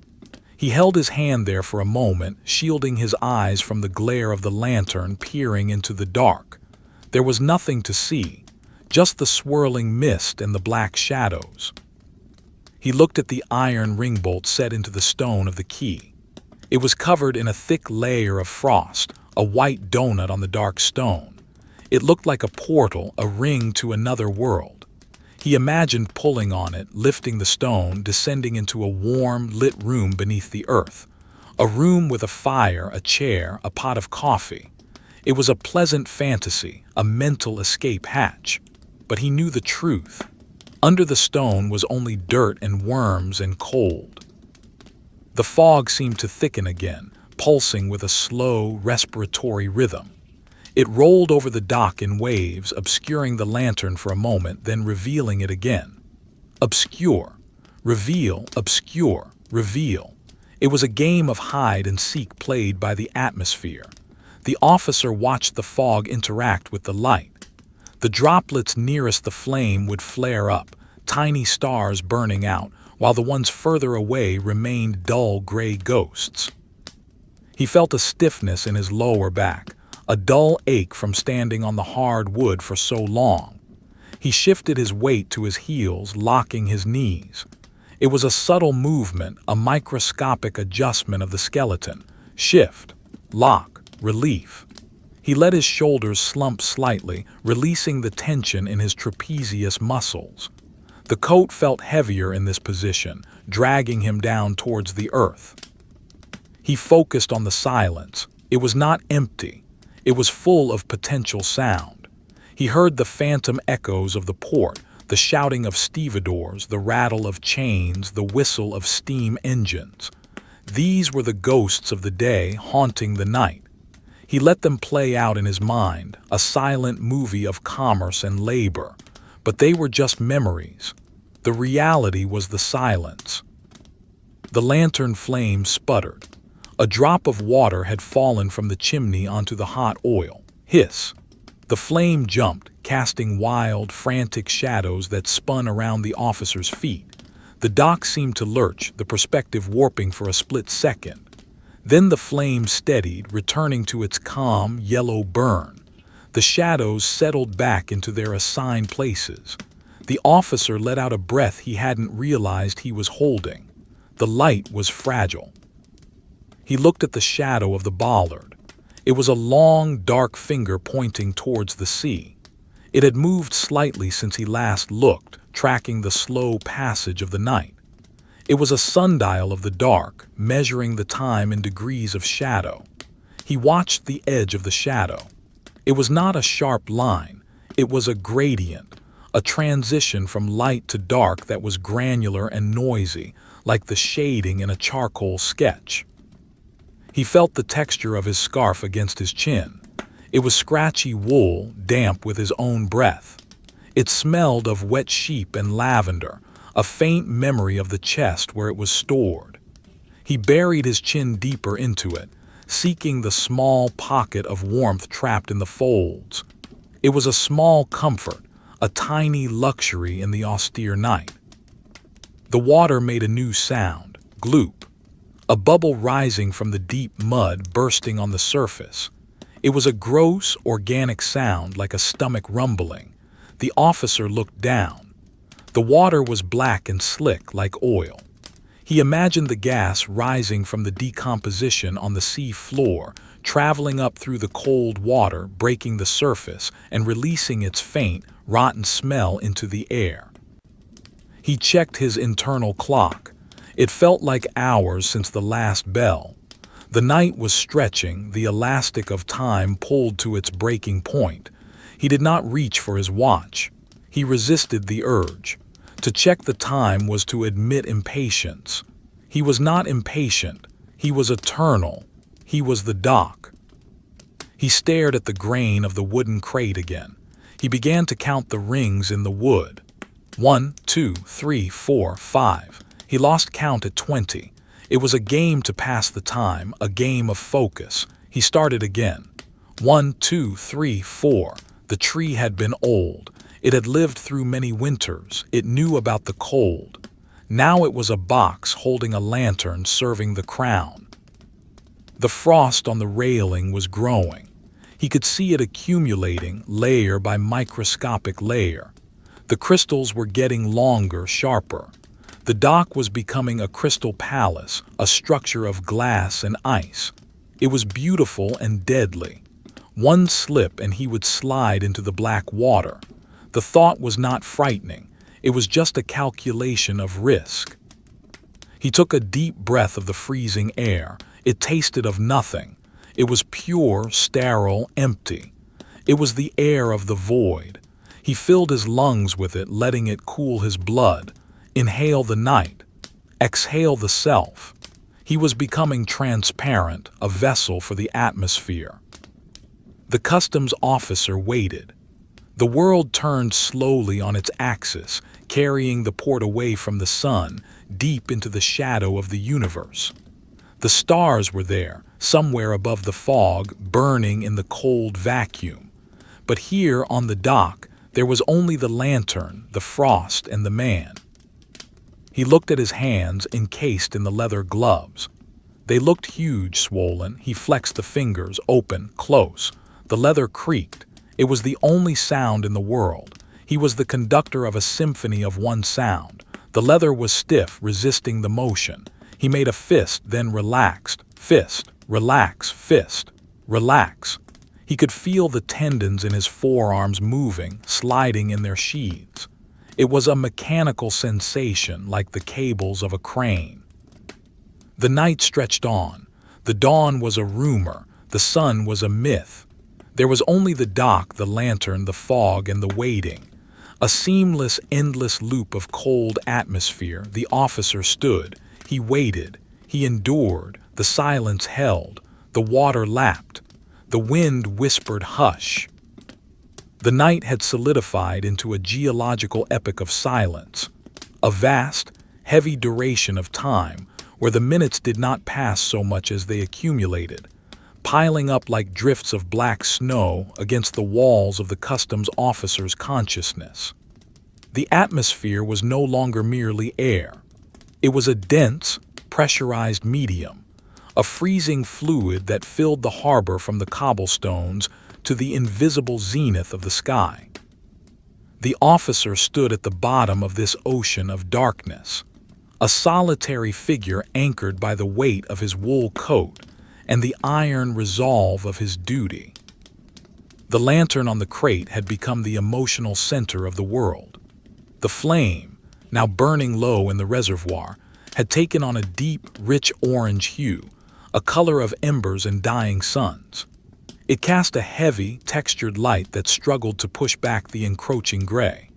He held his hand there for a moment, shielding his eyes from the glare of the lantern, peering into the dark. There was nothing to see, just the swirling mist and the black shadows. He looked at the iron ring bolt set into the stone of the key. It was covered in a thick layer of frost, a white donut on the dark stone. It looked like a portal, a ring to another world. He imagined pulling on it, lifting the stone, descending into a warm, lit room beneath the earth. A room with a fire, a chair, a pot of coffee. It was a pleasant fantasy, a mental escape hatch. But he knew the truth. Under the stone was only dirt and worms and cold. The fog seemed to thicken again, pulsing with a slow, respiratory rhythm. It rolled over the dock in waves, obscuring the lantern for a moment, then revealing it again. Obscure, reveal, obscure, reveal. It was a game of hide and seek played by the atmosphere. The officer watched the fog interact with the light. The droplets nearest the flame would flare up, tiny stars burning out, while the ones further away remained dull gray ghosts. He felt a stiffness in his lower back, a dull ache from standing on the hard wood for so long. He shifted his weight to his heels, locking his knees. It was a subtle movement, a microscopic adjustment of the skeleton. Shift, lock, relief. He let his shoulders slump slightly, releasing the tension in his trapezius muscles. The coat felt heavier in this position, dragging him down towards the earth. He focused on the silence. It was not empty. It was full of potential sound. He heard the phantom echoes of the port, the shouting of stevedores, the rattle of chains, the whistle of steam engines. These were the ghosts of the day haunting the night. He let them play out in his mind, a silent movie of commerce and labor. But they were just memories. The reality was the silence. The lantern flame sputtered. A drop of water had fallen from the chimney onto the hot oil. Hiss. The flame jumped, casting wild, frantic shadows that spun around the officer's feet. The dock seemed to lurch, the perspective warping for a split second. Then the flame steadied, returning to its calm, yellow burn. The shadows settled back into their assigned places. The officer let out a breath he hadn't realized he was holding. The light was fragile. He looked at the shadow of the bollard. It was a long, dark finger pointing towards the sea. It had moved slightly since he last looked, tracking the slow passage of the night. It was a sundial of the dark, measuring the time in degrees of shadow. He watched the edge of the shadow. It was not a sharp line. It was a gradient, a transition from light to dark that was granular and noisy, like the shading in a charcoal sketch. He felt the texture of his scarf against his chin. It was scratchy wool, damp with his own breath. It smelled of wet sheep and lavender, a faint memory of the chest where it was stored. He buried his chin deeper into it, seeking the small pocket of warmth trapped in the folds. It was a small comfort, a tiny luxury in the austere night. The water made a new sound, gloop, a bubble rising from the deep mud bursting on the surface. It was a gross, organic sound like a stomach rumbling. The officer looked down. The water was black and slick like oil. He imagined the gas rising from the decomposition on the sea floor, traveling up through the cold water, breaking the surface, and releasing its faint, rotten smell into the air. He checked his internal clock. It felt like hours since the last bell. The night was stretching, the elastic of time pulled to its breaking point. He did not reach for his watch. He resisted the urge. To check the time was to admit impatience. He was not impatient. He was eternal. He was the dock. He stared at the grain of the wooden crate again. He began to count the rings in the wood. 1, 2, 3, 4, 5. He lost count at 20. It was a game to pass the time, a game of focus. He started again. 1, 2, 3, 4. The tree had been old. It had lived through many winters. It knew about the cold. Now it was a box holding a lantern serving the crown. The frost on the railing was growing. He could see it accumulating, layer by microscopic layer. The crystals were getting longer, sharper. The dock was becoming a crystal palace, a structure of glass and ice. It was beautiful and deadly. One slip and he would slide into the black water. The thought was not frightening. It was just a calculation of risk. He took a deep breath of the freezing air. It tasted of nothing. It was pure, sterile, empty. It was the air of the void. He filled his lungs with it, letting it cool his blood. Inhale the night. Exhale the self. He was becoming transparent, a vessel for the atmosphere. The customs officer waited. The world turned slowly on its axis, carrying the port away from the sun, deep into the shadow of the universe. The stars were there, somewhere above the fog, burning in the cold vacuum. But here on the dock, there was only the lantern, the frost, and the man. He looked at his hands encased in the leather gloves. They looked huge, swollen. He flexed the fingers, open, close. The leather creaked. It was the only sound in the world. He was the conductor of a symphony of one sound. The leather was stiff, resisting the motion. He made a fist, then relaxed. Fist, relax, fist, relax. He could feel the tendons in his forearms moving, sliding in their sheaths. It was a mechanical sensation like the cables of a crane. The night stretched on. The dawn was a rumor. The sun was a myth. There was only the dock, the lantern, the fog, and the waiting. A seamless, endless loop of cold atmosphere. The officer stood. He waited. He endured. The silence held. The water lapped. The wind whispered hush. The night had solidified into a geological epoch of silence. A vast, heavy duration of time where the minutes did not pass so much as they accumulated, piling up like drifts of black snow against the walls of the customs officer's consciousness. The atmosphere was no longer merely air. It was a dense, pressurized medium, a freezing fluid that filled the harbor from the cobblestones to the invisible zenith of the sky. The officer stood at the bottom of this ocean of darkness, a solitary figure anchored by the weight of his wool coat and the iron resolve of his duty. The lantern on the crate had become the emotional center of the world. The flame, now burning low in the reservoir, had taken on a deep, rich orange hue, a color of embers and dying suns. It cast a heavy, textured light that struggled to push back the encroaching gray.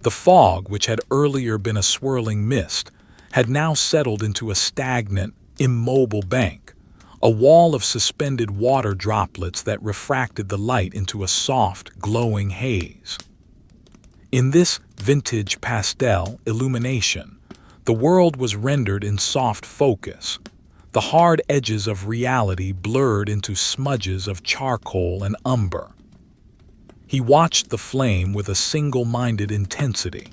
The fog, which had earlier been a swirling mist, had now settled into a stagnant, immobile bank, a wall of suspended water droplets that refracted the light into a soft, glowing haze. In this vintage pastel illumination, the world was rendered in soft focus. The hard edges of reality blurred into smudges of charcoal and umber. He watched the flame with a single-minded intensity.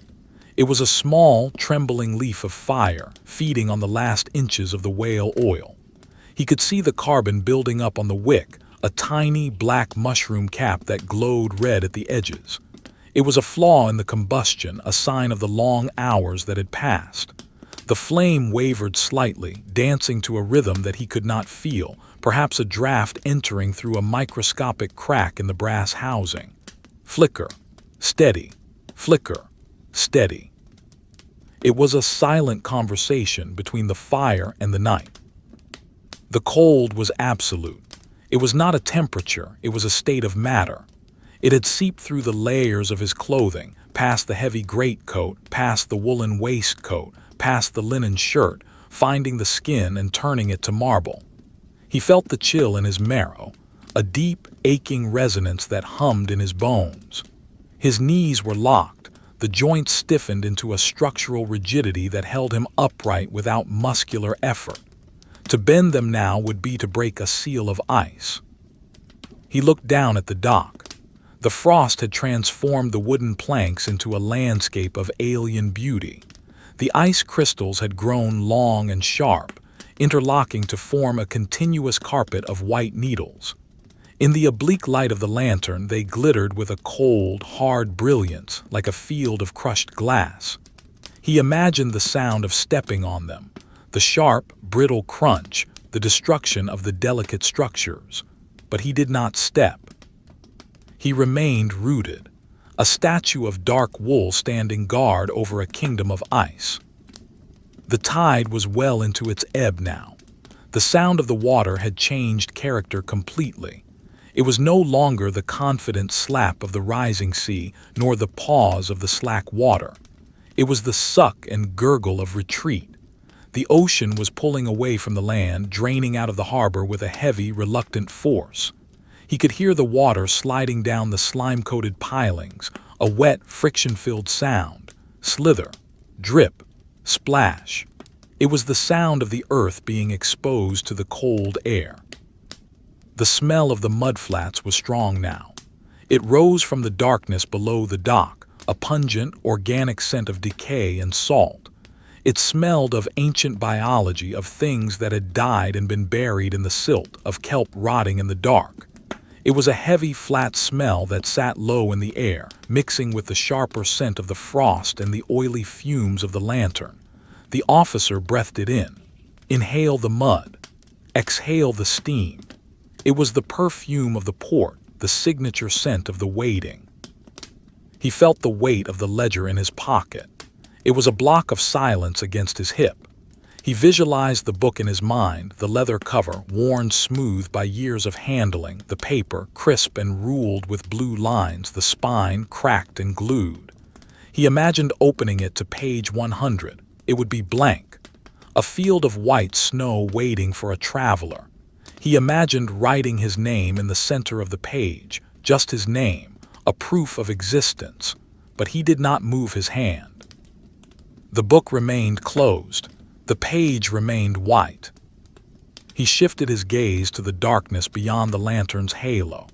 It was a small, trembling leaf of fire, feeding on the last inches of the whale oil. He could see the carbon building up on the wick, a tiny black mushroom cap that glowed red at the edges. It was a flaw in the combustion, a sign of the long hours that had passed. The flame wavered slightly, dancing to a rhythm that he could not feel, perhaps a draft entering through a microscopic crack in the brass housing. Flicker, steady, flicker, steady. It was a silent conversation between the fire and the night. The cold was absolute. It was not a temperature, it was a state of matter. It had seeped through the layers of his clothing, past the heavy greatcoat, past the woolen waistcoat, past the linen shirt, finding the skin and turning it to marble. He felt the chill in his marrow, a deep, aching resonance that hummed in his bones. His knees were locked, the joints stiffened into a structural rigidity that held him upright without muscular effort. To bend them now would be to break a seal of ice. He looked down at the dock. The frost had transformed the wooden planks into a landscape of alien beauty. The ice crystals had grown long and sharp, interlocking to form a continuous carpet of white needles. In the oblique light of the lantern, they glittered with a cold, hard brilliance, like a field of crushed glass. He imagined the sound of stepping on them, the sharp, brittle crunch, the destruction of the delicate structures. But he did not step. He remained rooted, a statue of dark wool standing guard over a kingdom of ice. The tide was well into its ebb now. The sound of the water had changed character completely. It was no longer the confident slap of the rising sea, nor the pause of the slack water. It was the suck and gurgle of retreat. The ocean was pulling away from the land, draining out of the harbor with a heavy, reluctant force. He could hear the water sliding down the slime-coated pilings, a wet, friction-filled sound. Slither, drip, splash. It was the sound of the earth being exposed to the cold air. The smell of the mudflats was strong now. It rose from the darkness below the dock, a pungent, organic scent of decay and salt. It smelled of ancient biology, of things that had died and been buried in the silt, of kelp rotting in the dark. It was a heavy, flat smell that sat low in the air, mixing with the sharper scent of the frost and the oily fumes of the lantern. The officer breathed it in. Inhale the mud. Exhale the steam. It was the perfume of the port, the signature scent of the waiting. He felt the weight of the ledger in his pocket. It was a block of silence against his hip. He visualized the book in his mind, the leather cover, worn smooth by years of handling, the paper, crisp and ruled with blue lines, the spine cracked and glued. He imagined opening it to page 100. It would be blank, a field of white snow waiting for a traveler. He imagined writing his name in the center of the page, just his name, a proof of existence, but he did not move his hand. The book remained closed. The page remained white. He shifted his gaze to the darkness beyond the lantern's halo.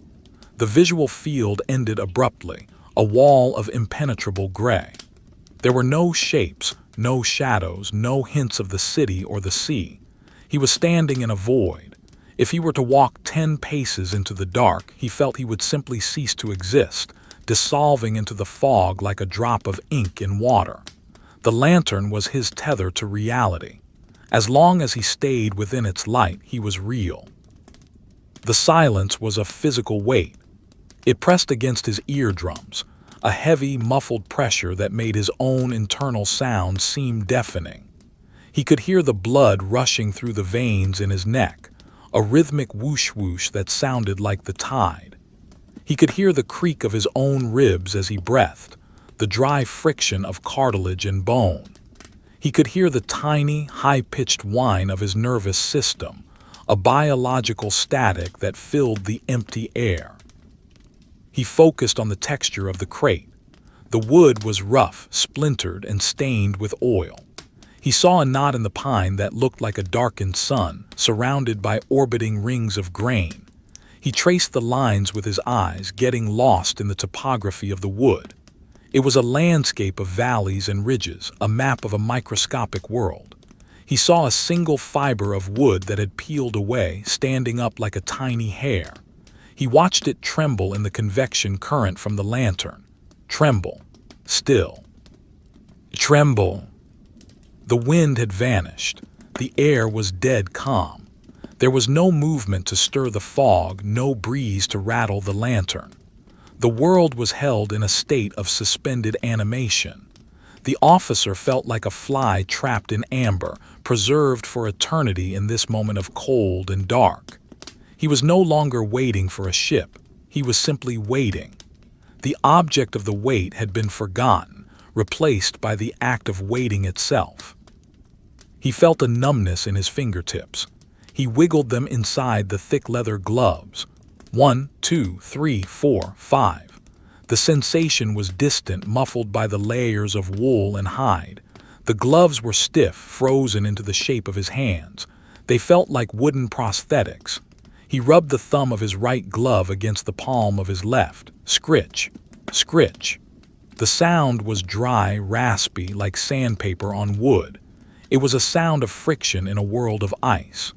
The visual field ended abruptly, a wall of impenetrable gray. There were no shapes, no shadows, no hints of the city or the sea. He was standing in a void. If he were to walk 10 paces into the dark, he felt he would simply cease to exist, dissolving into the fog like a drop of ink in water. The lantern was his tether to reality. As long as he stayed within its light, he was real. The silence was a physical weight. It pressed against his eardrums, a heavy, muffled pressure that made his own internal sound seem deafening. He could hear the blood rushing through the veins in his neck, a rhythmic whoosh-whoosh that sounded like the tide. He could hear the creak of his own ribs as he breathed, the dry friction of cartilage and bone. He could hear the tiny, high-pitched whine of his nervous system, a biological static that filled the empty air. He focused on the texture of the crate. The wood was rough, splintered, and stained with oil. He saw a knot in the pine that looked like a darkened sun, surrounded by orbiting rings of grain. He traced the lines with his eyes, getting lost in the topography of the wood. It was a landscape of valleys and ridges, a map of a microscopic world. He saw a single fiber of wood that had peeled away, standing up like a tiny hair. He watched it tremble in the convection current from the lantern. Tremble. Still. Tremble. The wind had vanished. The air was dead calm. There was no movement to stir the fog, no breeze to rattle the lantern. The world was held in a state of suspended animation. The officer felt like a fly trapped in amber, preserved for eternity in this moment of cold and dark. He was no longer waiting for a ship. He was simply waiting. The object of the wait had been forgotten, replaced by the act of waiting itself. He felt a numbness in his fingertips. He wiggled them inside the thick leather gloves. 1, 2, 3, 4, 5. The sensation was distant, muffled by the layers of wool and hide. The gloves were stiff, frozen into the shape of his hands. They felt like wooden prosthetics. He rubbed the thumb of his right glove against the palm of his left. Scritch, scritch. The sound was dry, raspy, like sandpaper on wood. It was a sound of friction in a world of ice.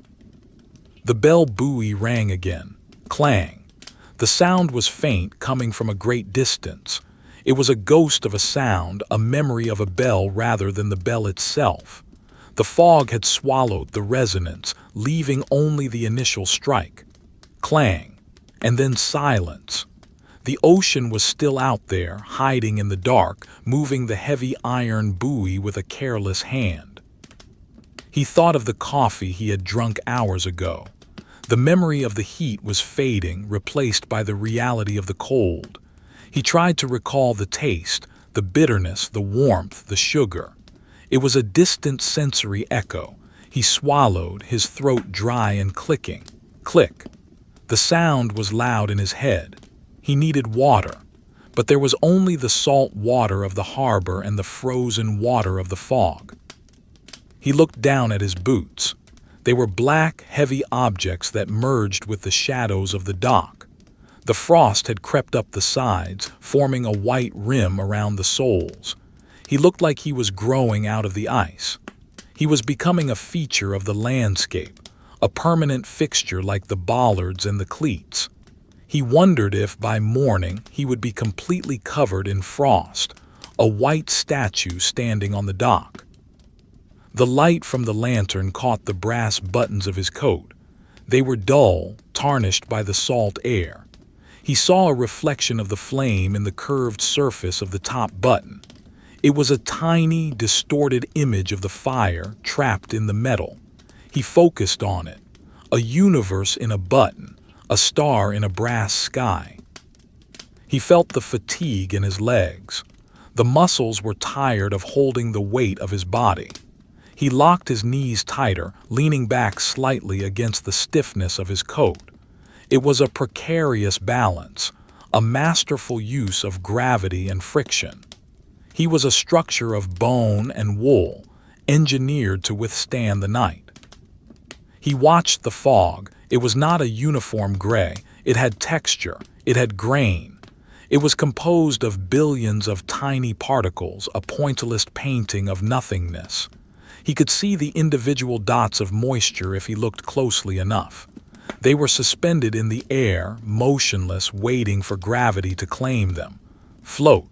The bell buoy rang again. Clang. The sound was faint, coming from a great distance. It was a ghost of a sound, a memory of a bell rather than the bell itself. The fog had swallowed the resonance, leaving only the initial strike. Clang. And then silence. The ocean was still out there, hiding in the dark, moving the heavy iron buoy with a careless hand. He thought of the coffee he had drunk hours ago. The memory of the heat was fading, replaced by the reality of the cold. He tried to recall the taste, the bitterness, the warmth, the sugar. It was a distant sensory echo. He swallowed, his throat dry and clicking. Click. The sound was loud in his head. He needed water, but there was only the salt water of the harbor and the frozen water of the fog. He looked down at his boots. They were black, heavy objects that merged with the shadows of the dock. The frost had crept up the sides, forming a white rim around the soles. He looked like he was growing out of the ice. He was becoming a feature of the landscape, a permanent fixture like the bollards and the cleats. He wondered if, by morning, he would be completely covered in frost, a white statue standing on the dock. The light from the lantern caught the brass buttons of his coat. They were dull, tarnished by the salt air. He saw a reflection of the flame in the curved surface of the top button. It was a tiny, distorted image of the fire trapped in the metal. He focused on it. A universe in a button, a star in a brass sky. He felt the fatigue in his legs. The muscles were tired of holding the weight of his body. He locked his knees tighter, leaning back slightly against the stiffness of his coat. It was a precarious balance, a masterful use of gravity and friction. He was a structure of bone and wool, engineered to withstand the night. He watched the fog. It was not a uniform gray. It had texture. It had grain. It was composed of billions of tiny particles, a pointillist painting of nothingness. He could see the individual dots of moisture if he looked closely enough. They were suspended in the air, motionless, waiting for gravity to claim them. Float.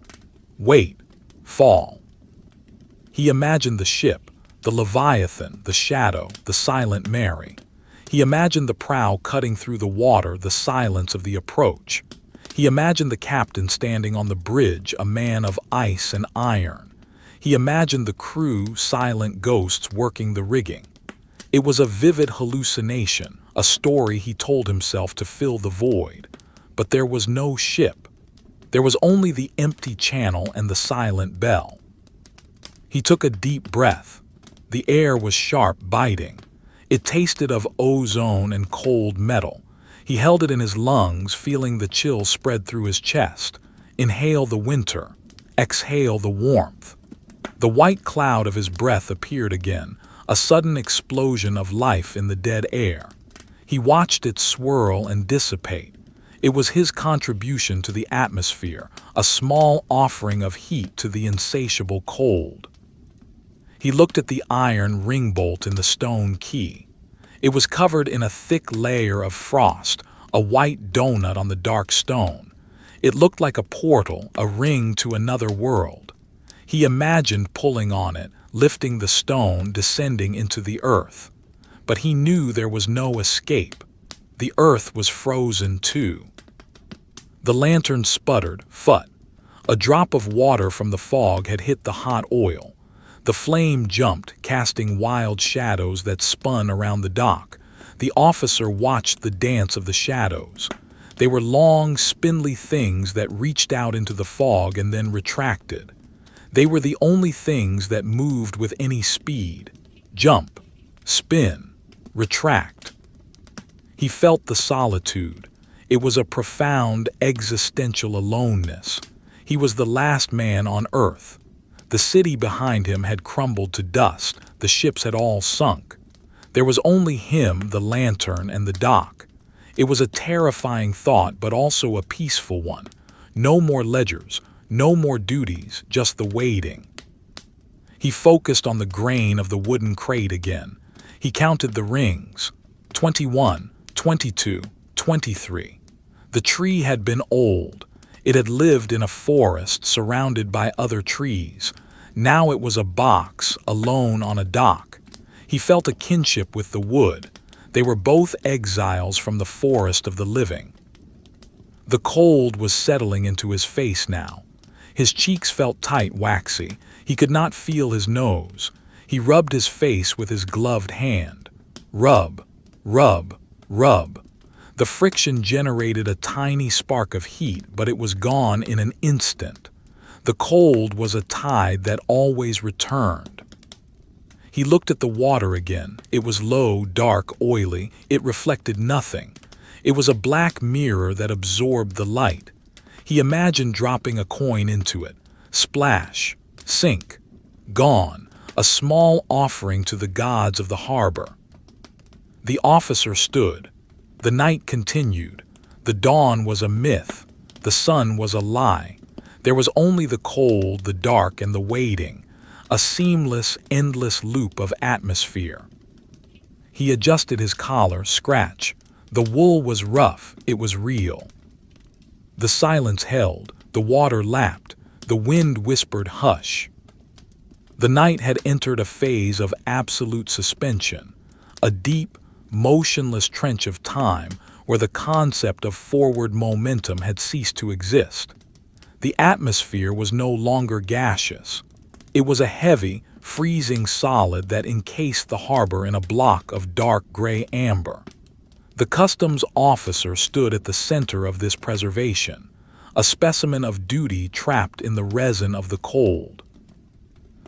Wait. Fall. He imagined the ship, the Leviathan, the Shadow, the Silent Mary. He imagined the prow cutting through the water, the silence of the approach. He imagined the captain standing on the bridge, a man of ice and iron. He imagined the crew, silent ghosts working the rigging. It was a vivid hallucination, a story he told himself to fill the void. But there was no ship. There was only the empty channel and the silent bell. He took a deep breath. The air was sharp, biting. It tasted of ozone and cold metal. He held it in his lungs, feeling the chill spread through his chest. Inhale the winter. Exhale the warmth. The white cloud of his breath appeared again, a sudden explosion of life in the dead air. He watched it swirl and dissipate. It was his contribution to the atmosphere, a small offering of heat to the insatiable cold. He looked at the iron ring bolt in the stone key. It was covered in a thick layer of frost, a white donut on the dark stone. It looked like a portal, a ring to another world. He imagined pulling on it, lifting the stone, descending into the earth. But he knew there was no escape. The earth was frozen too. The lantern sputtered, phut. A drop of water from the fog had hit the hot oil. The flame jumped, casting wild shadows that spun around the dock. The officer watched the dance of the shadows. They were long, spindly things that reached out into the fog and then retracted. They were the only things that moved with any speed. Jump, spin, retract. He felt the solitude. It was a profound existential aloneness. He was the last man on Earth. The city behind him had crumbled to dust. The ships had all sunk. There was only him, the lantern, and the dock. It was a terrifying thought, but also a peaceful one. No more ledgers, no more duties, just the waiting. He focused on the grain of the wooden crate again. He counted the rings. 21, 22, 23. The tree had been old. It had lived in a forest surrounded by other trees. Now it was a box, alone on a dock. He felt a kinship with the wood. They were both exiles from the forest of the living. The cold was settling into his face now. His cheeks felt tight, waxy. He could not feel his nose. He rubbed his face with his gloved hand. Rub, rub, rub. The friction generated a tiny spark of heat, but it was gone in an instant. The cold was a tide that always returned. He looked at the water again. It was low, dark, oily. It reflected nothing. It was a black mirror that absorbed the light. He imagined dropping a coin into it. Splash. Sink. Gone. a small offering to the gods of the harbor. The officer stood. The night continued. The dawn was a myth. The sun was a lie. There was only the cold, the dark, and the waiting, a seamless, endless loop of atmosphere. He adjusted his collar, scratch. The wool was rough, it was real. The silence held, the water lapped, the wind whispered hush. The night had entered a phase of absolute suspension, a deep, motionless trench of time where the concept of forward momentum had ceased to exist. The atmosphere was no longer gaseous. It was a heavy, freezing solid that encased the harbor in a block of dark gray amber. The customs officer stood at the center of this preservation, a specimen of duty trapped in the resin of the cold.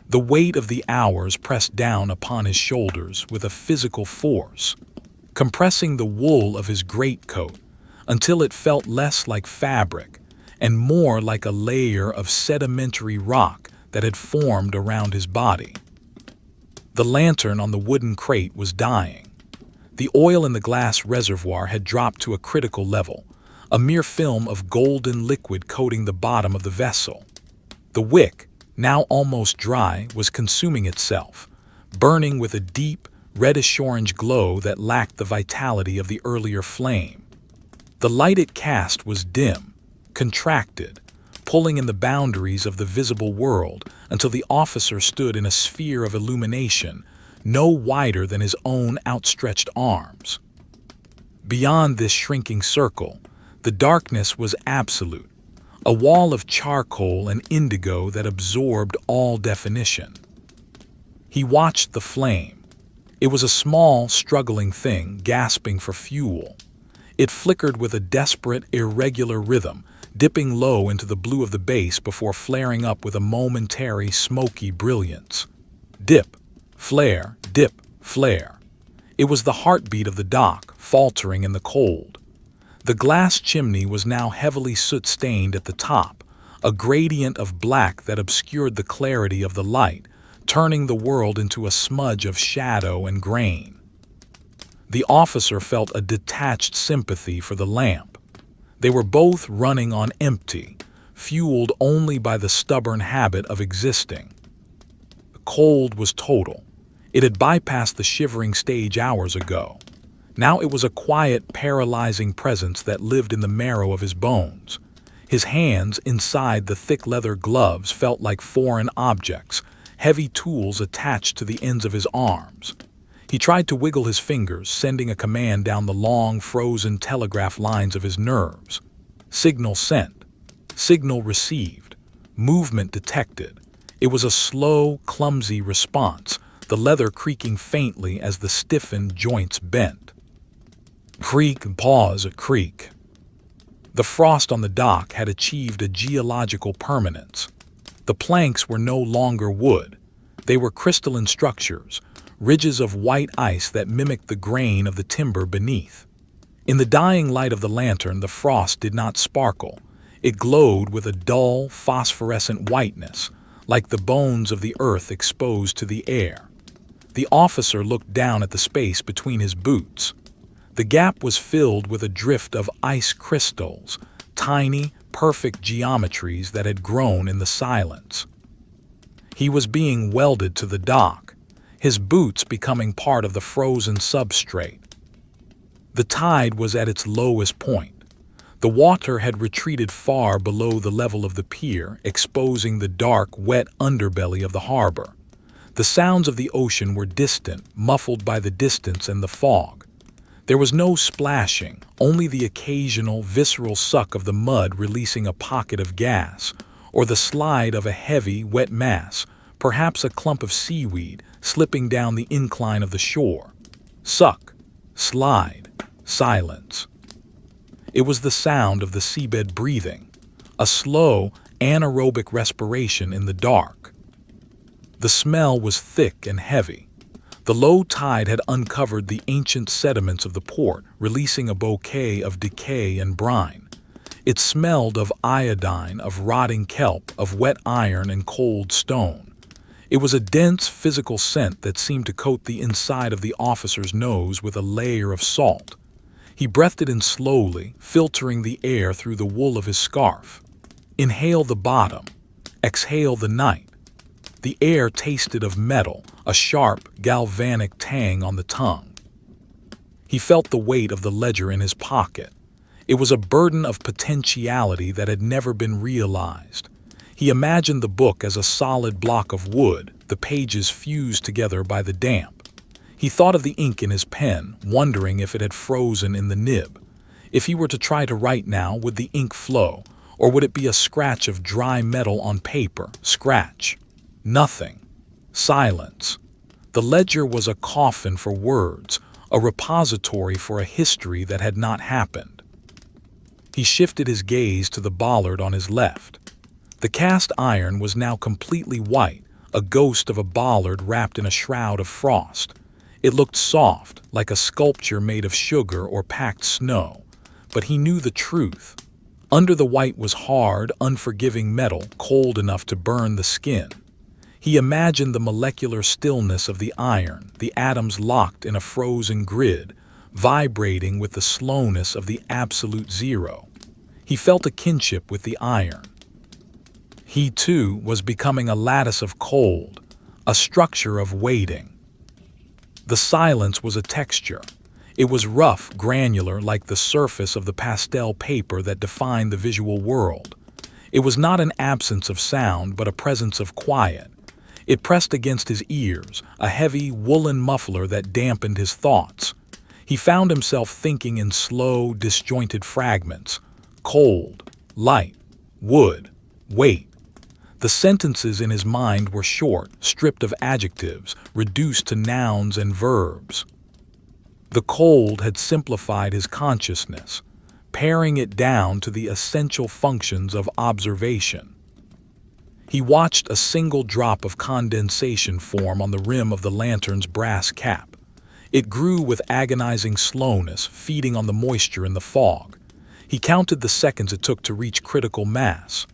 The weight of the hours pressed down upon his shoulders with a physical force, compressing the wool of his greatcoat until it felt less like fabric and more like a layer of sedimentary rock that had formed around his body. The lantern on the wooden crate was dying. The oil in the glass reservoir had dropped to a critical level, a mere film of golden liquid coating the bottom of the vessel. The wick, now almost dry, was consuming itself, burning with a deep, reddish-orange glow that lacked the vitality of the earlier flame. The light it cast was dim, contracted, pulling in the boundaries of the visible world until the officer stood in a sphere of illumination no wider than his own outstretched arms. Beyond this shrinking circle, the darkness was absolute, a wall of charcoal and indigo that absorbed all definition. He watched the flame. It was a small, struggling thing gasping for fuel. It flickered with a desperate, irregular rhythm, dipping low into the blue of the base before flaring up with a momentary, smoky brilliance. Dip, flare, dip, flare. It was the heartbeat of the dock, faltering in the cold. The glass chimney was now heavily soot-stained at the top, a gradient of black that obscured the clarity of the light, turning the world into a smudge of shadow and grain. The officer felt a detached sympathy for the lamp. They were both running on empty, fueled only by the stubborn habit of existing. The cold was total. It had bypassed the shivering stage hours ago. Now it was a quiet, paralyzing presence that lived in the marrow of his bones. His hands, inside the thick leather gloves, felt like foreign objects, heavy tools attached to the ends of his arms. He tried to wiggle his fingers, sending a command down the long, frozen telegraph lines of his nerves. Signal sent. Signal received. Movement detected. It was a slow, clumsy response, the leather creaking faintly as the stiffened joints bent. Creak, pause, creak. The frost on the dock had achieved a geological permanence. The planks were no longer wood. They were crystalline structures, ridges of white ice that mimicked the grain of the timber beneath. In the dying light of the lantern, the frost did not sparkle. It glowed with a dull, phosphorescent whiteness, like the bones of the earth exposed to the air. The officer looked down at the space between his boots. The gap was filled with a drift of ice crystals, tiny, perfect geometries that had grown in the silence. He was being welded to the dock, his boots becoming part of the frozen substrate. The tide was at its lowest point. The water had retreated far below the level of the pier, exposing the dark, wet underbelly of the harbor. The sounds of the ocean were distant, muffled by the distance and the fog. There was no splashing, only the occasional, visceral suck of the mud releasing a pocket of gas, or the slide of a heavy, wet mass, perhaps a clump of seaweed, slipping down the incline of the shore. Suck, slide, silence. It was the sound of the seabed breathing, a slow, anaerobic respiration in the dark. The smell was thick and heavy. The low tide had uncovered the ancient sediments of the port, releasing a bouquet of decay and brine. It smelled of iodine, of rotting kelp, of wet iron and cold stone. It was a dense, physical scent that seemed to coat the inside of the officer's nose with a layer of salt. He breathed it in slowly, filtering the air through the wool of his scarf. Inhale the bottom, exhale the night. The air tasted of metal, a sharp, galvanic tang on the tongue. He felt the weight of the ledger in his pocket. It was a burden of potentiality that had never been realized. He imagined the book as a solid block of wood, the pages fused together by the damp. He thought of the ink in his pen, wondering if it had frozen in the nib. If he were to try to write now, would the ink flow, or would it be a scratch of dry metal on paper? Scratch. Nothing. Silence. The ledger was a coffin for words, a repository for a history that had not happened. He shifted his gaze to the bollard on his left. The cast iron was now completely white, a ghost of a bollard wrapped in a shroud of frost. It looked soft, like a sculpture made of sugar or packed snow. But he knew the truth. Under the white was hard, unforgiving metal, cold enough to burn the skin. He imagined the molecular stillness of the iron, the atoms locked in a frozen grid, vibrating with the slowness of the absolute zero. He felt a kinship with the iron. He, too, was becoming a lattice of cold, a structure of waiting. The silence was a texture. It was rough, granular, like the surface of the pastel paper that defined the visual world. It was not an absence of sound, but a presence of quiet. It pressed against his ears, a heavy, woolen muffler that dampened his thoughts. He found himself thinking in slow, disjointed fragments. Cold, light, wood, weight. The sentences in his mind were short, stripped of adjectives, reduced to nouns and verbs. The cold had simplified his consciousness, paring it down to the essential functions of observation. He watched a single drop of condensation form on the rim of the lantern's brass cap. It grew with agonizing slowness, feeding on the moisture in the fog. He counted the seconds it took to reach critical mass.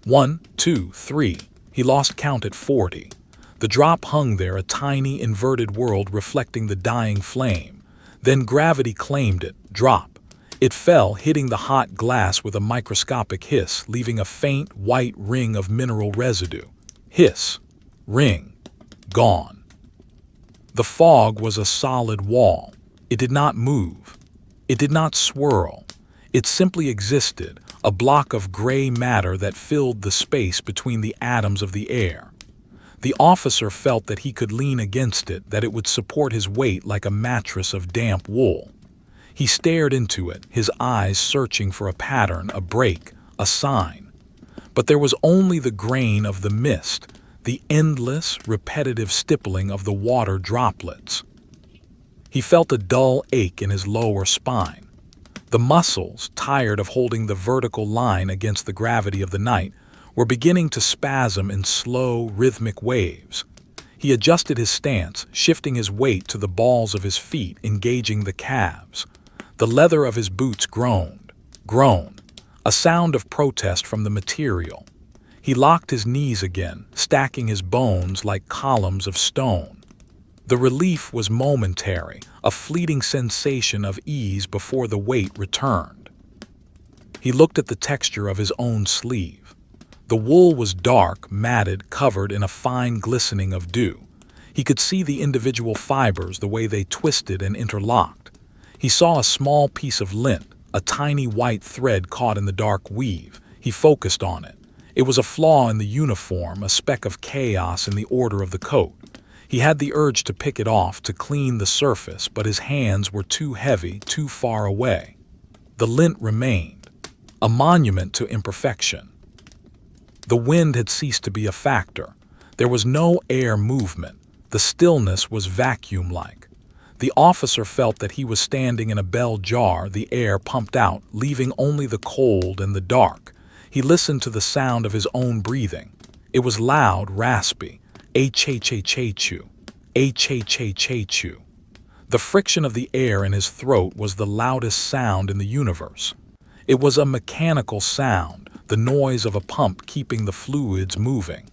1, 2, 3. He lost count at 40. The drop hung there, a tiny, inverted world reflecting the dying flame. Then gravity claimed it. Drop. It fell, hitting the hot glass with a microscopic hiss, leaving a faint, white ring of mineral residue. Hiss. Ring. Gone. The fog was a solid wall. It did not move. It did not swirl. It simply existed, a block of gray matter that filled the space between the atoms of the air. The officer felt that he could lean against it, that it would support his weight like a mattress of damp wool. He stared into it, his eyes searching for a pattern, a break, a sign. But there was only the grain of the mist, the endless, repetitive stippling of the water droplets. He felt a dull ache in his lower spine. The muscles, tired of holding the vertical line against the gravity of the night, were beginning to spasm in slow, rhythmic waves. He adjusted his stance, shifting his weight to the balls of his feet, engaging the calves. The leather of his boots groaned, a sound of protest from the material. He locked his knees again, stacking his bones like columns of stone. The relief was momentary, a fleeting sensation of ease before the weight returned. He looked at the texture of his own sleeve. The wool was dark, matted, covered in a fine glistening of dew. He could see the individual fibers, the way they twisted and interlocked. He saw a small piece of lint, a tiny white thread caught in the dark weave. He focused on it. It was a flaw in the uniform, a speck of chaos in the order of the coat. He had the urge to pick it off, to clean the surface, but his hands were too heavy, too far away. The lint remained, a monument to imperfection. The wind had ceased to be a factor. There was no air movement. The stillness was vacuum-like. The officer felt that he was standing in a bell jar, the air pumped out, leaving only the cold and the dark. He listened to the sound of his own breathing. It was loud, raspy. H-H-H-H-U. H-H-H-H-U. The friction of the air in his throat was the loudest sound in the universe. It was a mechanical sound, the noise of a pump keeping the fluids moving.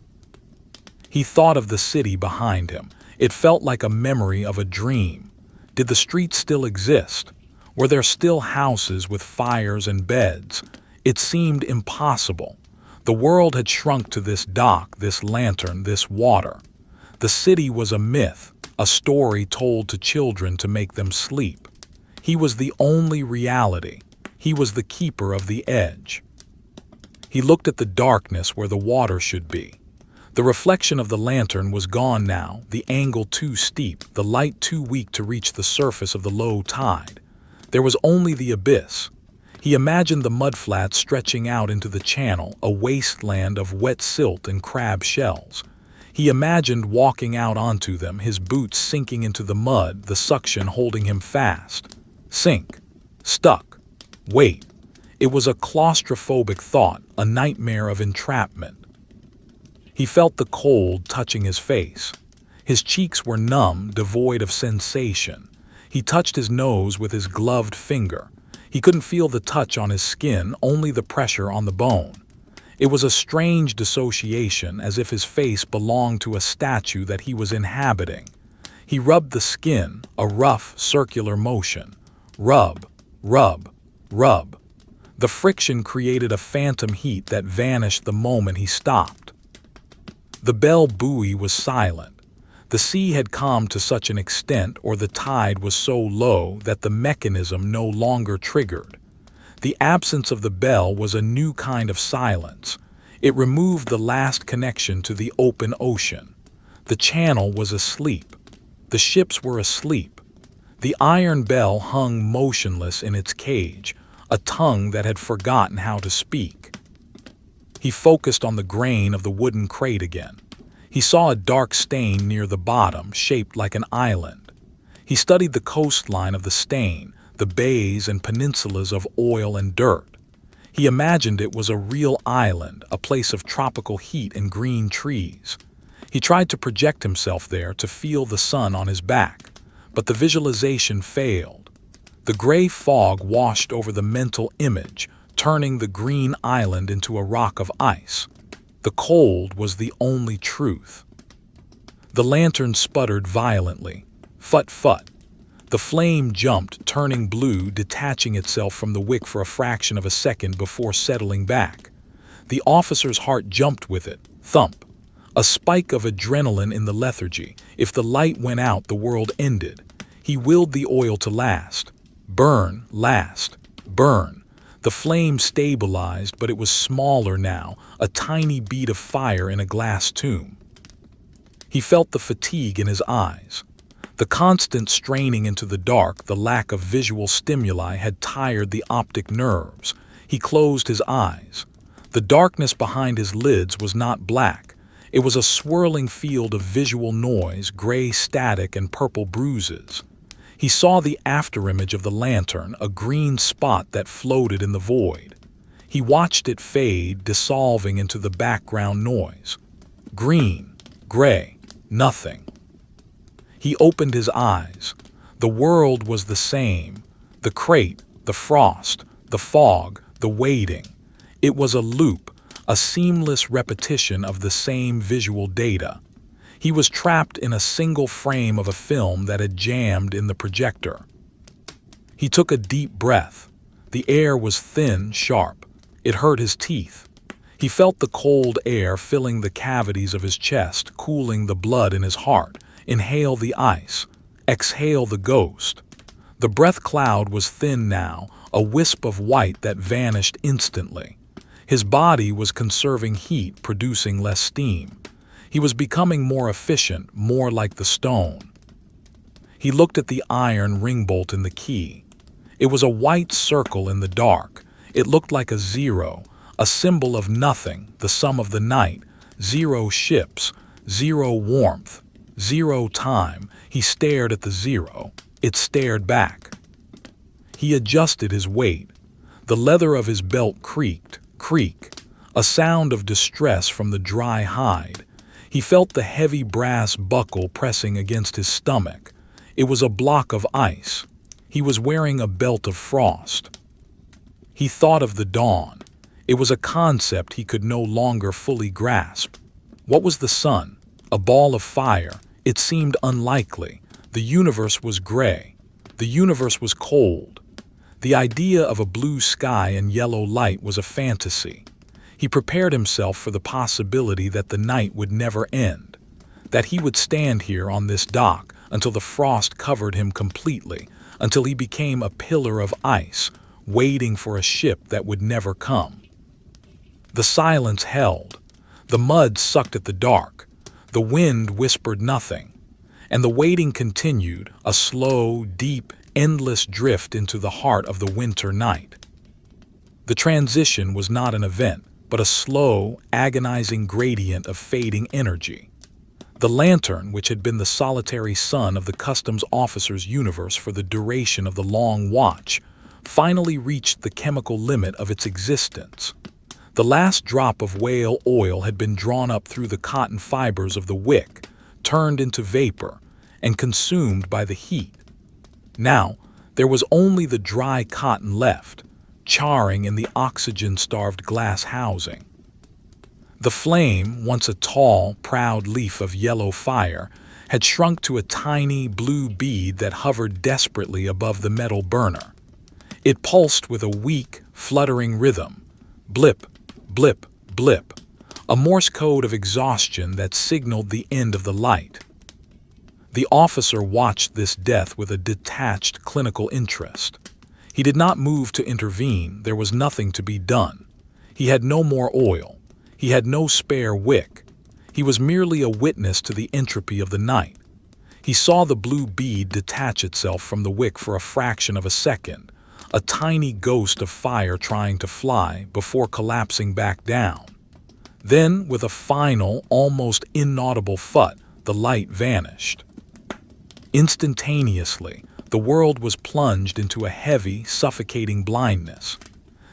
He thought of the city behind him. It felt like a memory of a dream. Did the streets still exist? Were there still houses with fires and beds? It seemed impossible. The world had shrunk to this dock, this lantern, this water. The city was a myth, a story told to children to make them sleep. He was the only reality. He was the keeper of the edge. He looked at the darkness where the water should be. The reflection of the lantern was gone now, the angle too steep, the light too weak to reach the surface of the low tide. There was only the abyss. He imagined the mudflats stretching out into the channel, a wasteland of wet silt and crab shells. He imagined walking out onto them, his boots sinking into the mud, the suction holding him fast. Sink. Stuck. Wait. It was a claustrophobic thought, a nightmare of entrapment. He felt the cold touching his face. His cheeks were numb, devoid of sensation. He touched his nose with his gloved finger. He couldn't feel the touch on his skin, only the pressure on the bone. It was a strange dissociation, as if his face belonged to a statue that he was inhabiting. He rubbed the skin, a rough, circular motion. Rub, rub, rub. The friction created a phantom heat that vanished the moment he stopped. The bell buoy was silent. The sea had calmed to such an extent, or the tide was so low that the mechanism no longer triggered. The absence of the bell was a new kind of silence. It removed the last connection to the open ocean. The channel was asleep. The ships were asleep. The iron bell hung motionless in its cage, a tongue that had forgotten how to speak. He focused on the grain of the wooden crate again. He saw a dark stain near the bottom, shaped like an island. He studied the coastline of the stain, the bays and peninsulas of oil and dirt. He imagined it was a real island, a place of tropical heat and green trees. He tried to project himself there, to feel the sun on his back, but the visualization failed. The gray fog washed over the mental image, turning the green island into a rock of ice. The cold was the only truth. The lantern sputtered violently. Phut-phut. The flame jumped, turning blue, detaching itself from the wick for a fraction of a second before settling back. The officer's heart jumped with it. Thump. A spike of adrenaline in the lethargy. If the light went out, the world ended. He willed the oil to last. Burn, last, burn. The flame stabilized, but it was smaller now, a tiny bead of fire in a glass tomb. He felt the fatigue in his eyes. The constant straining into the dark, the lack of visual stimuli had tired the optic nerves. He closed his eyes. The darkness behind his lids was not black. It was a swirling field of visual noise, gray static and purple bruises. He saw the afterimage of the lantern, a green spot that floated in the void. He watched it fade, dissolving into the background noise. Green, gray, nothing. He opened his eyes. The world was the same. The crate, the frost, the fog, the waiting. It was a loop, a seamless repetition of the same visual data. He was trapped in a single frame of a film that had jammed in the projector. He took a deep breath. The air was thin, sharp. It hurt his teeth. He felt the cold air filling the cavities of his chest, cooling the blood in his heart. Inhale the ice. Exhale the ghost. The breath cloud was thin now, a wisp of white that vanished instantly. His body was conserving heat, producing less steam. He was becoming more efficient, more like the stone. He looked at the iron ring bolt in the key. It was a white circle in the dark. It looked like a zero, a symbol of nothing, the sum of the night. 0 ships, 0 warmth, 0 time. He stared at the zero. It stared back. He adjusted his weight. The leather of his belt creaked, creak, a sound of distress from the dry hide. He felt the heavy brass buckle pressing against his stomach. It was a block of ice. He was wearing a belt of frost. He thought of the dawn. It was a concept he could no longer fully grasp. What was the sun? A ball of fire. It seemed unlikely. The universe was gray. The universe was cold. The idea of a blue sky and yellow light was a fantasy. He prepared himself for the possibility that the night would never end, that he would stand here on this dock until the frost covered him completely, until he became a pillar of ice, waiting for a ship that would never come. The silence held. The mud sucked at the dark. The wind whispered nothing. And the waiting continued, a slow, deep, endless drift into the heart of the winter night. The transition was not an event, but a slow, agonizing gradient of fading energy. The lantern, which had been the solitary sun of the customs officer's universe for the duration of the long watch, finally reached the chemical limit of its existence. The last drop of whale oil had been drawn up through the cotton fibers of the wick, turned into vapor, and consumed by the heat. Now, there was only the dry cotton left, charring in the oxygen-starved glass housing. The flame, once a tall, proud leaf of yellow fire, had shrunk to a tiny blue bead that hovered desperately above the metal burner. It pulsed with a weak, fluttering rhythm. Blip, blip, blip. A Morse code of exhaustion that signaled the end of the light. The officer watched this death with a detached clinical interest. He did not move to intervene. There was nothing to be done. He had no more oil. He had no spare wick. He was merely a witness to the entropy of the night. He saw the blue bead detach itself from the wick for a fraction of a second, a tiny ghost of fire trying to fly before collapsing back down. Then, with a final, almost inaudible phut, the light vanished. Instantaneously, the world was plunged into a heavy, suffocating blindness.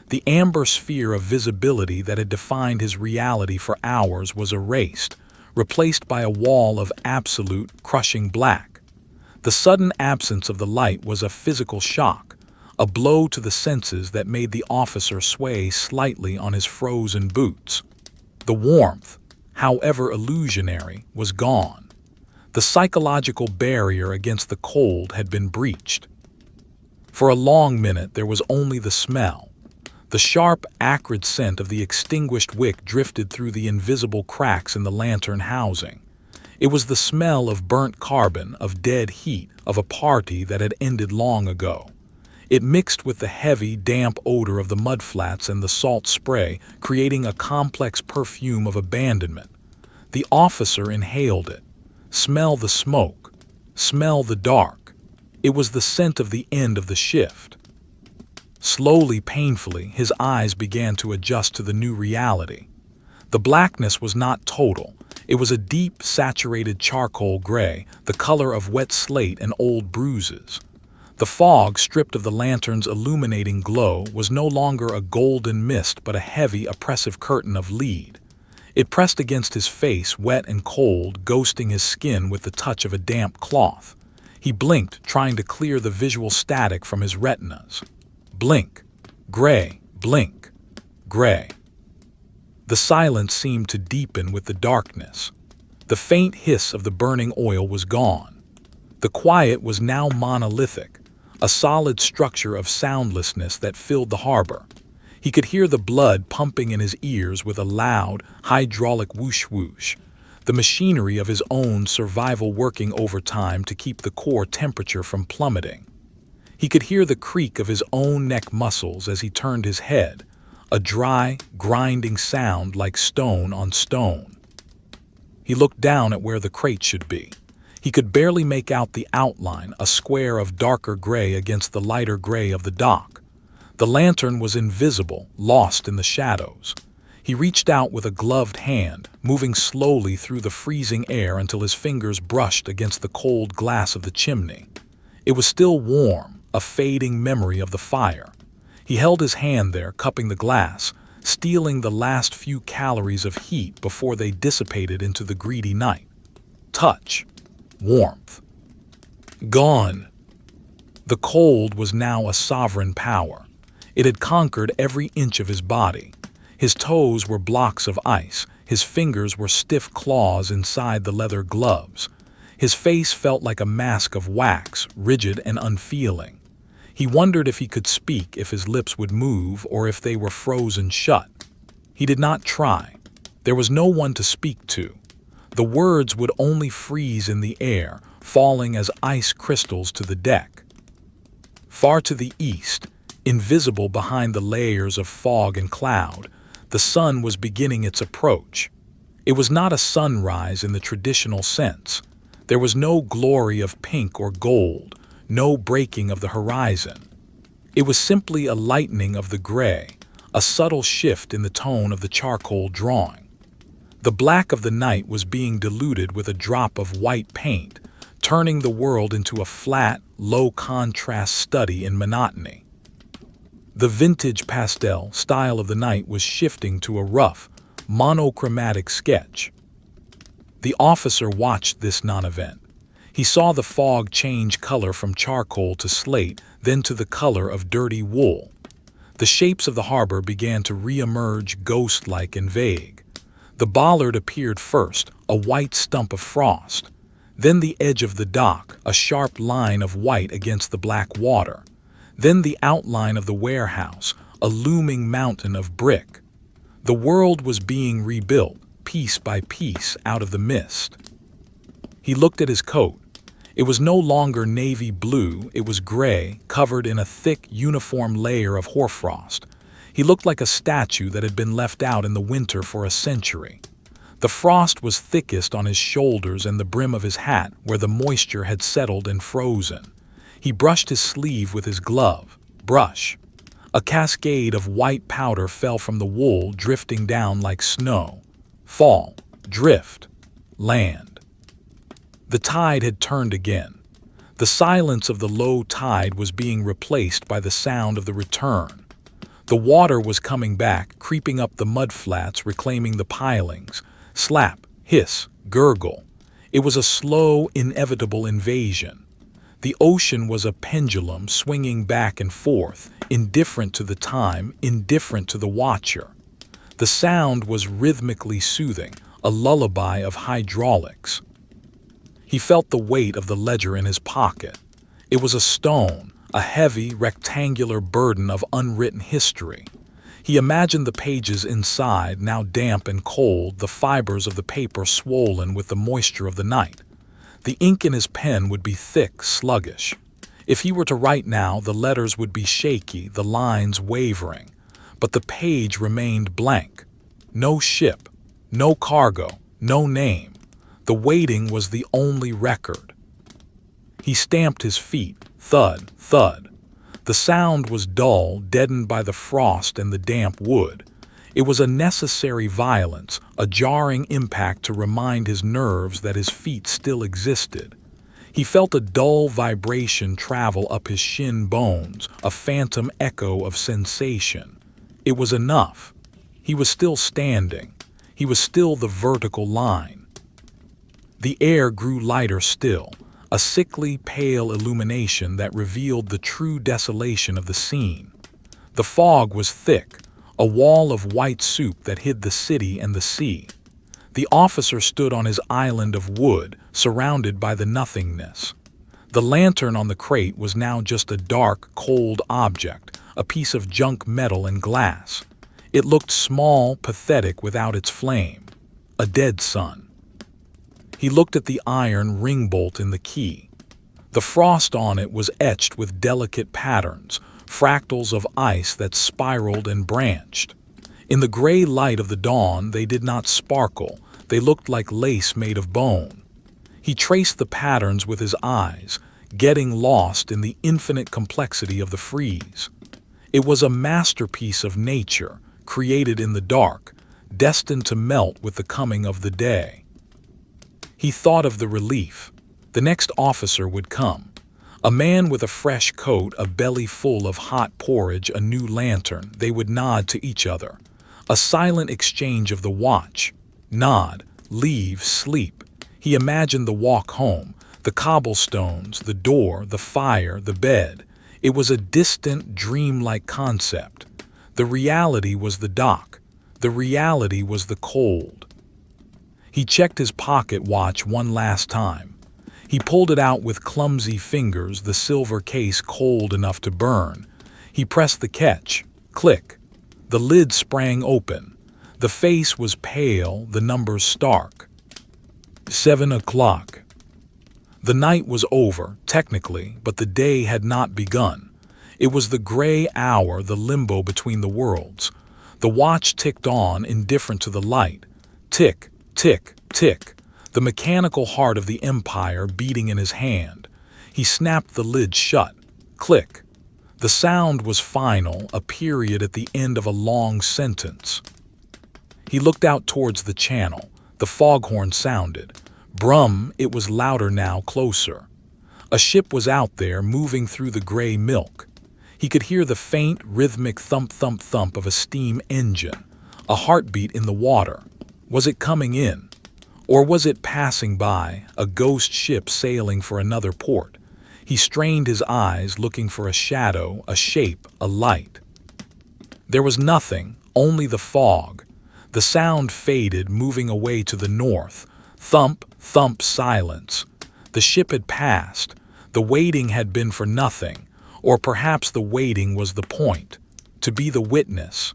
The amber sphere of visibility that had defined his reality for hours was erased, replaced by a wall of absolute, crushing black. The sudden absence of the light was a physical shock, a blow to the senses that made the officer sway slightly on his frozen boots. The warmth, however illusionary, was gone. The psychological barrier against the cold had been breached. For a long minute there was only the smell. The sharp, acrid scent of the extinguished wick drifted through the invisible cracks in the lantern housing. It was the smell of burnt carbon, of dead heat, of a party that had ended long ago. It mixed with the heavy, damp odor of the mudflats and the salt spray, creating a complex perfume of abandonment. The officer inhaled it. Smell the smoke. Smell the dark. It was the scent of the end of the shift. Slowly, painfully, his eyes began to adjust to the new reality. The blackness was not total. It was a deep, saturated charcoal gray, the color of wet slate and old bruises. The fog, stripped of the lantern's illuminating glow, was no longer a golden mist but a heavy, oppressive curtain of lead. It pressed against his face, wet and cold, ghosting his skin with the touch of a damp cloth. He blinked, trying to clear the visual static from his retinas. Blink. Gray. Blink. Gray. The silence seemed to deepen with the darkness. The faint hiss of the burning oil was gone. The quiet was now monolithic, a solid structure of soundlessness that filled the harbor. He could hear the blood pumping in his ears with a loud, hydraulic whoosh-whoosh, the machinery of his own survival working overtime to keep the core temperature from plummeting. He could hear the creak of his own neck muscles as he turned his head, a dry, grinding sound like stone on stone. He looked down at where the crate should be. He could barely make out the outline, a square of darker gray against the lighter gray of the dock. The lantern was invisible, lost in the shadows. He reached out with a gloved hand, moving slowly through the freezing air until his fingers brushed against the cold glass of the chimney. It was still warm, a fading memory of the fire. He held his hand there, cupping the glass, stealing the last few calories of heat before they dissipated into the greedy night. Touch. Warmth. Gone. The cold was now a sovereign power. It had conquered every inch of his body. His toes were blocks of ice, His fingers were stiff claws inside the leather gloves. His face felt like a mask of wax, rigid and unfeeling. He wondered if he could speak, if his lips would move, or if they were frozen shut. He did not try. There was no one to speak to. The words would only freeze in the air, falling as ice crystals to the deck. Far to the east, invisible behind the layers of fog and cloud, the sun was beginning its approach. It was not a sunrise in the traditional sense. There was no glory of pink or gold, no breaking of the horizon. It was simply a lightening of the gray, a subtle shift in the tone of the charcoal drawing. The black of the night was being diluted with a drop of white paint, turning the world into a flat, low-contrast study in monotony. The vintage pastel style of the night was shifting to a rough, monochromatic sketch. The officer watched this non-event. He saw the fog change color from charcoal to slate, then to the color of dirty wool. The shapes of the harbor began to re-emerge ghost-like and vague. The bollard appeared first, a white stump of frost. Then the edge of the dock, a sharp line of white against the black water. Then the outline of the warehouse, a looming mountain of brick. The world was being rebuilt, piece by piece, out of the mist. He looked at his coat. It was no longer navy blue, it was gray, covered in a thick, uniform layer of hoarfrost. He looked like a statue that had been left out in the winter for a century. The frost was thickest on his shoulders and the brim of his hat, where the moisture had settled and frozen. He brushed his sleeve with his glove. Brush. A cascade of white powder fell from the wool, drifting down like snow. Fall. Drift. Land. The tide had turned again. The silence of the low tide was being replaced by the sound of the return. The water was coming back, creeping up the mudflats, reclaiming the pilings. Slap, hiss, gurgle. It was a slow, inevitable invasion. The ocean was a pendulum swinging back and forth, indifferent to the time, indifferent to the watcher. The sound was rhythmically soothing, a lullaby of hydraulics. He felt the weight of the ledger in his pocket. It was a stone, a heavy, rectangular burden of unwritten history. He imagined the pages inside, now damp and cold, the fibers of the paper swollen with the moisture of the night. The ink in his pen would be thick, sluggish. If he were to write now, the letters would be shaky, the lines wavering. But the page remained blank. No ship, no cargo, no name. The waiting was the only record. He stamped his feet. Thud, thud. The sound was dull, deadened by the frost and the damp wood. It was a necessary violence, a jarring impact to remind his nerves that his feet still existed. He felt a dull vibration travel up his shin bones, a phantom echo of sensation. It was enough. He was still standing. He was still the vertical line. The air grew lighter still. A sickly, pale illumination that revealed the true desolation of the scene. The fog was thick, a wall of white soup that hid the city and the sea. The officer stood on his island of wood, surrounded by the nothingness. The lantern on the crate was now just a dark, cold object, a piece of junk metal and glass. It looked small, pathetic without its flame. A dead sun. He looked at the iron ring bolt in the key. The frost on it was etched with delicate patterns, fractals of ice that spiraled and branched. In the gray light of the dawn, they did not sparkle. They looked like lace made of bone. He traced the patterns with his eyes, getting lost in the infinite complexity of the frieze. It was a masterpiece of nature, created in the dark, destined to melt with the coming of the day. He thought of the relief. The next officer would come. A man with a fresh coat, a belly full of hot porridge, a new lantern. They would nod to each other. A silent exchange of the watch. Nod, leave, sleep. He imagined the walk home, the cobblestones, the door, the fire, the bed. It was a distant, dreamlike concept. The reality was the dock. The reality was the cold. He checked his pocket watch one last time. He pulled it out with clumsy fingers, the silver case cold enough to burn. He pressed the catch. Click. The lid sprang open. The face was pale, the numbers stark. 7 o'clock. The night was over, technically, but the day had not begun. It was the gray hour, the limbo between the worlds. The watch ticked on, indifferent to the light. Tick, tick, tick. The mechanical heart of the empire beating in his hand. He snapped the lid shut. Click. The sound was final, a period at the end of a long sentence. He looked out towards the channel. The foghorn sounded. Brum, it was louder now, closer. A ship was out there, moving through the gray milk. He could hear the faint, rhythmic thump-thump-thump of a steam engine, a heartbeat in the water. Was it coming in? Or was it passing by, a ghost ship sailing for another port? He strained his eyes, looking for a shadow, a shape, a light. There was nothing, only the fog. The sound faded, moving away to the north. Thump, thump, silence. The ship had passed. The waiting had been for nothing. Or perhaps the waiting was the point. To be the witness.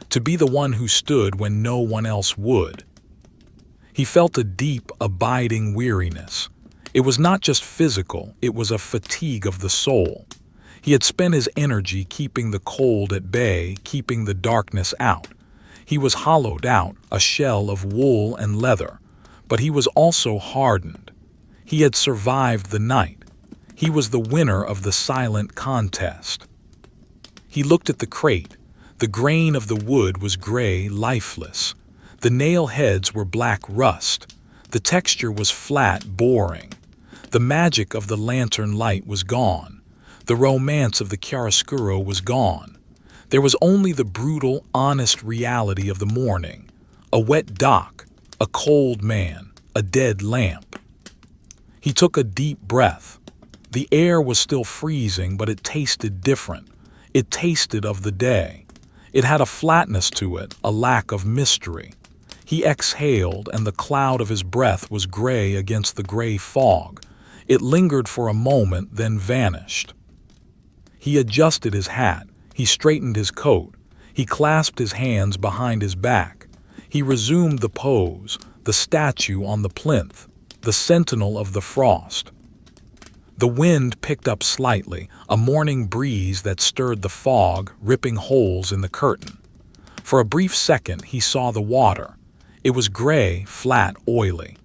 To be the one who stood when no one else would. He felt a deep, abiding weariness. It was not just physical, it was a fatigue of the soul. He had spent his energy keeping the cold at bay, keeping the darkness out. He was hollowed out, a shell of wool and leather. But he was also hardened. He had survived the night. He was the winner of the silent contest. He looked at the crate. The grain of the wood was gray, lifeless. The nail heads were black rust. The texture was flat, boring. The magic of the lantern light was gone. The romance of the chiaroscuro was gone. There was only the brutal, honest reality of the morning. A wet dock, a cold man, a dead lamp. He took a deep breath. The air was still freezing, but it tasted different. It tasted of the day. It had a flatness to it, a lack of mystery. He exhaled, and the cloud of his breath was gray against the gray fog. It lingered for a moment, then vanished. He adjusted his hat. He straightened his coat. He clasped his hands behind his back. He resumed the pose, the statue on the plinth, the sentinel of the frost. The wind picked up slightly, a morning breeze that stirred the fog, ripping holes in the curtain. For a brief second, he saw the water. It was gray, flat, oily.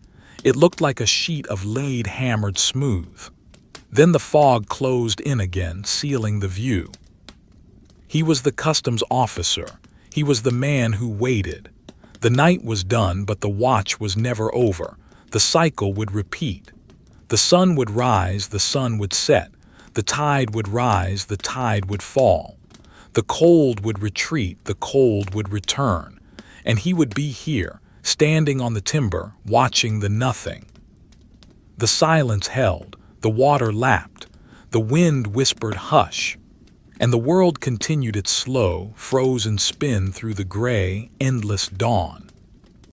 It looked like a sheet of lead hammered smooth. Then the fog closed in again, sealing the view. He was the customs officer. He was the man who waited. The night was done, but the watch was never over. The cycle would repeat. The sun would rise, the sun would set. The tide would rise, the tide would fall. The cold would retreat, the cold would return. And he would be here, standing on the timber, watching the nothing. The silence held, the water lapped, the wind whispered hush, and the world continued its slow, frozen spin through the gray, endless dawn.